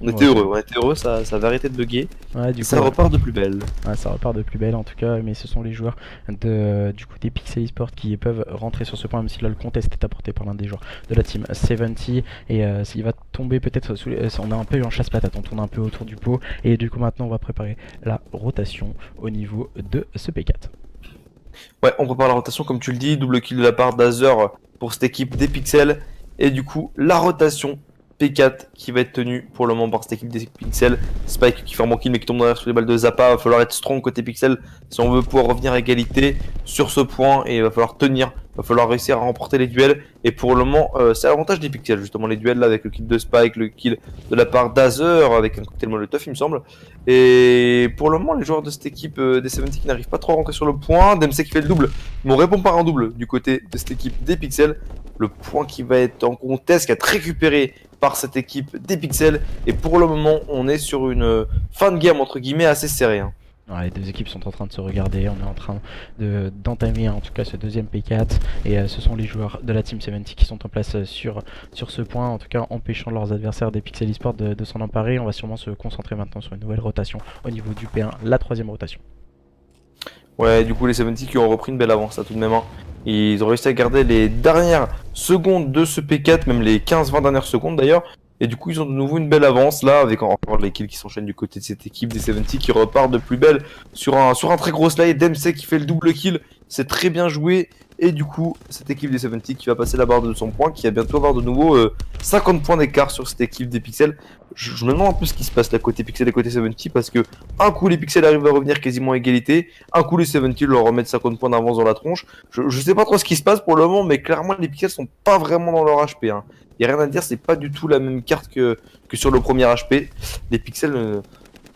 B: On était heureux, ça va arrêter de bugger. Ouais, ça repart de plus belle.
A: Ouais, ça repart de plus belle en tout cas, mais ce sont les joueurs du coup des Pixel Esports qui peuvent rentrer sur ce point, même si là le contest est apporté par l'un des joueurs de la team 70 et s'il va tomber peut-être sous on a un peu eu en chasse-patate, on tourne un peu autour du pot et du coup maintenant on va préparer la rotation au niveau de ce P4.
B: Ouais, on prépare la rotation comme tu le dis, double kill de la part d'Azure pour cette équipe des Pixels et du coup la rotation P4 qui va être tenu pour le moment par cette équipe des Pixels. Spike qui fait un bon kill mais qui tombe derrière sur les balles de Zappa. Va falloir être strong côté Pixel si on veut pouvoir revenir à égalité sur ce point, et il va falloir tenir, il va falloir réussir à remporter les duels. Et pour le moment c'est l'avantage des Pixels justement, les duels là avec le kill de Spike, le kill de la part d'Azure avec un cocktail molotov il me semble. Et pour le moment les joueurs de cette équipe des 70 qui n'arrivent pas trop à rentrer sur le point. DMC qui fait le double, mais on répond par un double du côté de cette équipe des Pixels. Le point qui va être en contest, qui va être récupéré par cette équipe des Pixels, et pour le moment on est sur une fin de game entre guillemets assez serrée.
A: Ouais, les deux équipes sont en train de se regarder, on est en train d'entamer en tout cas ce deuxième P4 et ce sont les joueurs de la Team 70 qui sont en place sur ce point, en tout cas empêchant leurs adversaires des Pixel Esports de s'en emparer. On va sûrement se concentrer maintenant sur une nouvelle rotation au niveau du P1, la troisième rotation.
B: Ouais, du coup les 70 qui ont repris une belle avance là tout de même. Ils ont réussi à garder les dernières secondes de ce P4, même les 15-20 dernières secondes d'ailleurs. Et du coup ils ont de nouveau une belle avance là, avec encore les kills qui s'enchaînent du côté de cette équipe des 70 qui repart de plus belle sur un très gros slide. DMC qui fait le double kill, c'est très bien joué. Et du coup cette équipe des 70 qui va passer la barre de 200 points, qui va bientôt avoir de nouveau 50 points d'écart sur cette équipe des Pixels. Je me demande un peu ce qui se passe là côté Pixel et côté 70, parce que un coup les Pixels arrivent à revenir quasiment à égalité, un coup les 70 leur remettent 50 points d'avance dans la tronche. Je sais pas trop ce qui se passe pour le moment, mais clairement les Pixels sont pas vraiment dans leur HP. Y a rien à dire, c'est pas du tout la même carte que sur le premier HP. Les Pixels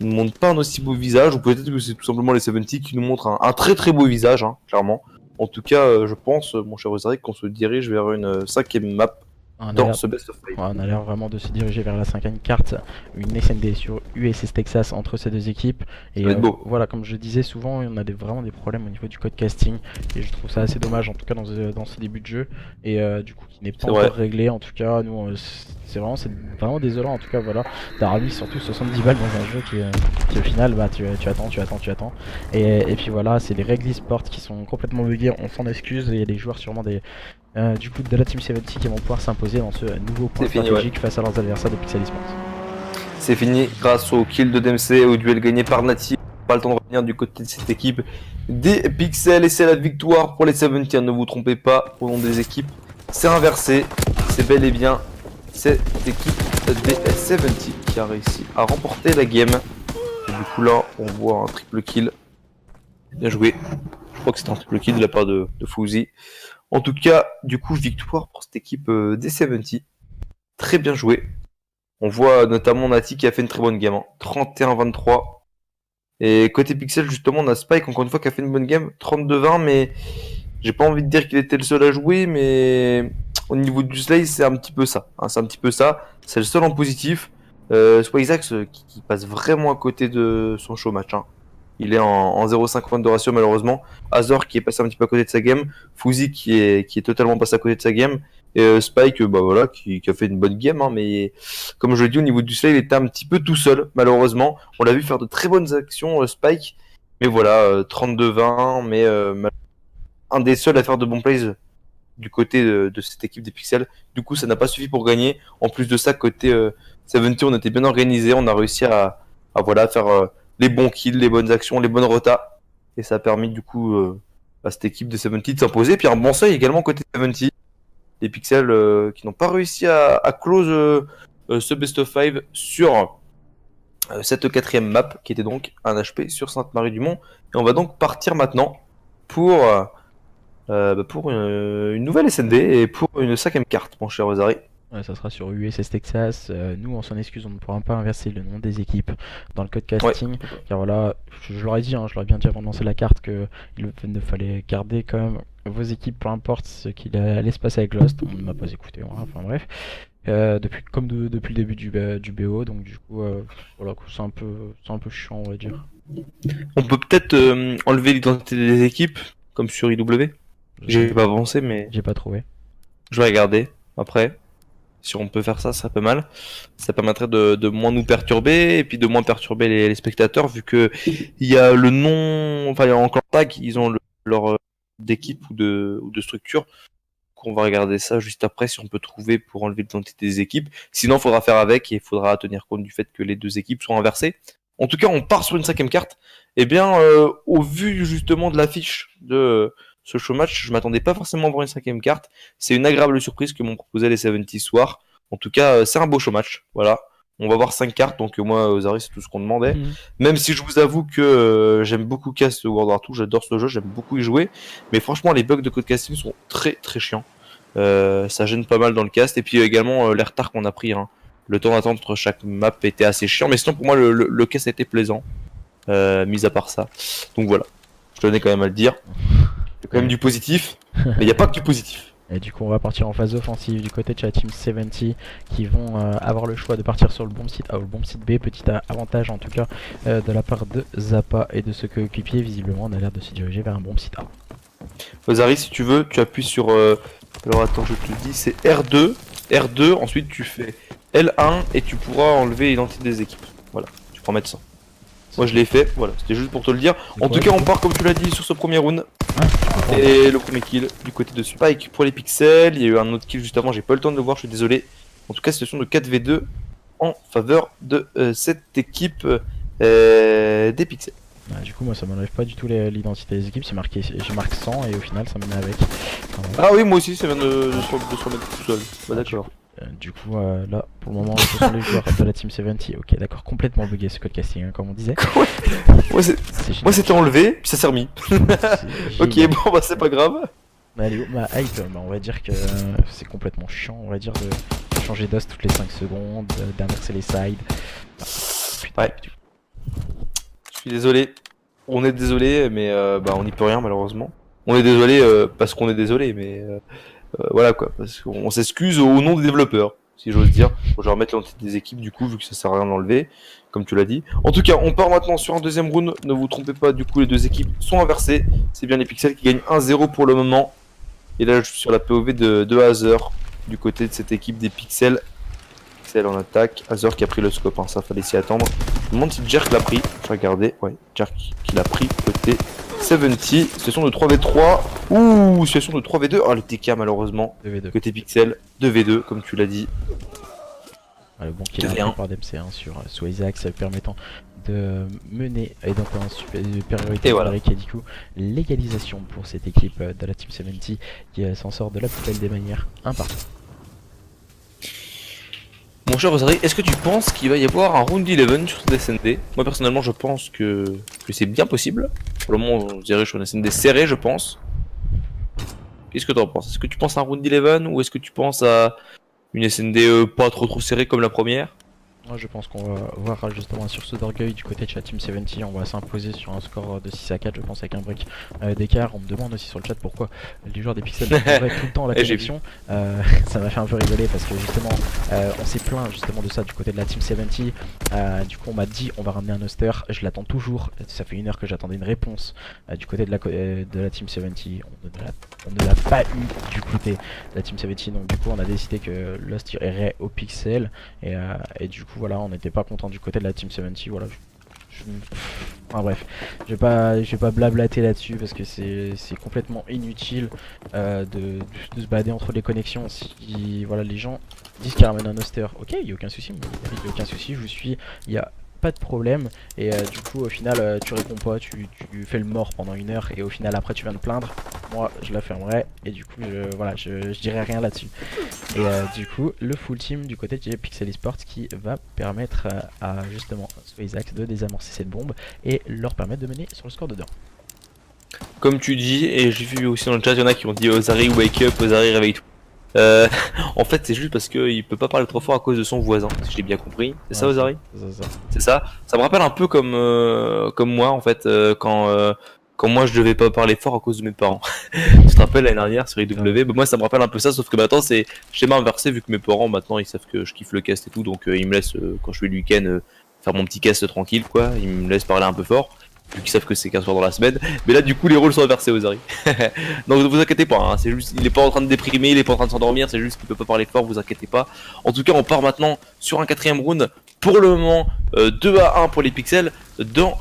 B: ne montrent pas un aussi beau visage, ou peut-être que c'est tout simplement les 70 qui nous montrent un très beau visage, clairement. En tout cas, je pense, mon cher Ozaric, qu'on se dirige vers une 5ème map dans ce best of 5.
A: On a l'air vraiment de se diriger vers la 5ème carte, une SND sur USS Texas entre ces deux équipes. Et voilà, comme je disais, souvent on a vraiment des problèmes au niveau du code casting, et je trouve ça assez dommage, en tout cas dans ce début de jeu, et du coup qui n'est pas encore réglé. En tout cas, nous, c'est vraiment désolant. En tout cas, voilà, d'avoir mis surtout 70 balles dans un jeu qui au final, bah tu attends. Et puis voilà, c'est les règles e-sport qui sont complètement buggées, on s'en excuse, et il y a des joueurs sûrement du coup de la Team 70 qui vont pouvoir s'imposer dans ce nouveau point stratégique face à leurs adversaires de Pixel Esports.
B: C'est fini grâce au kill de DMC, au duel gagné par Nati. Pas le temps de revenir du côté de cette équipe des Pixels, et c'est la victoire pour les 70. Ne vous trompez pas, au nom des équipes, c'est inversé. C'est bel et bien cette équipe des 70 qui a réussi à remporter la game. Et du coup là on voit un triple kill. Bien joué. Je crois que c'est un triple kill de la part de Fouzi. En tout cas, du coup, victoire pour cette équipe des 70. Très bien joué. On voit notamment Nati qui a fait une très bonne game. 31-23. Et côté Pixel, justement, on a Spike, encore une fois, qui a fait une bonne game, 32-20, mais j'ai pas envie de dire qu'il était le seul à jouer, mais au niveau du Slay, c'est un petit peu ça. Hein, c'est un petit peu ça. C'est le seul en positif. Swazax qui passe vraiment à côté de son show match. Hein. Il est en 0,50 de ratio malheureusement. Azor qui est passé un petit peu à côté de sa game. Fouzi qui est totalement passé à côté de sa game. Et Spike bah voilà, qui a fait une bonne game. Hein, mais comme je l'ai dit, au niveau du Slay, il était un petit peu tout seul malheureusement. On l'a vu faire de très bonnes actions Spike. Mais voilà, 32-20. Mais un des seuls à faire de bons plays du côté de cette équipe des Pixels. Du coup, ça n'a pas suffi pour gagner. En plus de ça, côté 70, on était bien organisé. On a réussi à voilà, faire les bons kills, les bonnes actions, les bonnes rotas. Et ça a permis du coup à cette équipe de 70 de s'imposer. Puis un bon seuil également côté 70. Les Pixels qui n'ont pas réussi à close ce best of 5 sur cette quatrième map qui était donc un HP sur Sainte-Marie-du-Mont. Et on va donc partir maintenant pour une nouvelle SND et pour une cinquième carte, mon cher Rosary.
A: Ouais, ça sera sur USS Texas. Nous, on s'en excuse, on ne pourra pas inverser le nom des équipes dans le code casting. Ouais. Car voilà, je leur ai dit, hein, je leur ai bien dit avant de lancer la carte qu'il ne fallait garder quand même vos équipes, peu importe ce qu'il allait se passer avec Lost. On ne m'a pas écouté, voilà, enfin bref. Depuis le début du BO, donc du coup, voilà, c'est un peu chiant, on va dire.
B: On peut peut-être enlever l'identité des équipes, comme sur IW. J'ai pas avancé, mais
A: j'ai pas trouvé.
B: Je vais regarder après. Si on peut faire ça, ça serait pas mal. Ça permettrait de moins nous perturber et puis de moins perturber les spectateurs, vu que il y a le nom, enfin en clan tag, ils ont leur d'équipe ou de structure. On va regarder ça juste après si on peut trouver pour enlever l'identité des équipes. Sinon, il faudra faire avec et il faudra tenir compte du fait que les deux équipes sont inversées. En tout cas, on part sur une cinquième carte. Et bien, au vu justement de l'affiche de ce show match, je m'attendais pas forcément à voir une cinquième carte. C'est une agréable surprise que m'ont proposé les 70 soirs. En tout cas, c'est un beau show match. Voilà. On va voir 5 cartes, donc moi, Zari, c'est tout ce qu'on demandait. Même si je vous avoue que j'aime beaucoup Cast World War 2, j'adore ce jeu, j'aime beaucoup y jouer. Mais franchement, les bugs de code casting sont très très chiants. Ça gêne pas mal dans le cast. Et puis également, les retards qu'on a pris. Hein. Le temps d'attente entre chaque map était assez chiant. Mais sinon, pour moi, le cast était plaisant. Mis à part ça. Donc voilà. Je tenais quand même à le dire. Il y a quand même du positif. Mais il n'y a pas que du positif.
A: Et du coup on va partir en phase offensive du côté de la team 70 qui vont avoir le choix de partir sur le bomb site A ou le bomb site B. Petit avantage en tout cas de la part de Zappa et de ce coéquipier. Visiblement on a l'air de se diriger vers un bomb site A.
B: Ozari, si tu veux, tu appuies sur... Alors attends, je te le dis, c'est R2. R2, ensuite tu fais L1 et tu pourras enlever l'identité des équipes. Voilà, tu pourras mettre ça. Moi je l'ai fait, voilà, c'était juste pour te le dire. En tout cas, on part comme tu l'as dit sur ce premier round. Et le premier kill du côté de Spike pour les Pixels. Il y a eu un autre kill juste avant, j'ai pas eu le temps de le voir, je suis désolé. En tout cas, situation de 4v2 en faveur de cette équipe des Pixels.
A: Du coup, moi ça m'enlève pas du tout l'identité des équipes, j'ai marqué 100 et au final ça me met avec.
B: Ah oui, moi aussi, ça vient de se remettre tout seul. Bah, d'accord.
A: Du coup, là, pour le moment, ce sont les joueurs de la Team 70. Ok, d'accord, complètement bugué ce code casting, hein, comme on disait.
B: Moi, c'était enlevé, puis ça s'est remis. Ok, bon, bah, c'est pas grave.
A: Ma hype, on va dire que c'est complètement chiant, on va dire, de changer d'os toutes les 5 secondes, d'inverser les sides.
B: Ouais. Je suis désolé. On est désolé, mais bah, on n'y peut rien, malheureusement. On est désolé parce qu'on est désolé, mais... voilà quoi, parce qu'on s'excuse au nom des développeurs, si j'ose dire. Bon, je vais remettre l'entité des équipes du coup, vu que ça sert à rien d'enlever, comme tu l'as dit. En tout cas, on part maintenant sur un deuxième round. Ne vous trompez pas, du coup, les deux équipes sont inversées. C'est bien les Pixels qui gagnent 1-0 pour le moment. Et là, je suis sur la POV de Hazer, du côté de cette équipe des Pixels. Pixels en attaque. Hazer qui a pris le scope, hein, ça fallait s'y attendre. Je me demande si Jerk l'a pris. Je vais regarder. Ouais, Jerk qui l'a pris côté 70, situation de 3v3, ouh, situation de 3v2, oh le TK malheureusement,
A: 2v2.
B: Côté Pixel, 2v2 comme tu l'as dit.
A: Le bon kill par d'MC1 sur Swazax permettant de mener et donc en supériorité numérique et du coup l'égalisation pour cette équipe de la Team 70 qui s'en sort de la plus belle des manières, un partout.
B: Mon cher Rosary, est-ce que tu penses qu'il va y avoir un round 11 sur cette SND? Moi personnellement je pense que c'est bien possible. Pour le moment on dirait sur une SND serrée je pense. Qu'est-ce que tu en penses? Est-ce que tu penses à un round 11 ou est-ce que tu penses à une SND pas trop serrée comme la première?
A: Moi je pense qu'on va voir justement un sursaut d'orgueil du côté de la Team 70, on va s'imposer sur un score de 6 à 4 je pense avec un break d'écart. On me demande aussi sur le chat pourquoi les joueurs des Pixels break tout le temps la
B: Et j'ai
A: connexion. Ça m'a fait un peu rigoler parce que justement on s'est plaint justement de ça du côté de la Team 70. Du coup on m'a dit on va ramener un hoster, je l'attends toujours, ça fait 1 heure que j'attendais une réponse du côté de la Team 70. On ne l'a pas eu du côté de la Team 70, donc du coup on a décidé que l'host irait au Pixel et du coup voilà, on n'était pas content du côté de la Team 70. Voilà, enfin bref, je vais pas blablater là-dessus parce que c'est complètement inutile de se balader entre les connexions. Si voilà, les gens disent qu'ils ramènent un hoster, ok, il y a aucun souci, il y a aucun souci, je vous suis, il y a pas de problème. Et du coup au final tu réponds pas, tu fais le mort pendant 1 heure et au final après tu viens de plaindre. Moi je la fermerai et du coup voilà, je dirai rien là-dessus. Et du coup le full team du côté de Pixel Esports qui va permettre à justement Swazax de désamorcer cette bombe et leur permettre de mener sur le score de 2.
B: Comme tu dis, et j'ai vu aussi dans le chat, il y en a qui ont dit Ozari wake up, Ozari réveille-toi. En fait, c'est juste parce qu'il peut pas parler trop fort à cause de son voisin, si j'ai bien compris. C'est ça, Ozari? C'est ça. Ça me rappelle un peu comme moi, en fait, quand moi je devais pas parler fort à cause de mes parents. Tu te rappelles l'année dernière sur IW? Bah, moi, ça me rappelle un peu ça, sauf que maintenant c'est schéma inversé, vu que mes parents maintenant ils savent que je kiffe le cast et tout, donc ils me laissent, quand je fais le week-end, faire mon petit cast tranquille, quoi. Ils me laissent parler un peu fort, vu qu'ils savent que c'est 15 soirs dans la semaine. Mais là, du coup, les rôles sont inversés, Ozari. Donc ne vous inquiétez pas, hein, c'est juste, il est pas en train de déprimer, il est pas en train de s'endormir, c'est juste qu'il peut pas parler fort, vous inquiétez pas. En tout cas, on part maintenant sur un 4ème round. Pour le moment, 2 à 1 pour les Pixels dans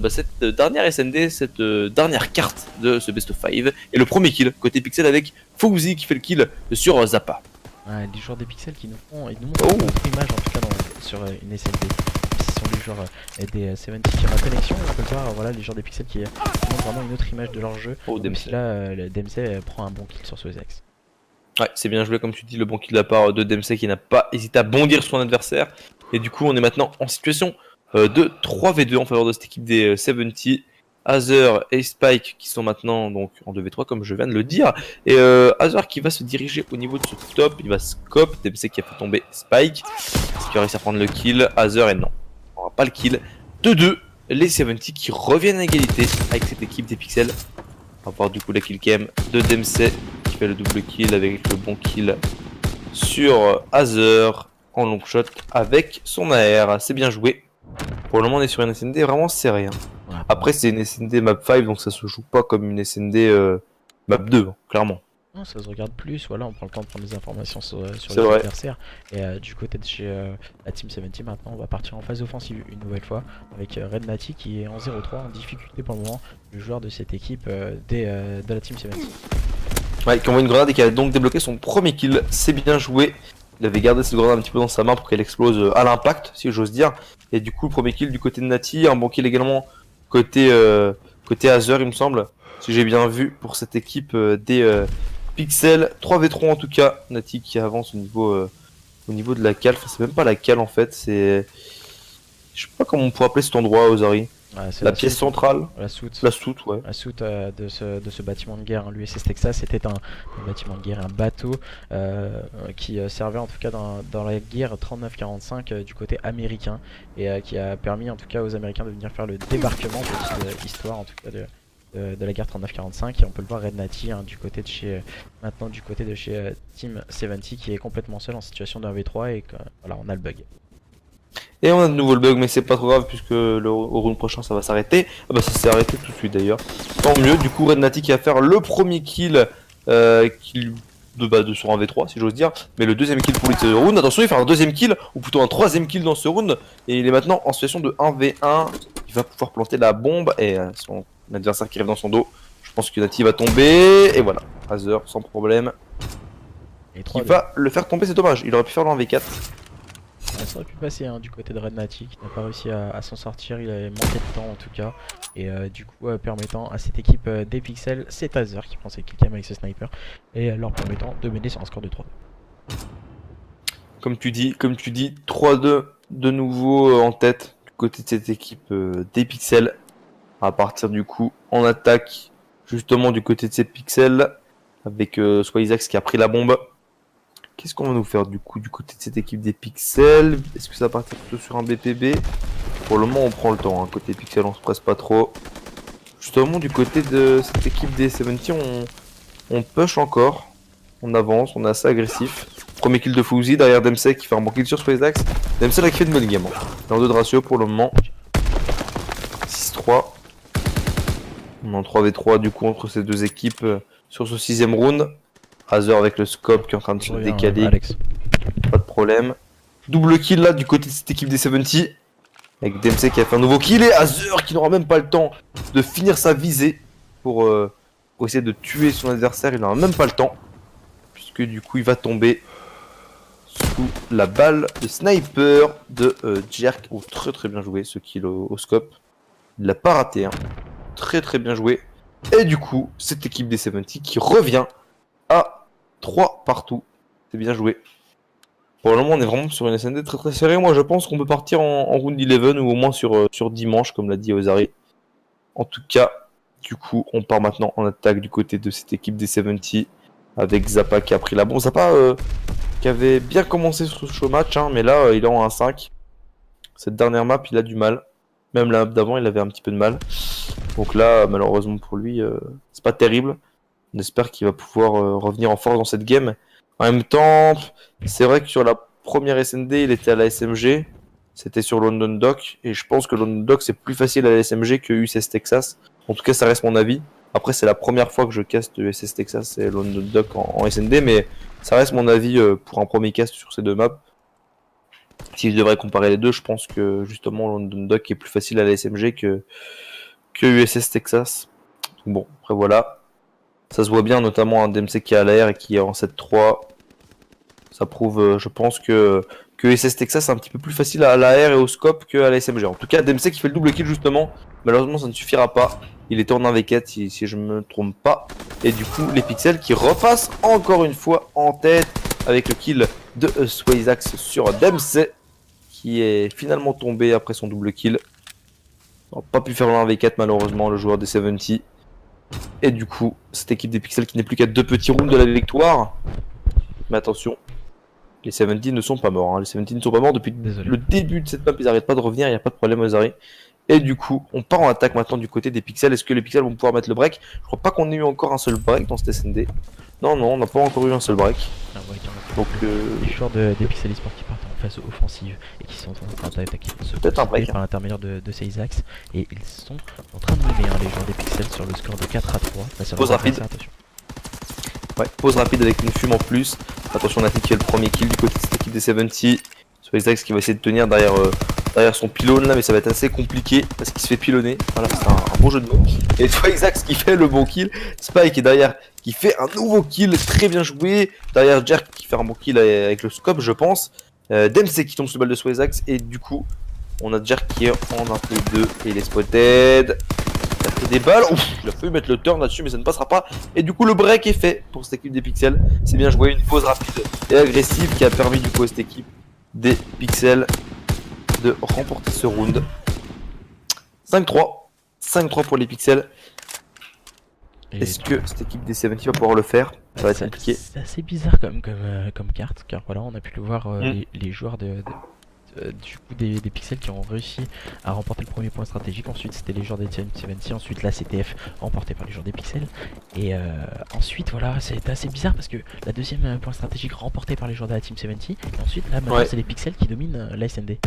B: cette dernière SND, cette dernière carte de ce best of 5. Et le premier kill côté Pixel avec Fauzi qui fait le kill sur Zappa.
A: Ouais, les joueurs des Pixels qui nous montrent une autre image en tout cas sur une SND. Ce sont les joueurs des 70 qui ont la connexion, on peut le voir, voilà, les joueurs des Pixels qui montrent vraiment une autre image de leur jeu. Même si là, Dempsey prend un bon kill sur Swazax.
B: Ouais, c'est bien joué comme tu dis, le bon kill de la part de Dempsey qui n'a pas hésité à bondir sur son adversaire. Et du coup, on est maintenant en situation de 3v2 en faveur de cette équipe des 70. Azer et Spike qui sont maintenant donc en 2v3 comme je viens de le dire. Et Azer qui va se diriger au niveau de ce top, il va scope, Dempsey qui a fait tomber Spike. Est-ce qu'il va réussir à prendre le kill? Azer et non, on n'aura pas le kill. 2-2, les 70 qui reviennent à égalité avec cette équipe des Pixels. On va voir du coup la kill cam de Dempsey qui fait le double kill avec le bon kill sur Azer en long shot avec son AR. C'est bien joué. Pour le moment on est sur une SND vraiment serrée. Hein. Après c'est une SND map 5 donc ça se joue pas comme une SND map 2 hein, clairement.
A: Non, ça se regarde plus, voilà, on prend le temps de prendre des informations sur les adversaires. Et du côté de chez la Team 70 maintenant on va partir en phase offensive une nouvelle fois avec Red Nati qui est en 0-3 en difficulté pour le moment, le joueur de cette équipe de la Team 70.
B: Ouais, qui envoie une grenade et qui a donc débloqué son premier kill, c'est bien joué. Il avait gardé cette grenade un petit peu dans sa main pour qu'elle explose à l'impact, si j'ose dire. Et du coup, le premier kill du côté de Nati, un bon kill également côté Azer, il me semble, si j'ai bien vu, pour cette équipe des Pixels. 3v3 en tout cas, Nati qui avance au niveau de la cale. Enfin, c'est même pas la cale en fait, c'est. Je sais pas comment on pourrait appeler cet endroit, Ozari.
A: Ouais,
B: la pièce centrale.
A: La soute.
B: La soute, ouais.
A: La soute de ce bâtiment de guerre, l'USS Texas, c'était un bâtiment de guerre, un bateau qui servait en tout cas dans la guerre 39-45 du côté américain et qui a permis en tout cas aux Américains de venir faire le débarquement, petite histoire en tout cas de la guerre 39-45. Et on peut le voir Red Nati hein, du côté de chez Team 70 qui est complètement seul en situation de 1v3 et que, voilà, on a le bug.
B: Et on a de nouveau le bug, mais c'est pas trop grave puisque au round prochain ça va s'arrêter. Ah bah ça s'est arrêté tout de suite d'ailleurs. Tant mieux, du coup Red Nati qui va faire le premier kill de son 1v3 si j'ose dire. Mais le deuxième kill pour lui de ce round. Attention, il fait un deuxième kill, ou plutôt un troisième kill dans ce round. Et il est maintenant en situation de 1v1. Il va pouvoir planter la bombe et son adversaire qui arrive dans son dos. Je pense que Nati va tomber. Et voilà, Azer sans problème. Et il va le faire tomber, c'est dommage. Il aurait pu faire le 1v4.
A: Ça aurait pu passer hein, du côté de Red Nati qui n'a pas réussi à s'en sortir, il avait manqué de temps en tout cas. Et du coup permettant à cette équipe des Pixels, c'est Azer qui prend ses killcam avec ce sniper et leur permettant de mener sur un score de 3.
B: Comme tu dis, 3-2 de nouveau en tête du côté de cette équipe des Pixels. À partir du coup en attaque justement du côté de ces Pixels avec Swazax qui a pris la bombe. Qu'est-ce qu'on va nous faire du coup du côté de cette équipe des Pixels? Est-ce que ça va partir plutôt sur un BPB? Pour le moment on prend le temps, hein. Côté Pixel on se presse pas trop. Justement du côté de cette équipe des 70 on push encore. On avance, on est assez agressif. Premier kill de Fouzi derrière Dempsey qui fait un bon kill sur Swazax. Dempsey là qui fait une bonne game. Hein. Dans 2 de ratio pour le moment. 6-3. On est en 3v3 du coup entre ces deux équipes sur ce 6ème round. Razer avec le scope qui est en train de se décaler.
A: Alex.
B: Pas de problème. Double kill là du côté de cette équipe des 70. Avec Dempsey qui a fait un nouveau kill et Azure qui n'aura même pas le temps de finir sa visée pour essayer de tuer son adversaire. Il n'aura même pas le temps. Puisque du coup il va tomber sous la balle de sniper de Jerk. Oh, très bien joué ce kill au scope. Il l'a pas raté. Hein. Très bien joué. Et du coup, cette équipe des 70 qui revient à 3 partout. C'est bien joué. Pour le moment, on est vraiment sur une SND très serrée. Moi, je pense qu'on peut partir en round 11 ou au moins sur dimanche, comme l'a dit Ozari. En tout cas, du coup, on part maintenant en attaque du côté de cette équipe des 70 avec Zappa qui a pris la bombe. Zappa qui avait bien commencé sur ce show match, hein, mais là, il est en 1-5. Cette dernière map, il a du mal. Même la map d'avant, il avait un petit peu de mal. Donc là, malheureusement pour lui, c'est pas terrible. On espère qu'il va pouvoir revenir en force dans cette game. En même temps, c'est vrai que sur la première SND, il était à la SMG. C'était sur London Dock. Et je pense que London Dock, c'est plus facile à la SMG que USS Texas. En tout cas, ça reste mon avis. Après, c'est la première fois que je caste USS Texas et London Dock en SND. Mais ça reste mon avis pour un premier cast sur ces deux maps. Si je devrais comparer les deux, je pense que justement London Dock est plus facile à la SMG que USS Texas. Bon, après voilà. Ça se voit bien, notamment un DMC qui est à l'air et qui est en 7-3. Ça prouve, je pense, que USS Texas est un petit peu plus facile à l'air et au scope que à la SMG. En tout cas, DMC qui fait le double kill justement. Malheureusement, ça ne suffira pas. Il était en 1v4 si je me trompe pas. Et du coup, les Pixels qui repassent encore une fois en tête avec le kill de Swazax sur DMC qui est finalement tombé après son double kill. On n'a pas pu faire le 1v4 malheureusement, le joueur des 70. Et du coup, cette équipe des Pixels qui n'est plus qu'à 2 petits rounds de la victoire. Mais attention, les 70 ne sont pas morts. Hein. Les 70 ne sont pas morts depuis le début de cette map. Ils n'arrêtent pas de revenir, il n'y a pas de problème, Ozari. Et du coup, on part en attaque maintenant du côté des Pixels. Est-ce que les Pixels vont pouvoir mettre le break? Je crois pas qu'on ait eu encore un seul break dans cette SND. Non, on n'a pas encore eu un seul break. Donc,
A: les joueurs des Pixel Esports qui partent en phase offensive et qui sont en train d'attaquer
B: peut-être un break
A: par l'intermédiaire de Seizax. Et ils sont en train de mener les joueurs des Pixels sur le score de 4-3.
B: Pause rapide. Attention. Ouais, pause rapide avec une fume en plus. Attention, Nathan qui fait le premier kill du côté de cette équipe des 70. Seizax qui va essayer de tenir derrière son pylône là, mais ça va être assez compliqué parce qu'il se fait pilonner. Voilà, c'est un bon jeu de mots. Et Seizax qui fait le bon kill. Spike est derrière qui fait un nouveau kill très bien joué. Derrière Jerk qui fait un bon kill avec le scope, je pense. Dempsey qui tombe sur le balle de Seizax. Et du coup, on a Jerk qui est en 1v2 et il est spotted. Il a fait des balles. Ouf, il a failli mettre le turn là-dessus, mais ça ne passera pas. Et du coup, le break est fait pour cette équipe des Pixels. C'est bien joué, une pause rapide et agressive qui a permis du coup à cette équipe des Pixels de remporter ce round. 5-3. 5-3 pour les Pixels. Est-ce que cette équipe des 70 va pouvoir le faire? Ça va être compliqué.
A: C'est assez bizarre comme carte, car voilà, on a pu le voir, les joueurs du coup des Pixels qui ont réussi à remporter le premier point stratégique. Ensuite c'était les joueurs des Team 70, ensuite la CTF remportée par les joueurs des Pixels. Et ensuite voilà, c'est assez bizarre parce que la deuxième point stratégique remportée par les joueurs de la Team 70. Et ensuite là maintenant c'est les Pixels qui dominent la SND.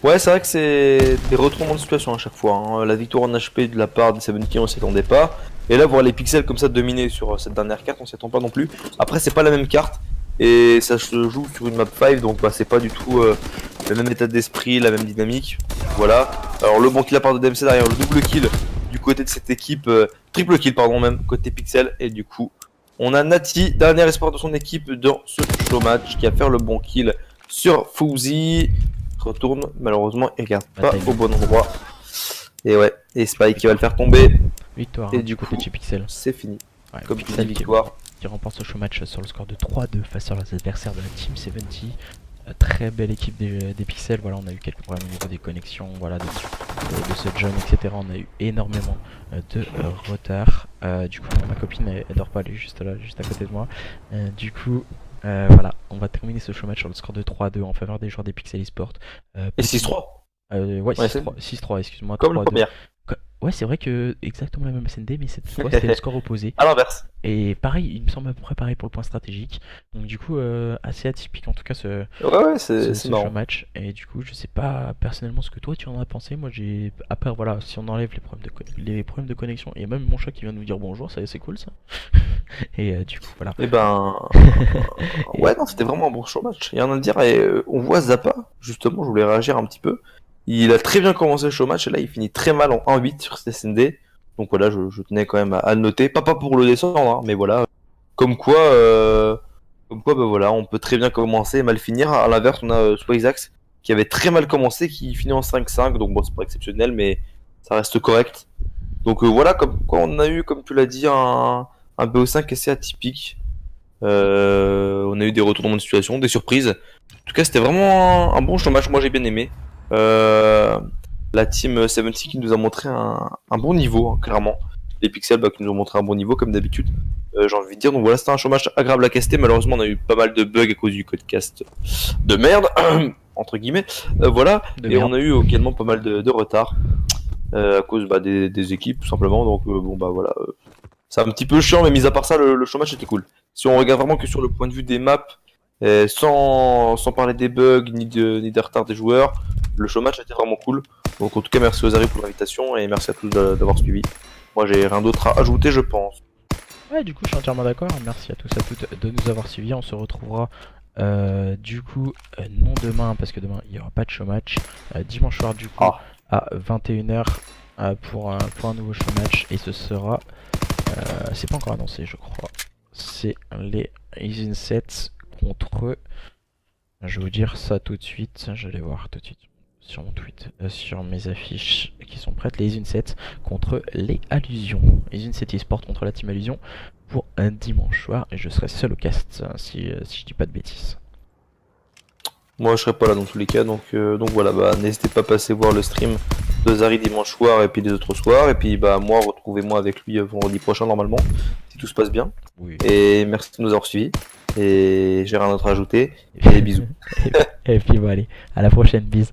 B: Ouais, c'est vrai que c'est des retournements de situation à chaque fois. Hein. La victoire en HP de la part des 70, on s'y attendait pas. Et là, voir les Pixels comme ça dominer sur cette dernière carte, on s'y attend pas non plus. Après, c'est pas la même carte. Et ça se joue sur une map 5, donc bah, c'est pas du tout le même état d'esprit, la même dynamique. Voilà. Alors, le bon kill à part de DMC derrière, le double kill du côté de cette équipe. Triple kill, pardon, même, côté Pixel. Et du coup, on a Nati, dernier espoir de son équipe dans ce show match, qui a fait le bon kill sur Fouzi. Retourne, malheureusement, il regarde pas au bon endroit. Et ouais, et Spike qui va le faire tomber.
A: Victoire.
B: Et du coup,
A: Pixel,
B: c'est fini.
A: Ouais,
B: comme
A: Pixel
B: victoire.
A: Qui remporte ce show match sur le score de 3-2 face à leurs adversaires de la Team 70. Très belle équipe des Pixels. Voilà, on a eu quelques problèmes au niveau des connexions, voilà, de ce jump, etc. On a eu énormément de retard. Du coup, ma copine elle dort pas, elle est juste là, juste à côté de moi. Du coup, Voilà, on va terminer ce showmatch sur le score de 3-2 en faveur des joueurs des Pixel Esport.
B: Et 6-3.
A: Ouais,
B: Ouais,
A: 6-3, 6-3, excuse-moi,
B: comme la
A: 3-2.
B: première.
A: Ouais, c'est vrai que exactement la même SND, mais cette fois c'était le score opposé.
B: À l'inverse.
A: Et pareil, il me semble à peu près pareil pour le point stratégique. Donc du coup, assez atypique en tout cas
B: Ouais,
A: ce
B: c'est marrant.
A: showmatch. Et du coup, je sais pas personnellement ce que toi tu en as pensé. Moi, j'ai, à part voilà, si on enlève les problèmes de connexion et même mon chat qui vient de nous dire bonjour, ça c'est cool ça. Et du coup, voilà.
B: Et ben,
A: Et
B: ouais, non, c'était vraiment un bon show match. Il y a rien à dire. Et on voit Zappa, justement, je voulais réagir un petit peu. Il a très bien commencé le show match et là, il finit très mal en 1-8 sur cette SND. Donc voilà, je tenais quand même à le noter. Pas pour le descendre, hein, mais voilà. Comme quoi, bah voilà, on peut très bien commencer et mal finir. À l'inverse, on a Swazax qui avait très mal commencé, qui finit en 5-5. Donc bon, c'est pas exceptionnel, mais ça reste correct. Donc voilà, comme quoi on a eu, comme tu l'as dit, un BO5 assez atypique. On a eu des retournements de situation, des surprises. En tout cas, c'était vraiment un bon show match. Moi, j'ai bien aimé. Euh, la team 70 qui nous a montré un bon niveau, hein, clairement. Les Pixels bah, qui nous ont montré un bon niveau, comme d'habitude. J'ai envie de dire. Donc voilà, c'était un show match agréable à caster. Malheureusement, on a eu pas mal de bugs à cause du codecast de merde, entre guillemets. Voilà.
A: de
B: Et
A: merde.
B: on a eu également pas mal de retard à cause bah, des équipes, tout simplement. Donc bon, bah voilà. C'est un petit peu chiant, mais mis à part ça, le show match était cool. Si on regarde vraiment que sur le point de vue des maps, sans parler des bugs ni des retards des joueurs, le show match était vraiment cool. Donc en tout cas, merci aux Ari pour l'invitation et merci à tous d'avoir suivi. Moi, j'ai rien d'autre à ajouter, je pense.
A: Ouais, du coup, je suis entièrement d'accord. Merci à tous à toutes de nous avoir suivis. On se retrouvera du coup non demain parce que demain il n'y aura pas de show match. Dimanche soir du coup
B: Ah,
A: à 21h pour un nouveau show match et ce sera c'est pas encore annoncé je crois. C'est les Easy 7 contre, je vais vous dire ça tout de suite, je vais les voir tout de suite sur mon tweet, sur mes affiches qui sont prêtes, les Easy 7 contre les Allusions. Easy 7 eSport contre la team Allusion pour un dimanche soir et je serai seul au cast si je dis pas de bêtises.
B: moi, je serai pas là dans tous les cas, donc voilà, bah n'hésitez pas à passer voir le stream de Zari dimanche soir et puis les autres soirs, et puis bah moi, retrouvez-moi avec lui vendredi prochain normalement, si tout se passe bien.
A: Oui.
B: Et merci de nous avoir suivis. Et j'ai rien d'autre à ajouter. Et bisous.
A: Et puis bon allez, à la prochaine, bise.